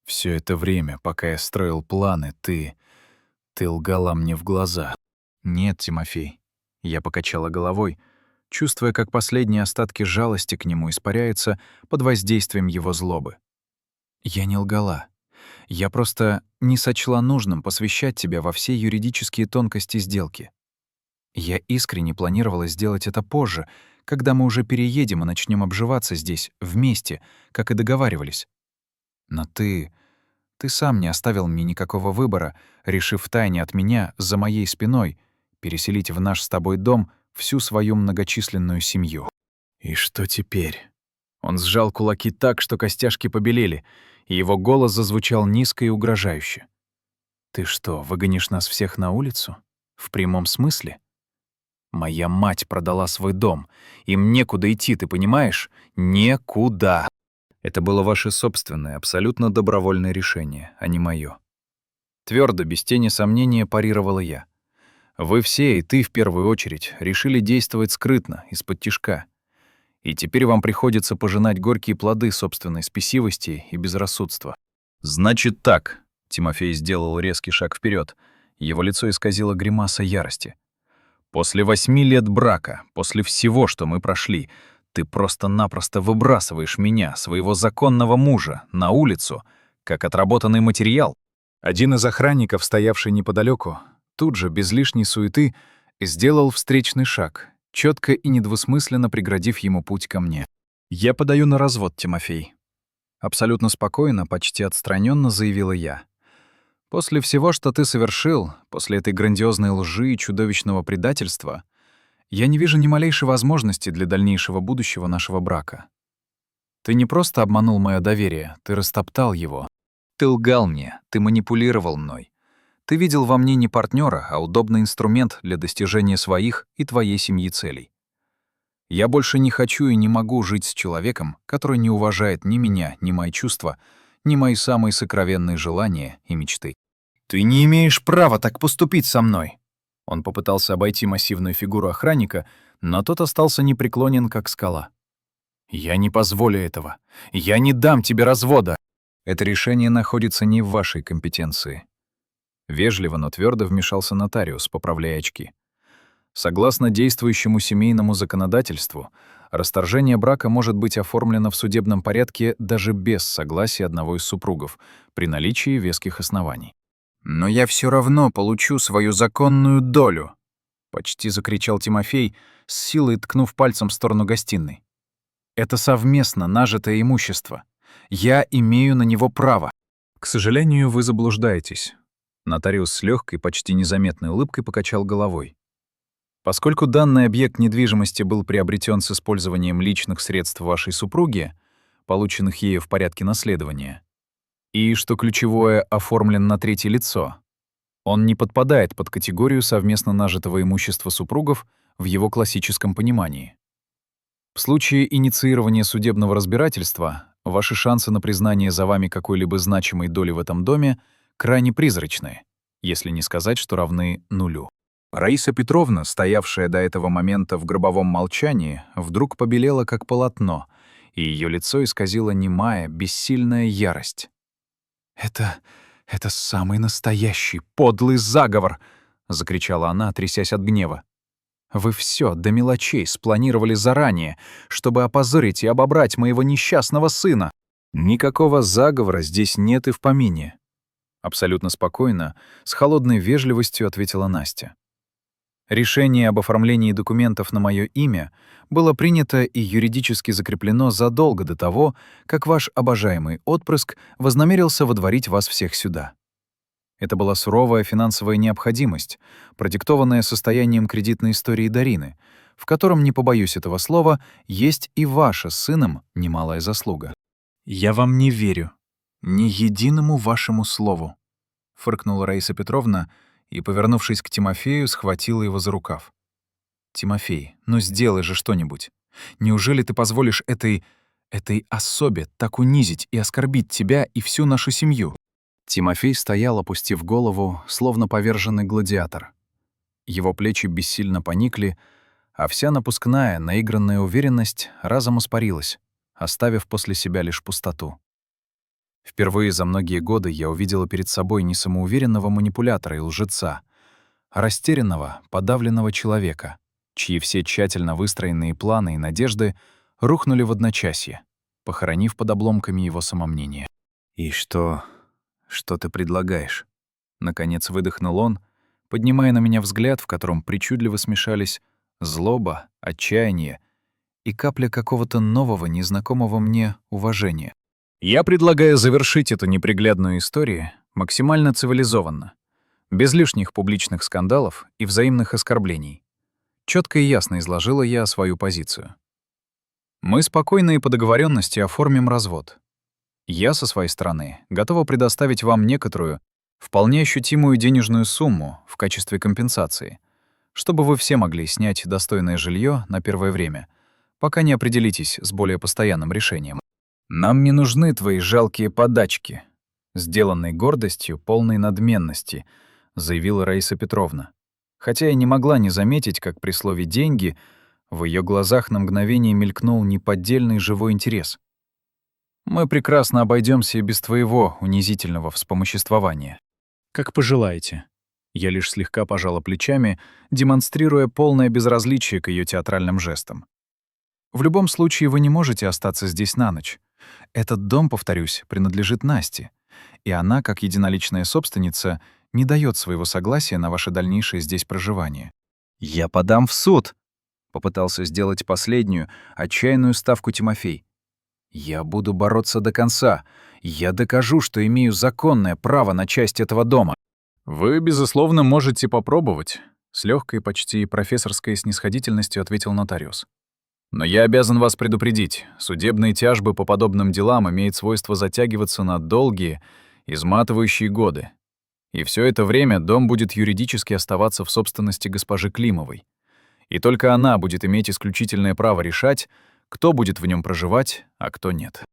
«Все это время, пока я строил планы, ты лгала мне в глаза». «Нет, Тимофей», — я покачала головой, чувствуя, как последние остатки жалости к нему испаряются под воздействием его злобы. «Я не лгала. Я просто не сочла нужным посвящать тебя во все юридические тонкости сделки. Я искренне планировала сделать это позже, когда мы уже переедем и начнем обживаться здесь, вместе, как и договаривались. Но ты сам не оставил мне никакого выбора, решив втайне от меня, за моей спиной, переселить в наш с тобой дом всю свою многочисленную семью». «И что теперь?» Он сжал кулаки так, что костяшки побелели, и его голос зазвучал низко и угрожающе. «Ты что, выгонишь нас всех на улицу? В прямом смысле? Моя мать продала свой дом. Им некуда идти, ты понимаешь? Некуда!» Это было ваше собственное, абсолютно добровольное решение, а не моё. Твёрдо, без тени сомнения, парировала я. Вы все, и ты в первую очередь, решили действовать скрытно, из-под тишка. И теперь вам приходится пожинать горькие плоды собственной спесивости и безрассудства. «Значит так», — Тимофей сделал резкий шаг вперед. Его лицо исказило гримаса ярости. «После 8 лет брака, после всего, что мы прошли, ты просто-напросто выбрасываешь меня, своего законного мужа, на улицу, как отработанный материал». Один из охранников, стоявший неподалеку, тут же, без лишней суеты, сделал встречный шаг, четко и недвусмысленно преградив ему путь ко мне. «Я подаю на развод, Тимофей». Абсолютно спокойно, почти отстраненно заявила я. «После всего, что ты совершил, после этой грандиозной лжи и чудовищного предательства, я не вижу ни малейшей возможности для дальнейшего будущего нашего брака. Ты не просто обманул мое доверие, ты растоптал его. Ты лгал мне, ты манипулировал мной. Ты видел во мне не партнера, а удобный инструмент для достижения своих и твоей семьи целей. Я больше не хочу и не могу жить с человеком, который не уважает ни меня, ни мои чувства, ни мои самые сокровенные желания и мечты. Ты не имеешь права так поступить со мной!» Он попытался обойти массивную фигуру охранника, но тот остался непреклонен, как скала. «Я не позволю этого. Я не дам тебе развода!» «Это решение находится не в вашей компетенции». Вежливо, но твердо вмешался нотариус, поправляя очки. Согласно действующему семейному законодательству, расторжение брака может быть оформлено в судебном порядке даже без согласия одного из супругов, при наличии веских оснований. «Но я все равно получу свою законную долю!» — почти закричал Тимофей, с силой ткнув пальцем в сторону гостиной. «Это совместно нажитое имущество. Я имею на него право». «К сожалению, вы заблуждаетесь». Нотариус с легкой, почти незаметной улыбкой покачал головой. Поскольку данный объект недвижимости был приобретен с использованием личных средств вашей супруги, полученных ею в порядке наследования, и, что ключевое, оформлен на третье лицо, он не подпадает под категорию совместно нажитого имущества супругов в его классическом понимании. В случае инициирования судебного разбирательства ваши шансы на признание за вами какой-либо значимой доли в этом доме крайне призрачны, если не сказать, что равны нулю. Раиса Петровна, стоявшая до этого момента в гробовом молчании, вдруг побелела как полотно, и ее лицо исказила немая, бессильная ярость. «Это самый настоящий, подлый заговор!» — закричала она, трясясь от гнева. «Вы все до мелочей спланировали заранее, чтобы опозорить и обобрать моего несчастного сына. Никакого заговора здесь нет и в помине». Абсолютно спокойно, с холодной вежливостью ответила Настя. Решение об оформлении документов на мое имя было принято и юридически закреплено задолго до того, как ваш обожаемый отпрыск вознамерился водворить вас всех сюда. Это была суровая финансовая необходимость, продиктованная состоянием кредитной истории Дарины, в котором, не побоюсь этого слова, есть и ваша с сыном немалая заслуга. «Я вам не верю. Ни единому вашему слову», — фыркнула Раиса Петровна и, повернувшись к Тимофею, схватила его за рукав. «Тимофей, ну сделай же что-нибудь. Неужели ты позволишь этой особе так унизить и оскорбить тебя и всю нашу семью?» Тимофей стоял, опустив голову, словно поверженный гладиатор. Его плечи бессильно поникли, а вся напускная, наигранная уверенность разом испарилась, оставив после себя лишь пустоту. Впервые за многие годы я увидела перед собой не самоуверенного манипулятора и лжеца, а растерянного, подавленного человека, чьи все тщательно выстроенные планы и надежды рухнули в одночасье, похоронив под обломками его самомнения. «И что ты предлагаешь?» Наконец выдохнул он, поднимая на меня взгляд, в котором причудливо смешались злоба, отчаяние и капля какого-то нового, незнакомого мне уважения. «Я предлагаю завершить эту неприглядную историю максимально цивилизованно, без лишних публичных скандалов и взаимных оскорблений». Четко и ясно изложила я свою позицию. Мы спокойно и по договоренности оформим развод. Я, со своей стороны, готова предоставить вам некоторую, вполне ощутимую денежную сумму в качестве компенсации, чтобы вы все могли снять достойное жилье на первое время, пока не определитесь с более постоянным решением. Нам не нужны твои жалкие подачки, сделанной гордостью, полной надменности, заявила Раиса Петровна. Хотя я не могла не заметить, как при слове «деньги» в ее глазах на мгновение мелькнул неподдельный живой интерес. Мы прекрасно обойдемся и без твоего унизительного вспомоществования. Как пожелаете. Я лишь слегка пожала плечами, демонстрируя полное безразличие к ее театральным жестам. В любом случае вы не можете остаться здесь на ночь. Этот дом, повторюсь, принадлежит Насте, и она, как единоличная собственница, не дает своего согласия на ваше дальнейшее здесь проживание. «Я подам в суд», — попытался сделать последнюю, отчаянную ставку Тимофей. «Я буду бороться до конца. Я докажу, что имею законное право на часть этого дома». «Вы, безусловно, можете попробовать», — с легкой, почти профессорской снисходительностью ответил нотариус. «Но я обязан вас предупредить, судебные тяжбы по подобным делам имеют свойство затягиваться на долгие, изматывающие годы. И все это время дом будет юридически оставаться в собственности госпожи Климовой. И только она будет иметь исключительное право решать, кто будет в нем проживать, а кто нет».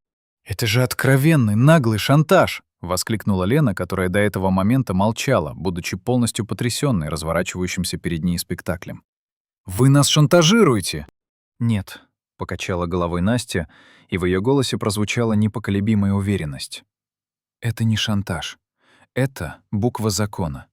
«Это же откровенный, наглый шантаж!» — воскликнула Лена, которая до этого момента молчала, будучи полностью потрясённой разворачивающимся перед ней спектаклем. «Вы нас шантажируете!» «Нет», — покачала головой Настя, и в ее голосе прозвучала непоколебимая уверенность. «Это не шантаж. Это буква закона.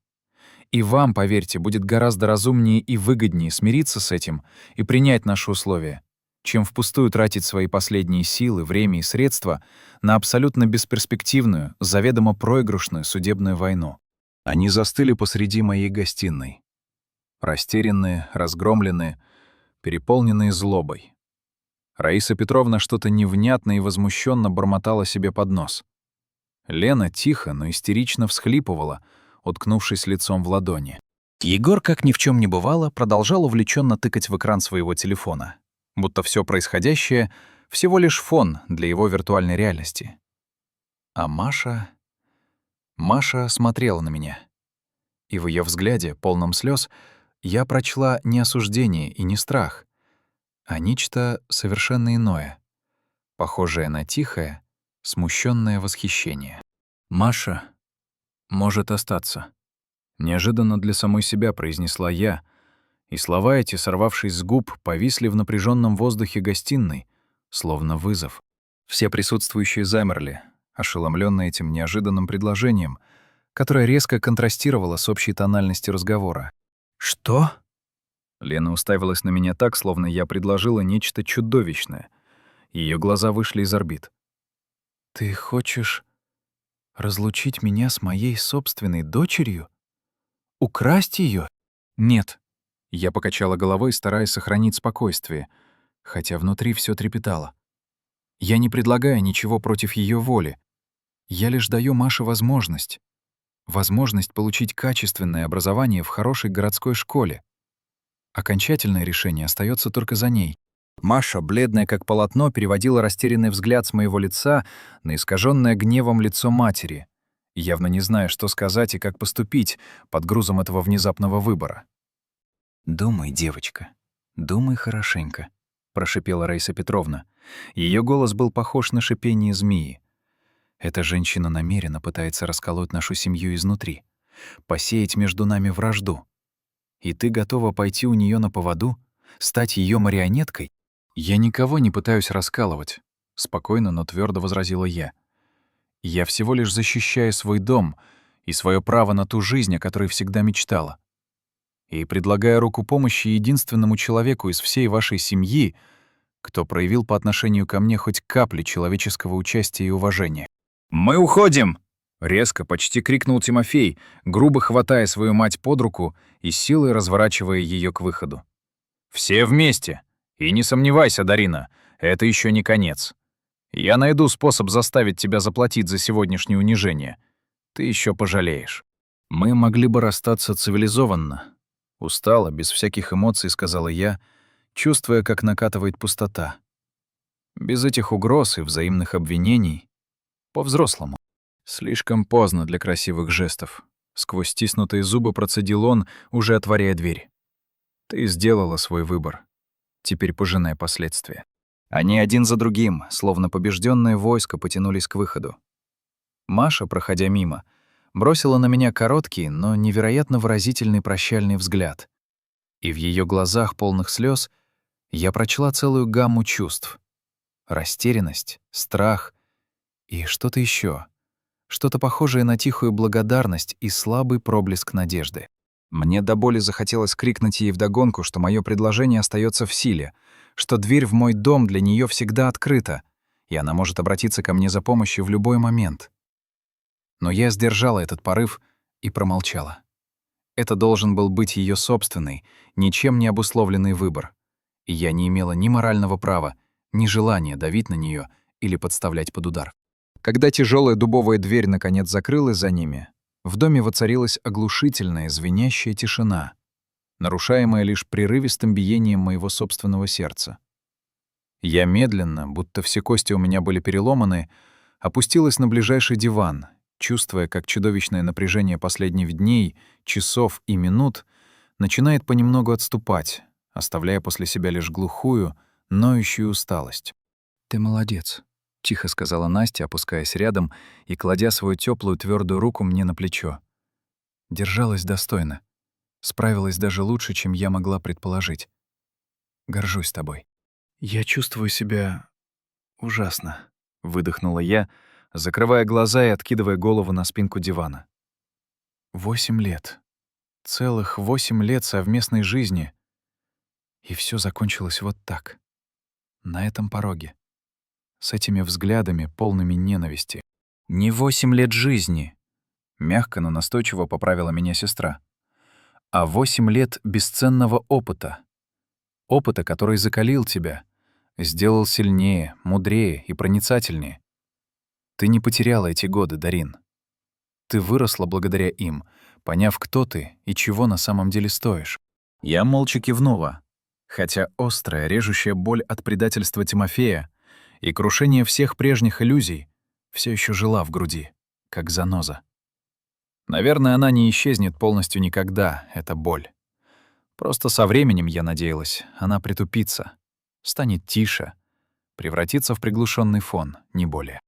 И вам, поверьте, будет гораздо разумнее и выгоднее смириться с этим и принять наши условия, чем впустую тратить свои последние силы, время и средства на абсолютно бесперспективную, заведомо проигрышную судебную войну». Они застыли посреди моей гостиной. Растерянные, разгромленные, переполненные злобой. Раиса Петровна что-то невнятно и возмущенно бормотала себе под нос. Лена тихо, но истерично всхлипывала, уткнувшись лицом в ладони. Егор, как ни в чем не бывало, продолжал увлеченно тыкать в экран своего телефона, будто все происходящее — всего лишь фон для его виртуальной реальности. А Маша смотрела на меня. И в ее взгляде, полном слез, я прочла не осуждение и не страх, а нечто совершенно иное, похожее на тихое, смущенное восхищение. «Маша может остаться», — неожиданно для самой себя произнесла я, и слова эти, сорвавшись с губ, повисли в напряженном воздухе гостиной, словно вызов. Все присутствующие замерли, ошеломленные этим неожиданным предложением, которое резко контрастировало с общей тональностью разговора. «Что?» Лена уставилась на меня так, словно я предложила нечто чудовищное. Ее глаза вышли из орбит. «Ты хочешь разлучить меня с моей собственной дочерью? Украсть ее? «Нет». Я покачала головой, стараясь сохранить спокойствие, хотя внутри все трепетало. «Я не предлагаю ничего против ее воли. Я лишь даю Маше возможность получить качественное образование в хорошей городской школе. Окончательное решение остается только за ней». Маша, бледная как полотно, переводила растерянный взгляд с моего лица на искаженное гневом лицо матери, явно не зная, что сказать и как поступить под грузом этого внезапного выбора. «Думай, девочка, думай хорошенько», — прошипела Раиса Петровна. Ее голос был похож на шипение змеи. «Эта женщина намеренно пытается расколоть нашу семью изнутри, посеять между нами вражду. И ты готова пойти у нее на поводу, стать ее марионеткой?» «Я никого не пытаюсь раскалывать», — спокойно, но твердо возразила я. «Я всего лишь защищаю свой дом и свое право на ту жизнь, о которой всегда мечтала. И предлагаю руку помощи единственному человеку из всей вашей семьи, кто проявил по отношению ко мне хоть капли человеческого участия и уважения». «Мы уходим!» — резко, почти крикнул Тимофей, грубо хватая свою мать под руку и силой разворачивая ее к выходу. «Все вместе! И не сомневайся, Дарина, это еще не конец. Я найду способ заставить тебя заплатить за сегодняшнее унижение. Ты еще пожалеешь». «Мы могли бы расстаться цивилизованно», — устало, без всяких эмоций сказала я, чувствуя, как накатывает пустота. Без этих угроз и взаимных обвинений. По-взрослому. Слишком поздно для красивых жестов. Сквозь стиснутые зубы процедил он, уже отворяя дверь. Ты сделала свой выбор. Теперь пожинай последствия. Они один за другим, словно побежденное войско, потянулись к выходу. Маша, проходя мимо, бросила на меня короткий, но невероятно выразительный прощальный взгляд. И в ее глазах, полных слез, я прочла целую гамму чувств. Растерянность, страх и что-то еще. Что-то похожее на тихую благодарность и слабый проблеск надежды. Мне до боли захотелось крикнуть ей вдогонку, что мое предложение остается в силе, что дверь в мой дом для нее всегда открыта, и она может обратиться ко мне за помощью в любой момент. Но я сдержала этот порыв и промолчала. Это должен был быть ее собственный, ничем не обусловленный выбор, и я не имела ни морального права, ни желания давить на нее или подставлять под удар. Когда тяжелая дубовая дверь наконец закрылась за ними, в доме воцарилась оглушительная, звенящая тишина, нарушаемая лишь прерывистым биением моего собственного сердца. Я медленно, будто все кости у меня были переломаны, опустилась на ближайший диван, чувствуя, как чудовищное напряжение последних дней, часов и минут начинает понемногу отступать, оставляя после себя лишь глухую, ноющую усталость. «Ты молодец», — тихо сказала Настя, опускаясь рядом и кладя свою теплую твердую руку мне на плечо. Держалась достойно. Справилась даже лучше, чем я могла предположить. Горжусь тобой. «Я чувствую себя ужасно», — выдохнула я, закрывая глаза и откидывая голову на спинку дивана. 8 лет. Целых 8 лет совместной жизни. И все закончилось вот так. На этом пороге. С этими взглядами, полными ненависти. Не 8 лет жизни. Мягко, но настойчиво поправила меня сестра. А 8 лет бесценного опыта. Опыта, который закалил тебя, сделал сильнее, мудрее и проницательнее. Ты не потеряла эти годы, Дарин. Ты выросла благодаря им, поняв, кто ты и чего на самом деле стоишь. Я молча кивнула, хотя острая, режущая боль от предательства Тимофея и крушение всех прежних иллюзий все еще жила в груди, как заноза. Наверное, она не исчезнет полностью никогда, эта боль. Просто со временем, я надеялась, она притупится, станет тише, превратится в приглушенный фон, не более.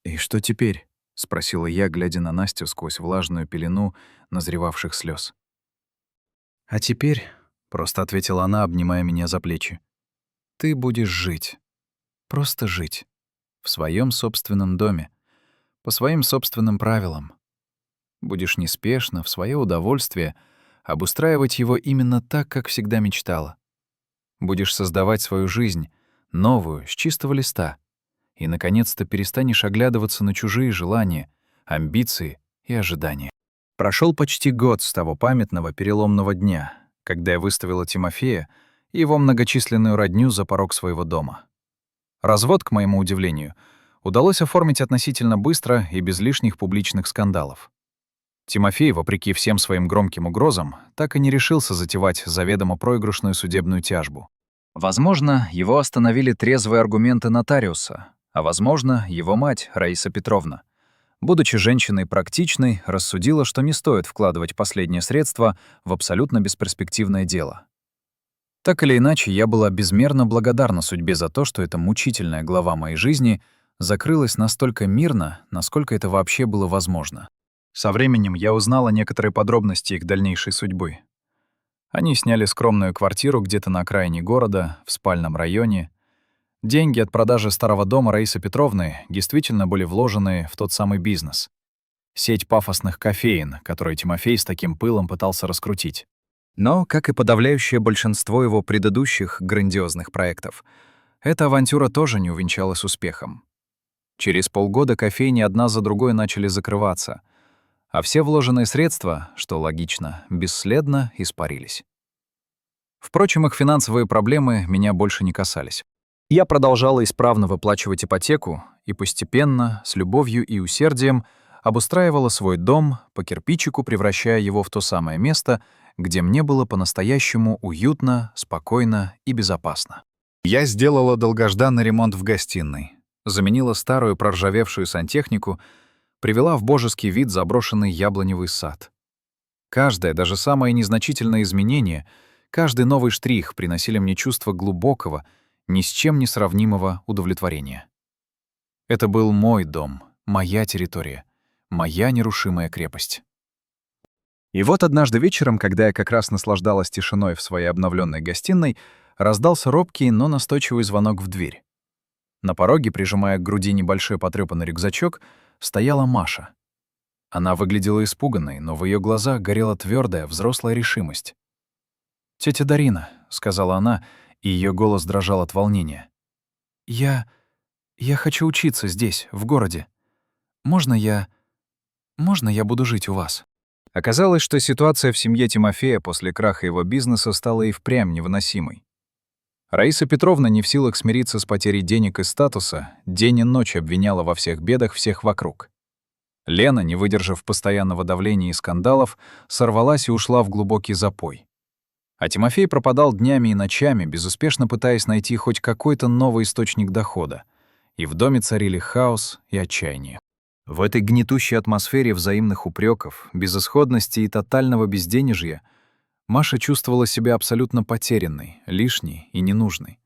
«И что теперь?» — спросила я, глядя на Настю сквозь влажную пелену назревавших слез. «А теперь», — просто ответила она, обнимая меня за плечи, — «ты будешь жить. Просто жить. В своем собственном доме. По своим собственным правилам. Будешь неспешно, в свое удовольствие, обустраивать его именно так, как всегда мечтала. Будешь создавать свою жизнь, новую, с чистого листа. И, наконец-то, перестанешь оглядываться на чужие желания, амбиции и ожидания». Прошел почти год с того памятного переломного дня, когда я выставила Тимофея и его многочисленную родню за порог своего дома. Развод, к моему удивлению, удалось оформить относительно быстро и без лишних публичных скандалов. Тимофей, вопреки всем своим громким угрозам, так и не решился затевать заведомо проигрышную судебную тяжбу. Возможно, его остановили трезвые аргументы нотариуса, а возможно, его мать, Раиса Петровна, будучи женщиной практичной, рассудила, что не стоит вкладывать последние средства в абсолютно бесперспективное дело. Так или иначе, я была безмерно благодарна судьбе за то, что эта мучительная глава моей жизни закрылась настолько мирно, насколько это вообще было возможно. Со временем я узнала некоторые подробности их дальнейшей судьбы. Они сняли скромную квартиру где-то на окраине города, в спальном районе. Деньги от продажи старого дома Раисы Петровны действительно были вложены в тот самый бизнес. Сеть пафосных кофеен, которую Тимофей с таким пылом пытался раскрутить. Но, как и подавляющее большинство его предыдущих грандиозных проектов, эта авантюра тоже не увенчалась успехом. Через полгода кофейни одна за другой начали закрываться, а все вложенные средства, что логично, бесследно испарились. Впрочем, их финансовые проблемы меня больше не касались. Я продолжала исправно выплачивать ипотеку и постепенно, с любовью и усердием, обустраивала свой дом, по кирпичику превращая его в то самое место, где мне было по-настоящему уютно, спокойно и безопасно. Я сделала долгожданный ремонт в гостиной, заменила старую проржавевшую сантехнику, привела в божеский вид заброшенный яблоневый сад. Каждое, даже самое незначительное изменение, каждый новый штрих приносили мне чувство глубокого, ни с чем не сравнимого удовлетворения. Это был мой дом, моя территория, моя нерушимая крепость. И вот однажды вечером, когда я как раз наслаждалась тишиной в своей обновленной гостиной, раздался робкий, но настойчивый звонок в дверь. На пороге, прижимая к груди небольшой потрёпанный рюкзачок, стояла Маша. Она выглядела испуганной, но в её глазах горела твёрдая, взрослая решимость. «Тётя Дарина», — сказала она, и её голос дрожал от волнения. «Я хочу учиться здесь, в городе. Можно я буду жить у вас?» Оказалось, что ситуация в семье Тимофея после краха его бизнеса стала и впрямь невыносимой. Раиса Петровна, не в силах смириться с потерей денег и статуса, день и ночь обвиняла во всех бедах всех вокруг. Лена, не выдержав постоянного давления и скандалов, сорвалась и ушла в глубокий запой. А Тимофей пропадал днями и ночами, безуспешно пытаясь найти хоть какой-то новый источник дохода. И в доме царили хаос и отчаяние. В этой гнетущей атмосфере взаимных упреков, безысходности и тотального безденежья Маша чувствовала себя абсолютно потерянной, лишней и ненужной.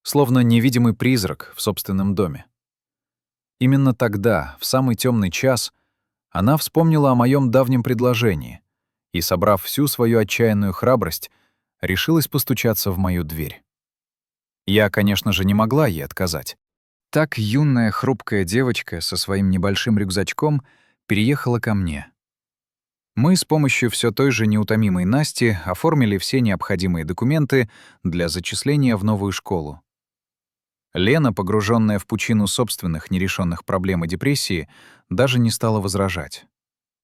Словно невидимый призрак в собственном доме. Именно тогда, в самый темный час, она вспомнила о моем давнем предложении и, собрав всю свою отчаянную храбрость, решилась постучаться в мою дверь. Я, конечно же, не могла ей отказать. Так юная, хрупкая девочка со своим небольшим рюкзачком переехала ко мне. Мы с помощью все той же неутомимой Насти оформили все необходимые документы для зачисления в новую школу. Лена, погруженная в пучину собственных нерешенных проблем и депрессии, даже не стала возражать.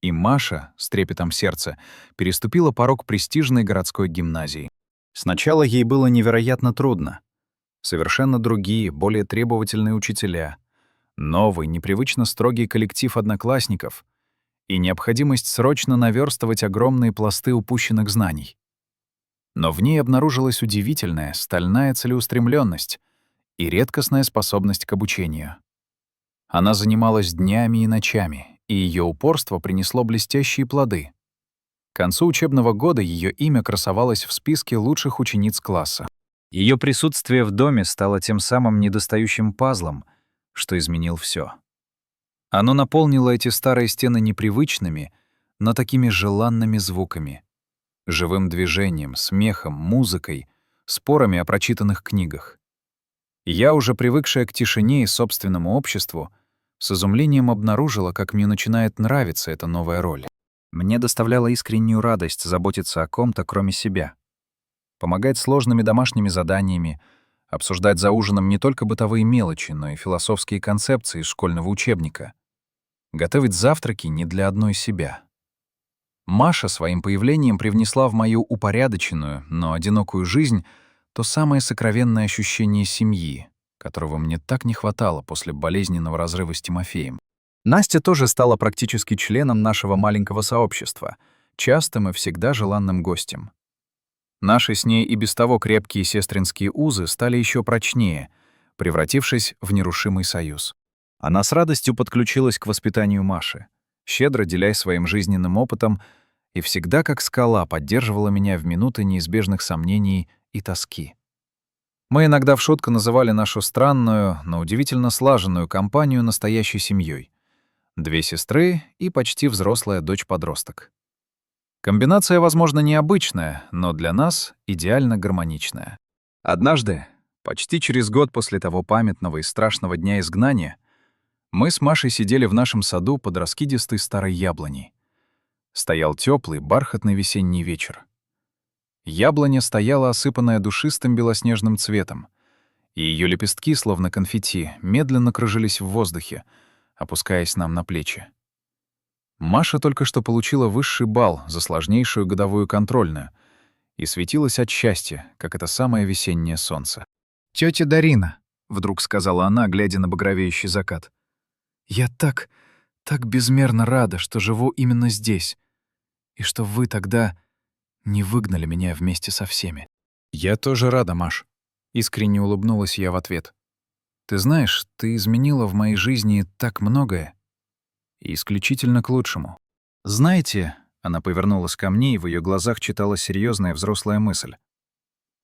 И Маша, с трепетом сердца, переступила порог престижной городской гимназии. Сначала ей было невероятно трудно. Совершенно другие, более требовательные учителя, новый, непривычно строгий коллектив одноклассников и необходимость срочно наверстывать огромные пласты упущенных знаний. Но в ней обнаружилась удивительная, стальная целеустремленность и редкостная способность к обучению. Она занималась днями и ночами, и ее упорство принесло блестящие плоды. К концу учебного года ее имя красовалось в списке лучших учениц класса. Ее присутствие в доме стало тем самым недостающим пазлом, что изменил все. Оно наполнило эти старые стены непривычными, но такими желанными звуками. Живым движением, смехом, музыкой, спорами о прочитанных книгах. Я, уже привыкшая к тишине и собственному обществу, с изумлением обнаружила, как мне начинает нравиться эта новая роль. Мне доставляла искреннюю радость заботиться о ком-то, кроме себя. Помогать сложными домашними заданиями, обсуждать за ужином не только бытовые мелочи, но и философские концепции из школьного учебника. Готовить завтраки не для одной себя. Маша своим появлением привнесла в мою упорядоченную, но одинокую жизнь то самое сокровенное ощущение семьи, которого мне так не хватало после болезненного разрыва с Тимофеем. Настя тоже стала практически членом нашего маленького сообщества, частым и всегда желанным гостем. Наши с ней и без того крепкие сестринские узы стали еще прочнее, превратившись в нерушимый союз. Она с радостью подключилась к воспитанию Маши, щедро делясь своим жизненным опытом, и всегда как скала поддерживала меня в минуты неизбежных сомнений и тоски. Мы иногда в шутку называли нашу странную, но удивительно слаженную компанию настоящей семьей. 2 сестры и почти взрослая дочь-подросток. Комбинация, возможно, необычная, но для нас идеально гармоничная. Однажды, почти через год после того памятного и страшного дня изгнания, мы с Машей сидели в нашем саду под раскидистой старой яблоней. Стоял теплый, бархатный весенний вечер. Яблоня стояла осыпанная душистым белоснежным цветом, и ее лепестки, словно конфетти, медленно кружились в воздухе, опускаясь нам на плечи. Маша только что получила высший балл за сложнейшую годовую контрольную и светилась от счастья, как это самое весеннее солнце. «Тётя Дарина», — вдруг сказала она, глядя на багровеющий закат, — «я так безмерно рада, что живу именно здесь, и что вы тогда не выгнали меня вместе со всеми». «Я тоже рада, Маш», Искренне улыбнулась я в ответ. «Ты знаешь, ты изменила в моей жизни так многое. И исключительно к лучшему. Знаете...» — она повернулась ко мне, и в ее глазах читалась серьезная взрослая мысль.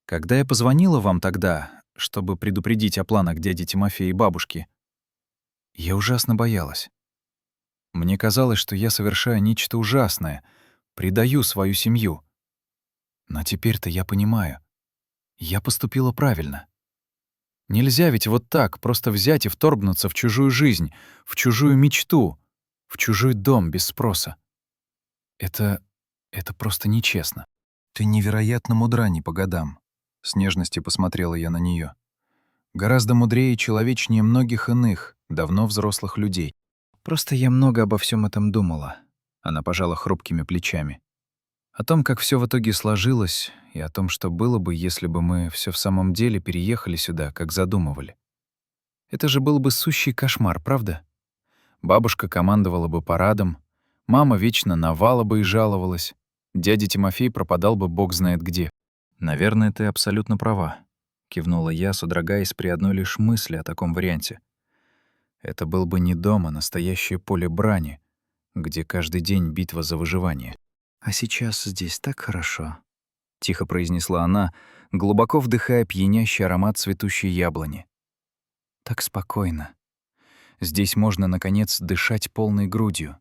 «Когда я позвонила вам тогда, чтобы предупредить о планах дяди Тимофея и бабушки, я ужасно боялась. Мне казалось, что я совершаю нечто ужасное, предаю свою семью. Но теперь-то я понимаю, я поступила правильно. Нельзя ведь вот так просто взять и вторгнуться в чужую жизнь, в чужую мечту, в чужой дом без спроса. Это просто нечестно. Ты невероятно мудра не по годам. С нежностью посмотрела я на нее. Гораздо мудрее и человечнее многих иных, давно взрослых людей. Просто я много обо всем этом думала. Она пожала хрупкими плечами. О том, как все в итоге сложилось, и о том, что было бы, если бы мы все в самом деле переехали сюда, как задумывали. Это же был бы сущий кошмар, правда? Бабушка командовала бы парадом, мама вечно навала бы и жаловалась, дядя Тимофей пропадал бы бог знает где. «Наверное, ты абсолютно права», — кивнула я, содрогаясь при одной лишь мысли о таком варианте. Это был бы не дом, а настоящее поле брани, где каждый день битва за выживание. «А сейчас здесь так хорошо», — тихо произнесла она, глубоко вдыхая пьянящий аромат цветущей яблони. «Так спокойно. Здесь можно, наконец, дышать полной грудью.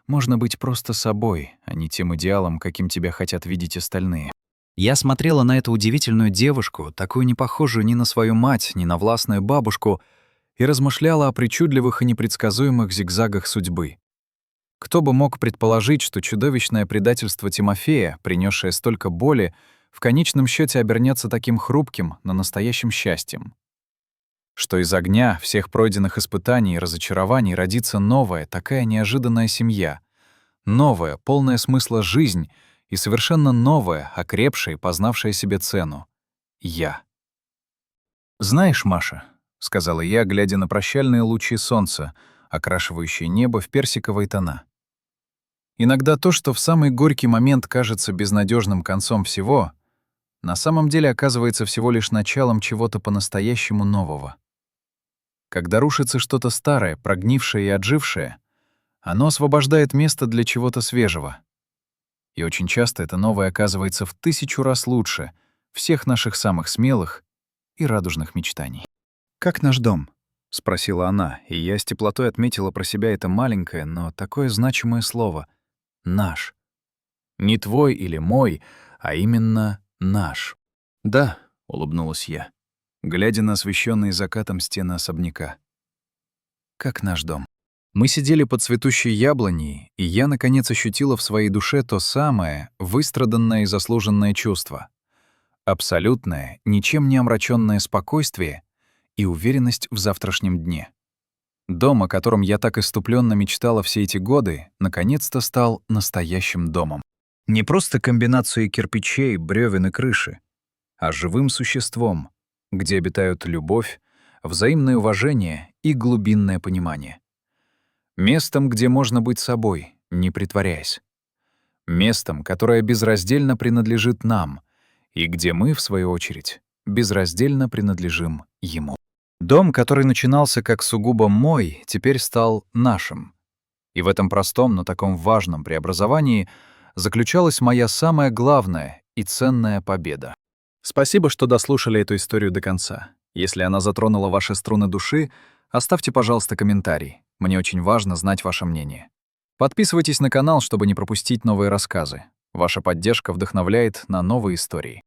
Можно быть просто собой, а не тем идеалом, каким тебя хотят видеть остальные». Я смотрела на эту удивительную девушку, такую не похожую ни на свою мать, ни на властную бабушку, и размышляла о причудливых и непредсказуемых зигзагах судьбы. Кто бы мог предположить, что чудовищное предательство Тимофея, принесшее столько боли, в конечном счете обернется таким хрупким, но настоящим счастьем? Что из огня всех пройденных испытаний и разочарований родится новая, такая неожиданная семья, новая, полная смысла жизнь и совершенно новая, окрепшая и познавшая себе цену — я. «Знаешь, Маша», — сказала я, глядя на прощальные лучи солнца, окрашивающие небо в персиковые тона, иногда то, что в самый горький момент кажется безнадежным концом всего, на самом деле оказывается всего лишь началом чего-то по-настоящему нового. Когда рушится что-то старое, прогнившее и отжившее, оно освобождает место для чего-то свежего. И очень часто это новое оказывается в 1000 раз лучше всех наших самых смелых и радужных мечтаний. «Как наш дом?» — спросила она, и я с теплотой отметила про себя это маленькое, но такое значимое слово — «наш». Не твой или мой, а именно наш. «Да», — улыбнулась я, глядя на освещенные закатом стены особняка. «Как наш дом». Мы сидели под цветущей яблоней, и я, наконец, ощутила в своей душе то самое, выстраданное и заслуженное чувство. Абсолютное, ничем не омраченное спокойствие и уверенность в завтрашнем дне. Дом, о котором я так исступленно мечтала все эти годы, наконец-то стал настоящим домом. Не просто комбинацией кирпичей, бревен и крыши, а живым существом, где обитают любовь, взаимное уважение и глубинное понимание. Местом, где можно быть собой, не притворяясь. Местом, которое безраздельно принадлежит нам, и где мы, в свою очередь, безраздельно принадлежим ему. Дом, который начинался как сугубо мой, теперь стал нашим. И в этом простом, но таком важном преобразовании заключалась моя самая главная и ценная победа. Спасибо, что дослушали эту историю до конца. Если она затронула ваши струны души, оставьте, пожалуйста, комментарий. Мне очень важно знать ваше мнение. Подписывайтесь на канал, чтобы не пропустить новые рассказы. Ваша поддержка вдохновляет на новые истории.